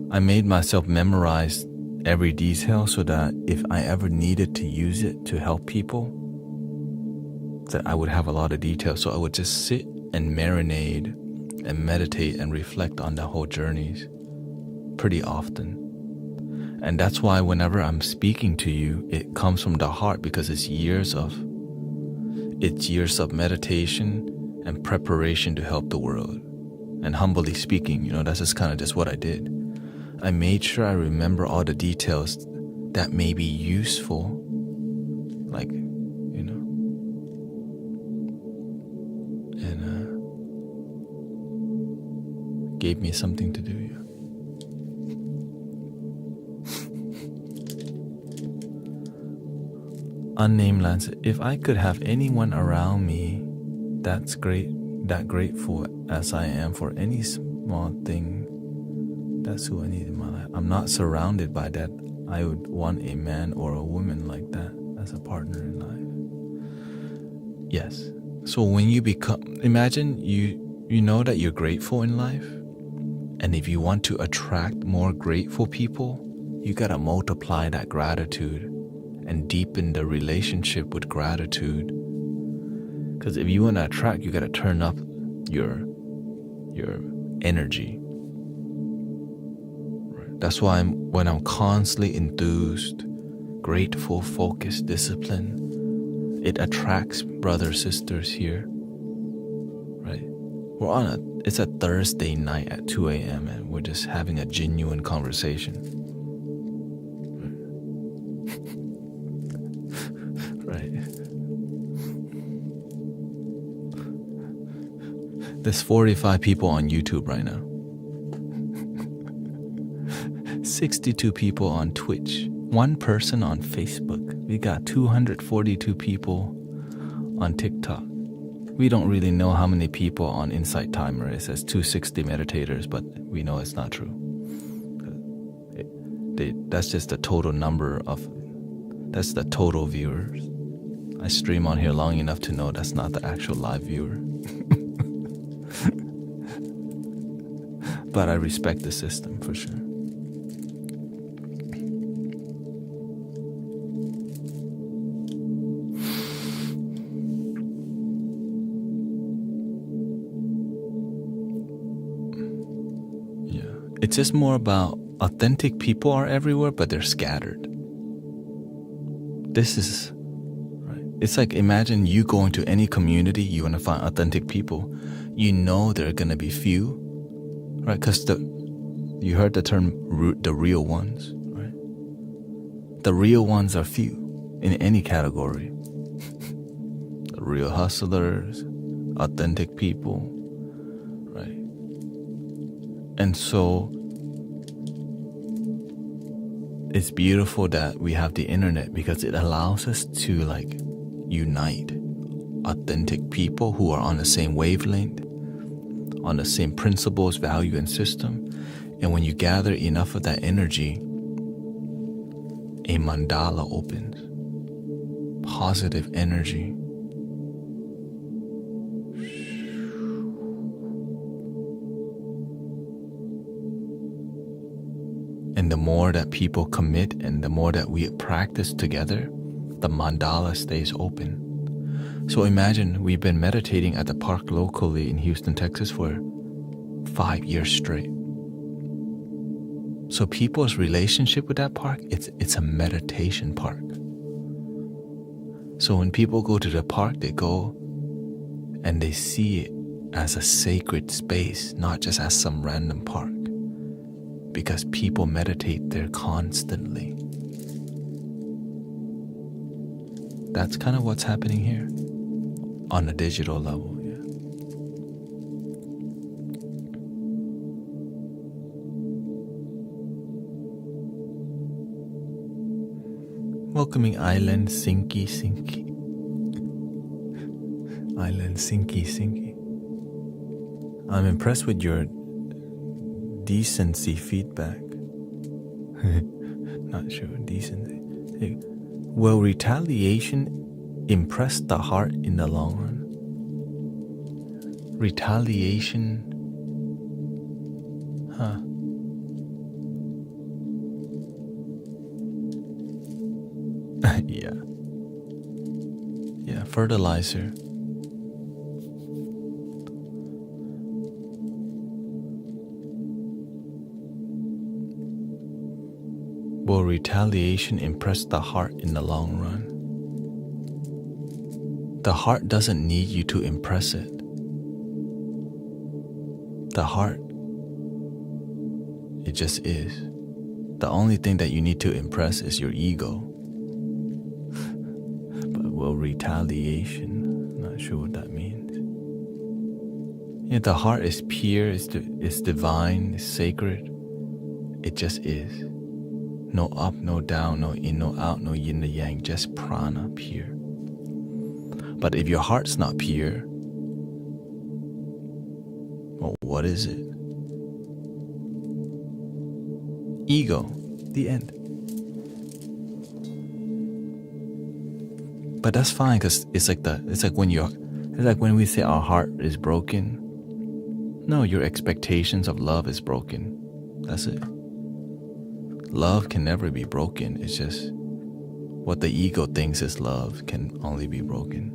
I made myself memorize every detail so that if I ever needed to use it to help people, that I would have a lot of detail. So I would just sit and marinate and meditate and reflect on the whole journeys pretty often. And that's why whenever I'm speaking to you, it comes from the heart because it's years of meditation and preparation to help the world. And humbly speaking, that's just kind of just what I did. I made sure I remember all the details that may be useful, like, gave me something to do. Yeah. Unnamed Lancer, if I could have anyone around me that grateful as I am for any small thing, that's who I need in my life. I'm not surrounded by that. I would want a man or a woman like that as a partner in life. Yes. So when you imagine you know that you're grateful in life, and if you want to attract more grateful people, you gotta multiply that gratitude and deepen the relationship with gratitude. Because if you want to attract, you got to turn up your energy. Right? That's why when I'm constantly enthused, grateful, focused, disciplined, it attracts brothers, sisters here. Right? It's a Thursday night at 2 a.m. and we're just having a genuine conversation. Right. There's 45 people on YouTube right now. 62 people on Twitch. 1 person on Facebook. We got 242 people on TikTok. We don't really know how many people on Insight Timer. It says 260 meditators, but we know it's not true. That's just the total that's the total viewers. I stream on here long enough to know that's not the actual live viewer. But I respect the system for sure. Yeah. It's just more about authentic people are everywhere, but they're scattered. This is right. It's like imagine you going to any community, you want to find authentic people. You know there are going to be few, right? Because you heard the term the real ones, right? The real ones are few in any category. The real hustlers, authentic people, right? And so it's beautiful that we have the internet because it allows us to like unite authentic people who are on the same wavelength, on the same principles, value, and system. And when you gather enough of that energy, a mandala opens. Positive energy. And the more that people commit and the more that we practice together, the mandala stays open. So imagine we've been meditating at the park locally in Houston, Texas for 5 years straight. So people's relationship with that park, it's a meditation park. So when people go to the park, they go and they see it as a sacred space, not just as some random park. Because people meditate there constantly. That's kind of what's happening here on a digital level. Yeah. Welcoming Island Sinky. Island Sinky. I'm impressed with your decency feedback. Not sure, decency. Hey, will retaliation impress the heart in the long run? Retaliation, yeah, fertilizer. Will retaliation impress the heart in the long run? The heart doesn't need you to impress it. The heart, it just is. The only thing that you need to impress is your ego. But will retaliation, I'm not sure what that means. If the heart is pure, it's divine, it's sacred. It just is. No up, no down, no in, no out, no yin, no yang, just prana, pure. But if your heart's not pure, well, what is it? Ego, the end. But that's fine, because it's like when we say our heart is broken. No, your expectations of love is broken. That's it. Love can never be broken. It's just what the ego thinks is love can only be broken.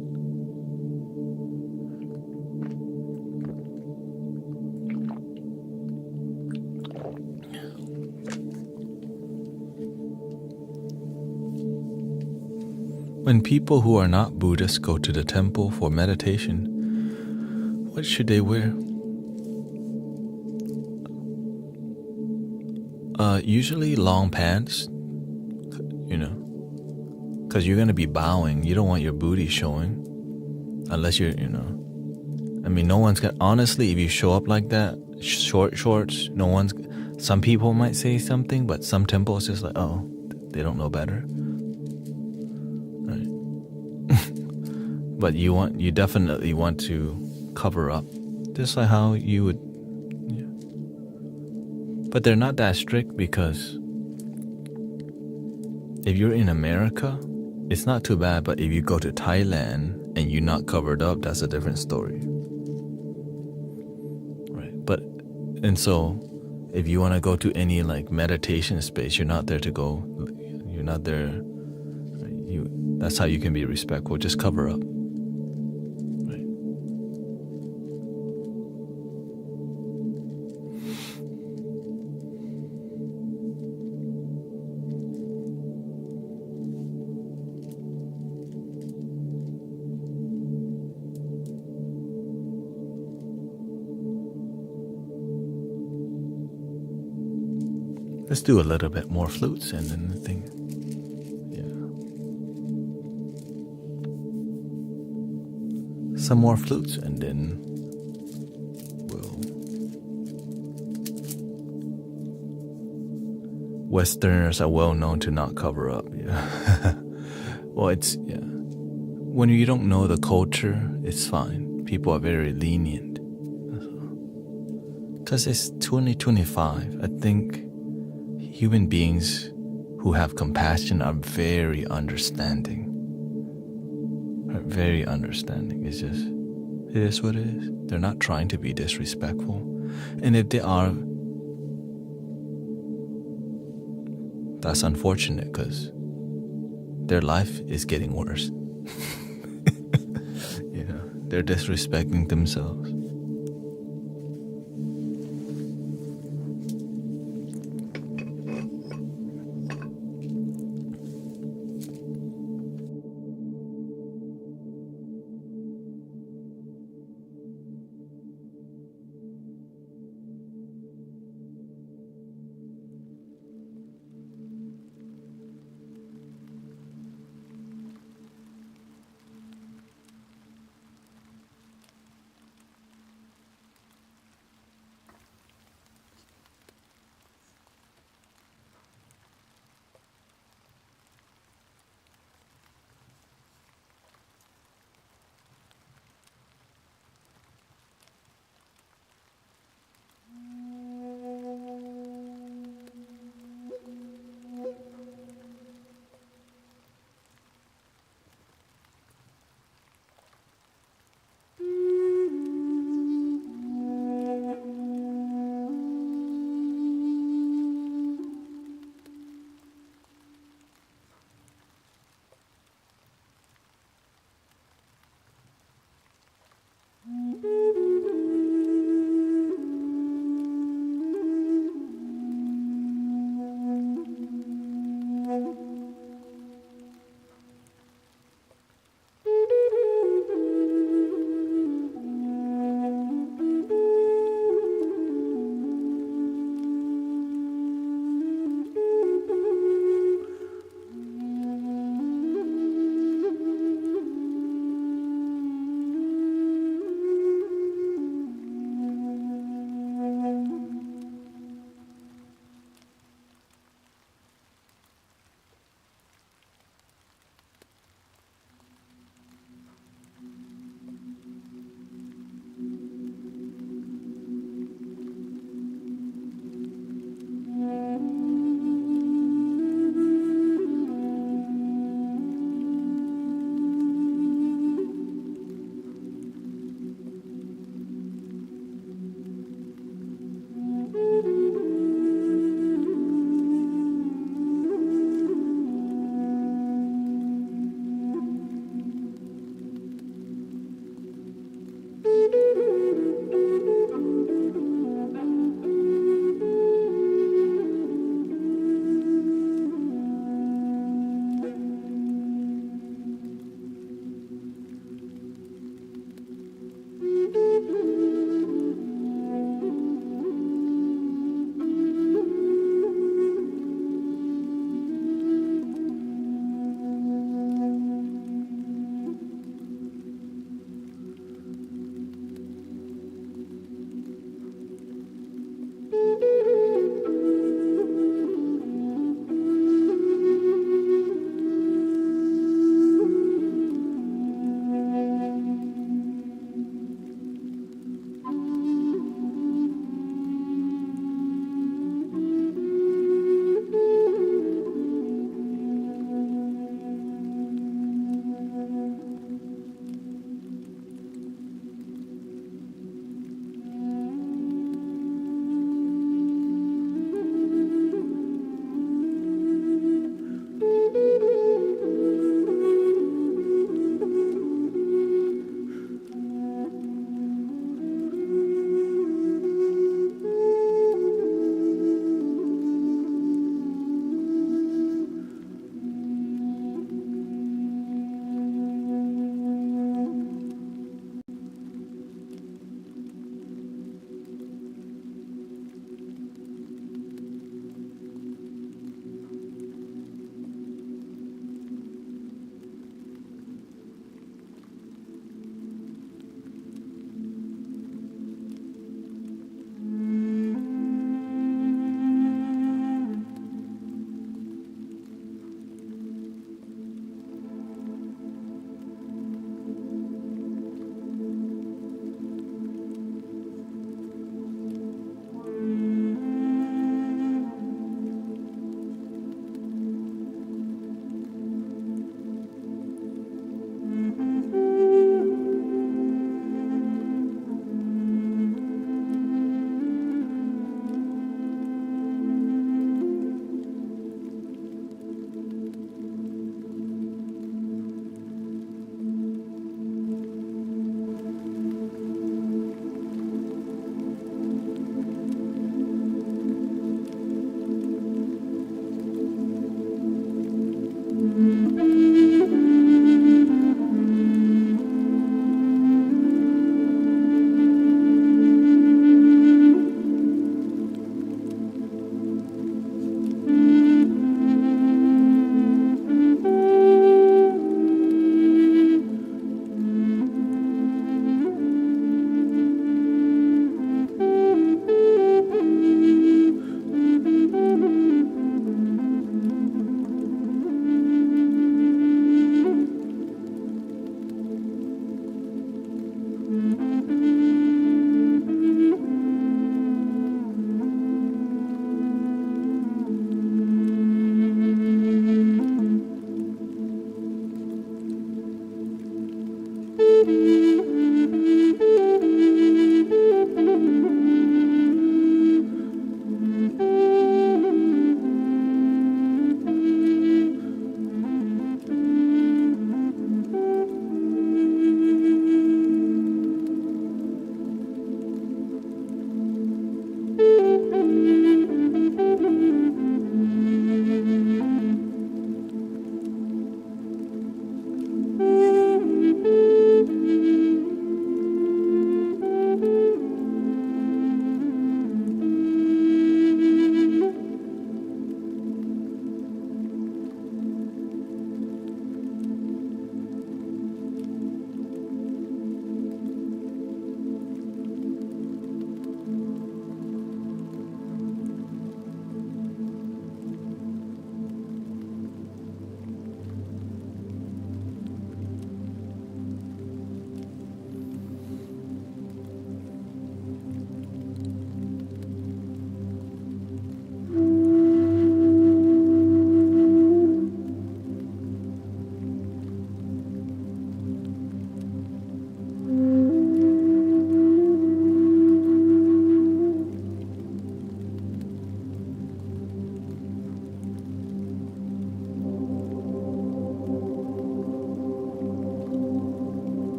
When people who are not Buddhists go to the temple for meditation, what should they wear? Usually long pants, because you're going to be bowing. You don't want your booty showing unless you're, no one's going to, honestly, if you show up like that, short shorts, some people might say something, but some temples just like, oh, they don't know better. Right. But you definitely want to cover up, just like how you would. But they're not that strict, because if you're in America, it's not too bad. But if you go to Thailand and you're not covered up, that's a different story. Right. And so if you want to go to any like meditation space, you're not there to go. You're not there. That's how you can be respectful. Just cover up. Let's do a little bit more flutes and then the thing. Yeah. Some more flutes and then Westerners are well known to not cover up. Yeah. Well, when you don't know the culture, it's fine. People are very lenient. Because it's 2025. I think human beings who have compassion are very understanding. Very understanding. It is what it is. They're not trying to be disrespectful. And if they are, that's unfortunate, because their life is getting worse. They're disrespecting themselves.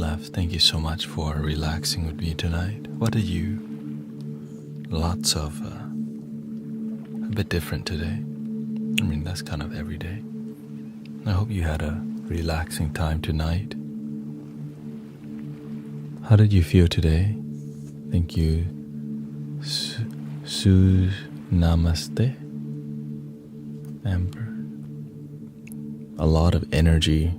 left. Thank you so much for relaxing with me tonight. What are you? Lots of, a bit different today. I mean, that's kind of every day. I hope you had a relaxing time tonight. How did you feel today? Thank you. Namaste, Amber. A lot of energy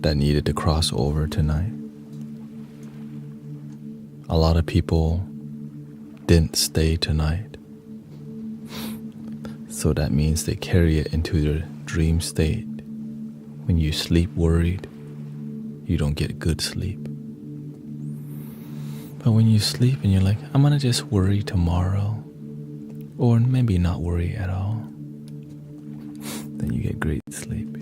that needed to cross over tonight. A lot of people didn't stay tonight. So that means they carry it into their dream state. When you sleep worried, you don't get good sleep. But when you sleep and you're like, I'm gonna just worry tomorrow, or maybe not worry at all, then you get great sleep.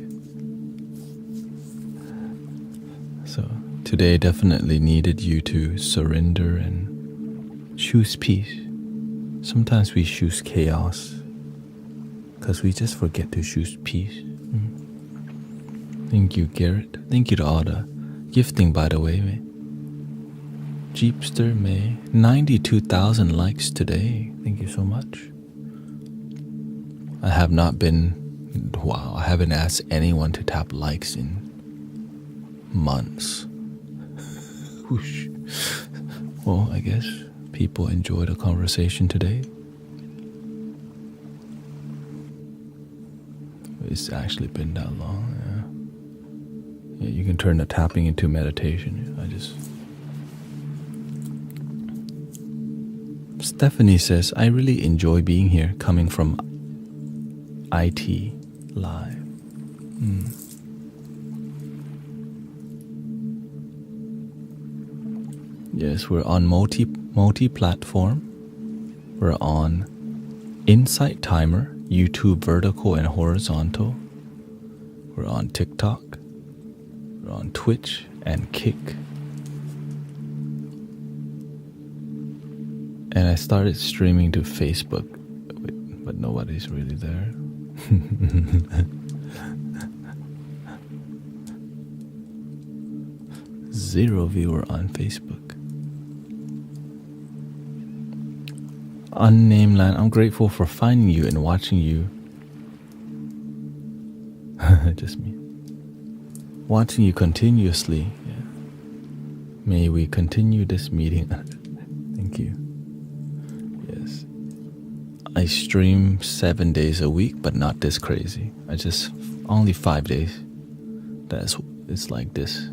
So today definitely needed you to surrender and choose peace. Sometimes we choose chaos because we just forget to choose peace. Thank you, Garrett. Thank you to all the gifting, by the way. Jeepster May, 92,000 likes today. Thank you so much. I haven't asked anyone to tap likes in months. Whoosh. Well, I guess people enjoyed the conversation today. It's actually been that long. Yeah, you can turn the tapping into meditation. Stephanie says, I really enjoy being here, coming from IT Live. Yes, we're on multi-platform. We're on Insight Timer, YouTube vertical and horizontal. We're on TikTok. We're on Twitch and Kick. And I started streaming to Facebook, but nobody's really there. Zero viewer on Facebook. Unnamed Land, I'm grateful for finding you and watching you. Just me. Watching you continuously. Yeah. May we continue this meeting. Thank you. Yes. I stream 7 days a week, but not this crazy. Only 5 days. It's like this.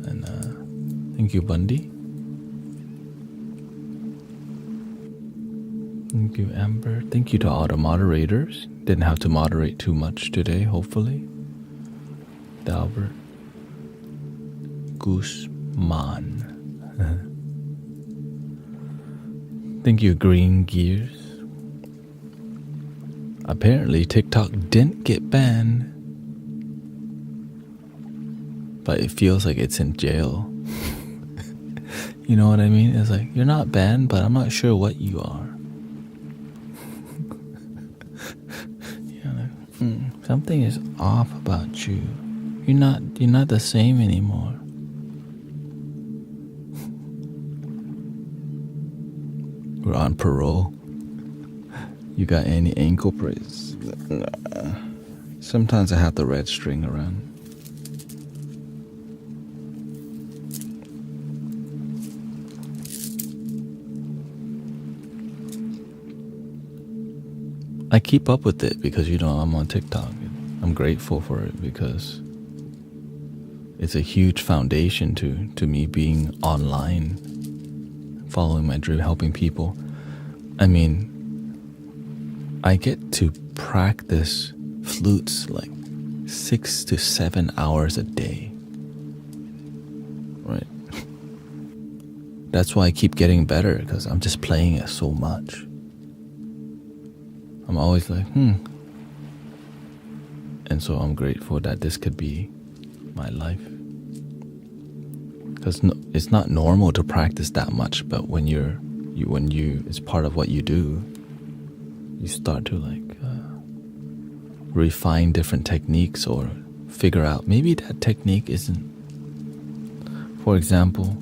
And thank you, Bundy. Thank you, Amber. Thank you to all the moderators. Didn't have to moderate too much today, hopefully. Dalbert. Guzman. Thank you, Green Gears. Apparently, TikTok didn't get banned. But it feels like it's in jail. You know what I mean? It's like, you're not banned, but I'm not sure what you are. Something is off about you. You're not the same anymore. We're on parole. You got any ankle braces? Sometimes I have the red string around. I keep up with it because, I'm on TikTok. I'm grateful for it because it's a huge foundation to me being online, following my dream, helping people. I mean, I get to practice flutes like 6 to 7 hours a day. Right? That's why I keep getting better, because I'm just playing it so much. I'm always like, And so I'm grateful that this could be my life. Because it's not normal to practice that much, but when it's part of what you do, you start to refine different techniques or figure out maybe that technique isn't, for example,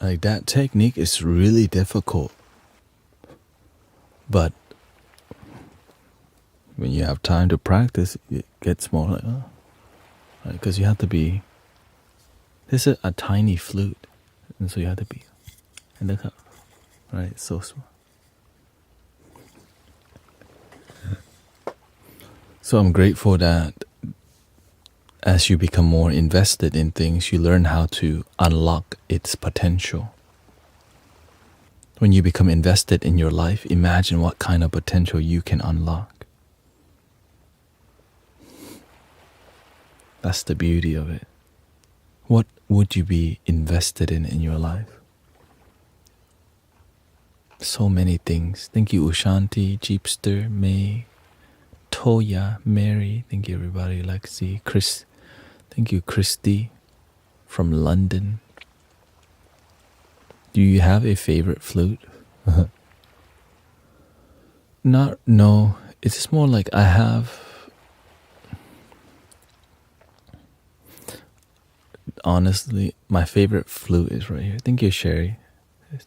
like that technique is really difficult. But when you have time to practice, it gets more like, oh, right? Because you have to be, this is a tiny flute, and so you have to be, and look how, right, it's so small. So I'm grateful that as you become more invested in things, you learn how to unlock its potential. When you become invested in your life, imagine what kind of potential you can unlock. That's the beauty of it. What would you be invested in your life? So many things. Thank you, Ushanti, Jeepster, May, Toya, Mary. Thank you, everybody. Lexi, Chris. Thank you, Christy from London. Do you have a favorite flute? No. It's just more like I have. Honestly, my favorite flute is right here. Thank you, Sherry.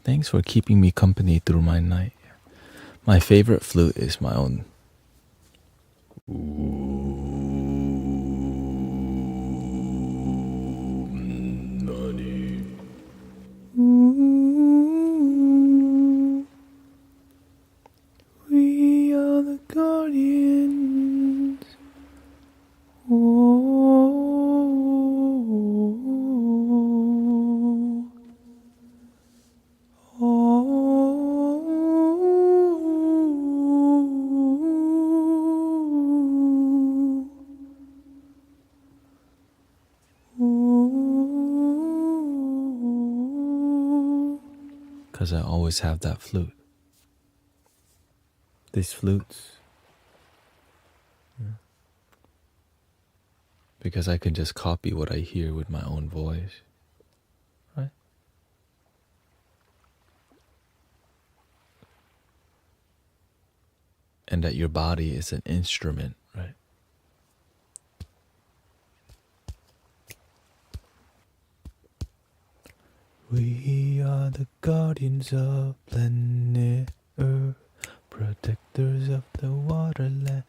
Thanks for keeping me company through my night. My favorite flute is my own. We are the guardians. Oh, Because I always have that flute. These flutes. Because I can just copy what I hear with my own voice. Right? And that your body is an instrument, right? we are the guardians of planet Earth, protectors of the waterland.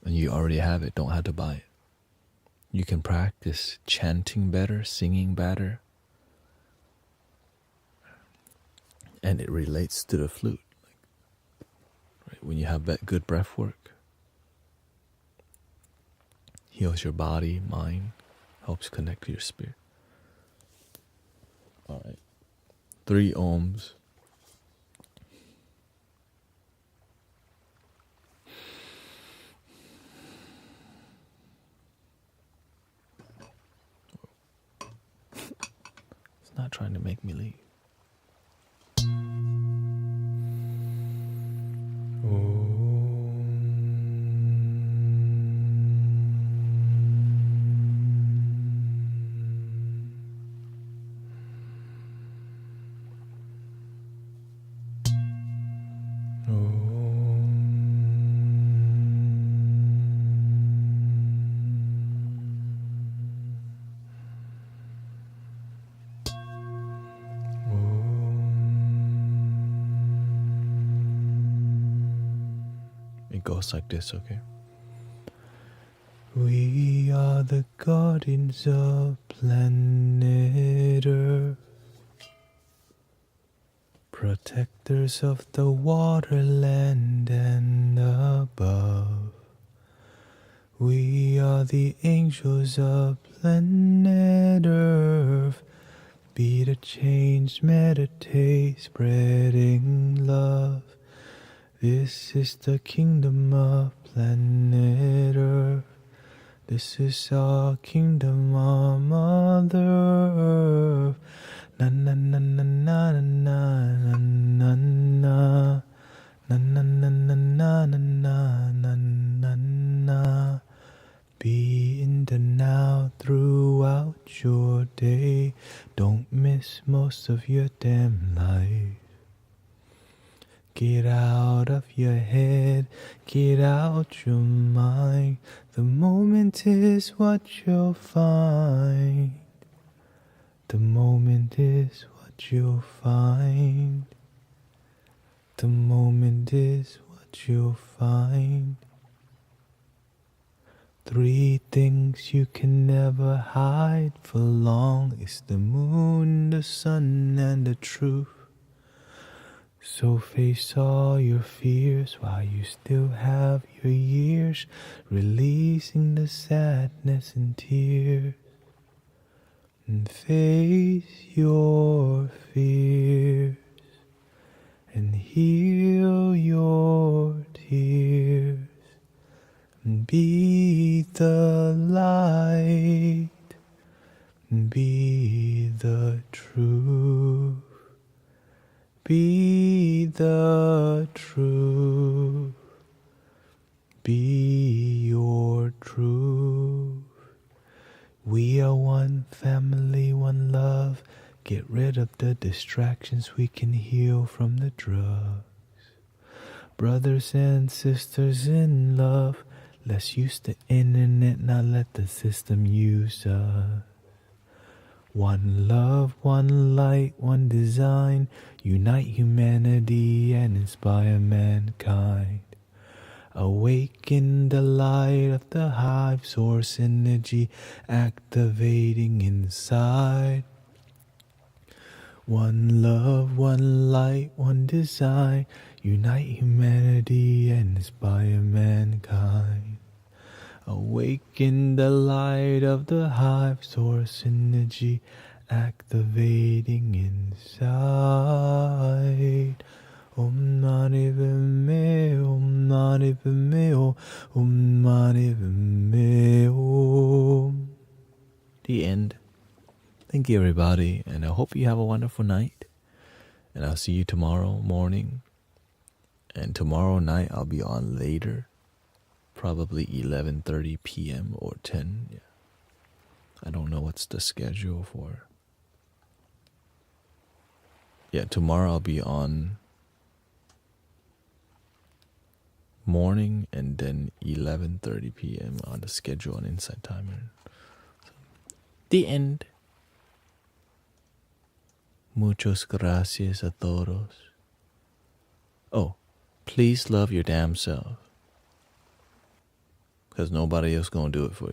And you already have it, don't have to buy it. You can practice chanting better, singing better. And it relates to the flute. Right? When you have that good breath work, heals your body, mind, helps connect to your spirit. All right. 3 ohms. It's not trying to make me leave. It goes like this, okay? We are the guardians of planet Earth, protectors of the water, land, and above. We are the angels of planet Earth. Be the change, meditate, spreading love. This is the kingdom of planet Earth. This is our kingdom of Mother Earth. Na na na na na na na na na. Na na na na na na na na na. Be in the now throughout your day. Don't miss most of your damn life. Get out of your head, get out your mind. The moment is what you'll find. The moment is what you'll find. The moment is what you'll find. 3 things you can never hide for long is the moon, the sun, and the truth. So face all your fears while you still have your years, releasing the sadness and tears. And face your fears and heal your tears. And be the light, and be the truth. Be the truth. Be your truth. We are one family, one love. Get rid of the distractions, we can heal from the drugs. Brothers and sisters in love, let's use the internet, not let the system use us. One love, one light, one design. Unite humanity and inspire mankind. Awaken the light of the hive source energy activating inside. One love, one light, one design. Unite humanity and inspire mankind. Awaken the light of the hive source energy activating inside. Om Mani Padme, Om Mani Padme, Om Mani Padme, Om. The end. Thank you, everybody, and I hope you have a wonderful night. And I'll see you tomorrow morning. And tomorrow night I'll be on later. Probably 11:30 p.m. or 10. Yeah. I don't know what's the schedule for. Yeah, tomorrow I'll be on morning and then 11:30 p.m. on the schedule on Inside Timer. So, the end. Muchas gracias a todos. Oh, please love your damn self. Because nobody else gonna do it for you.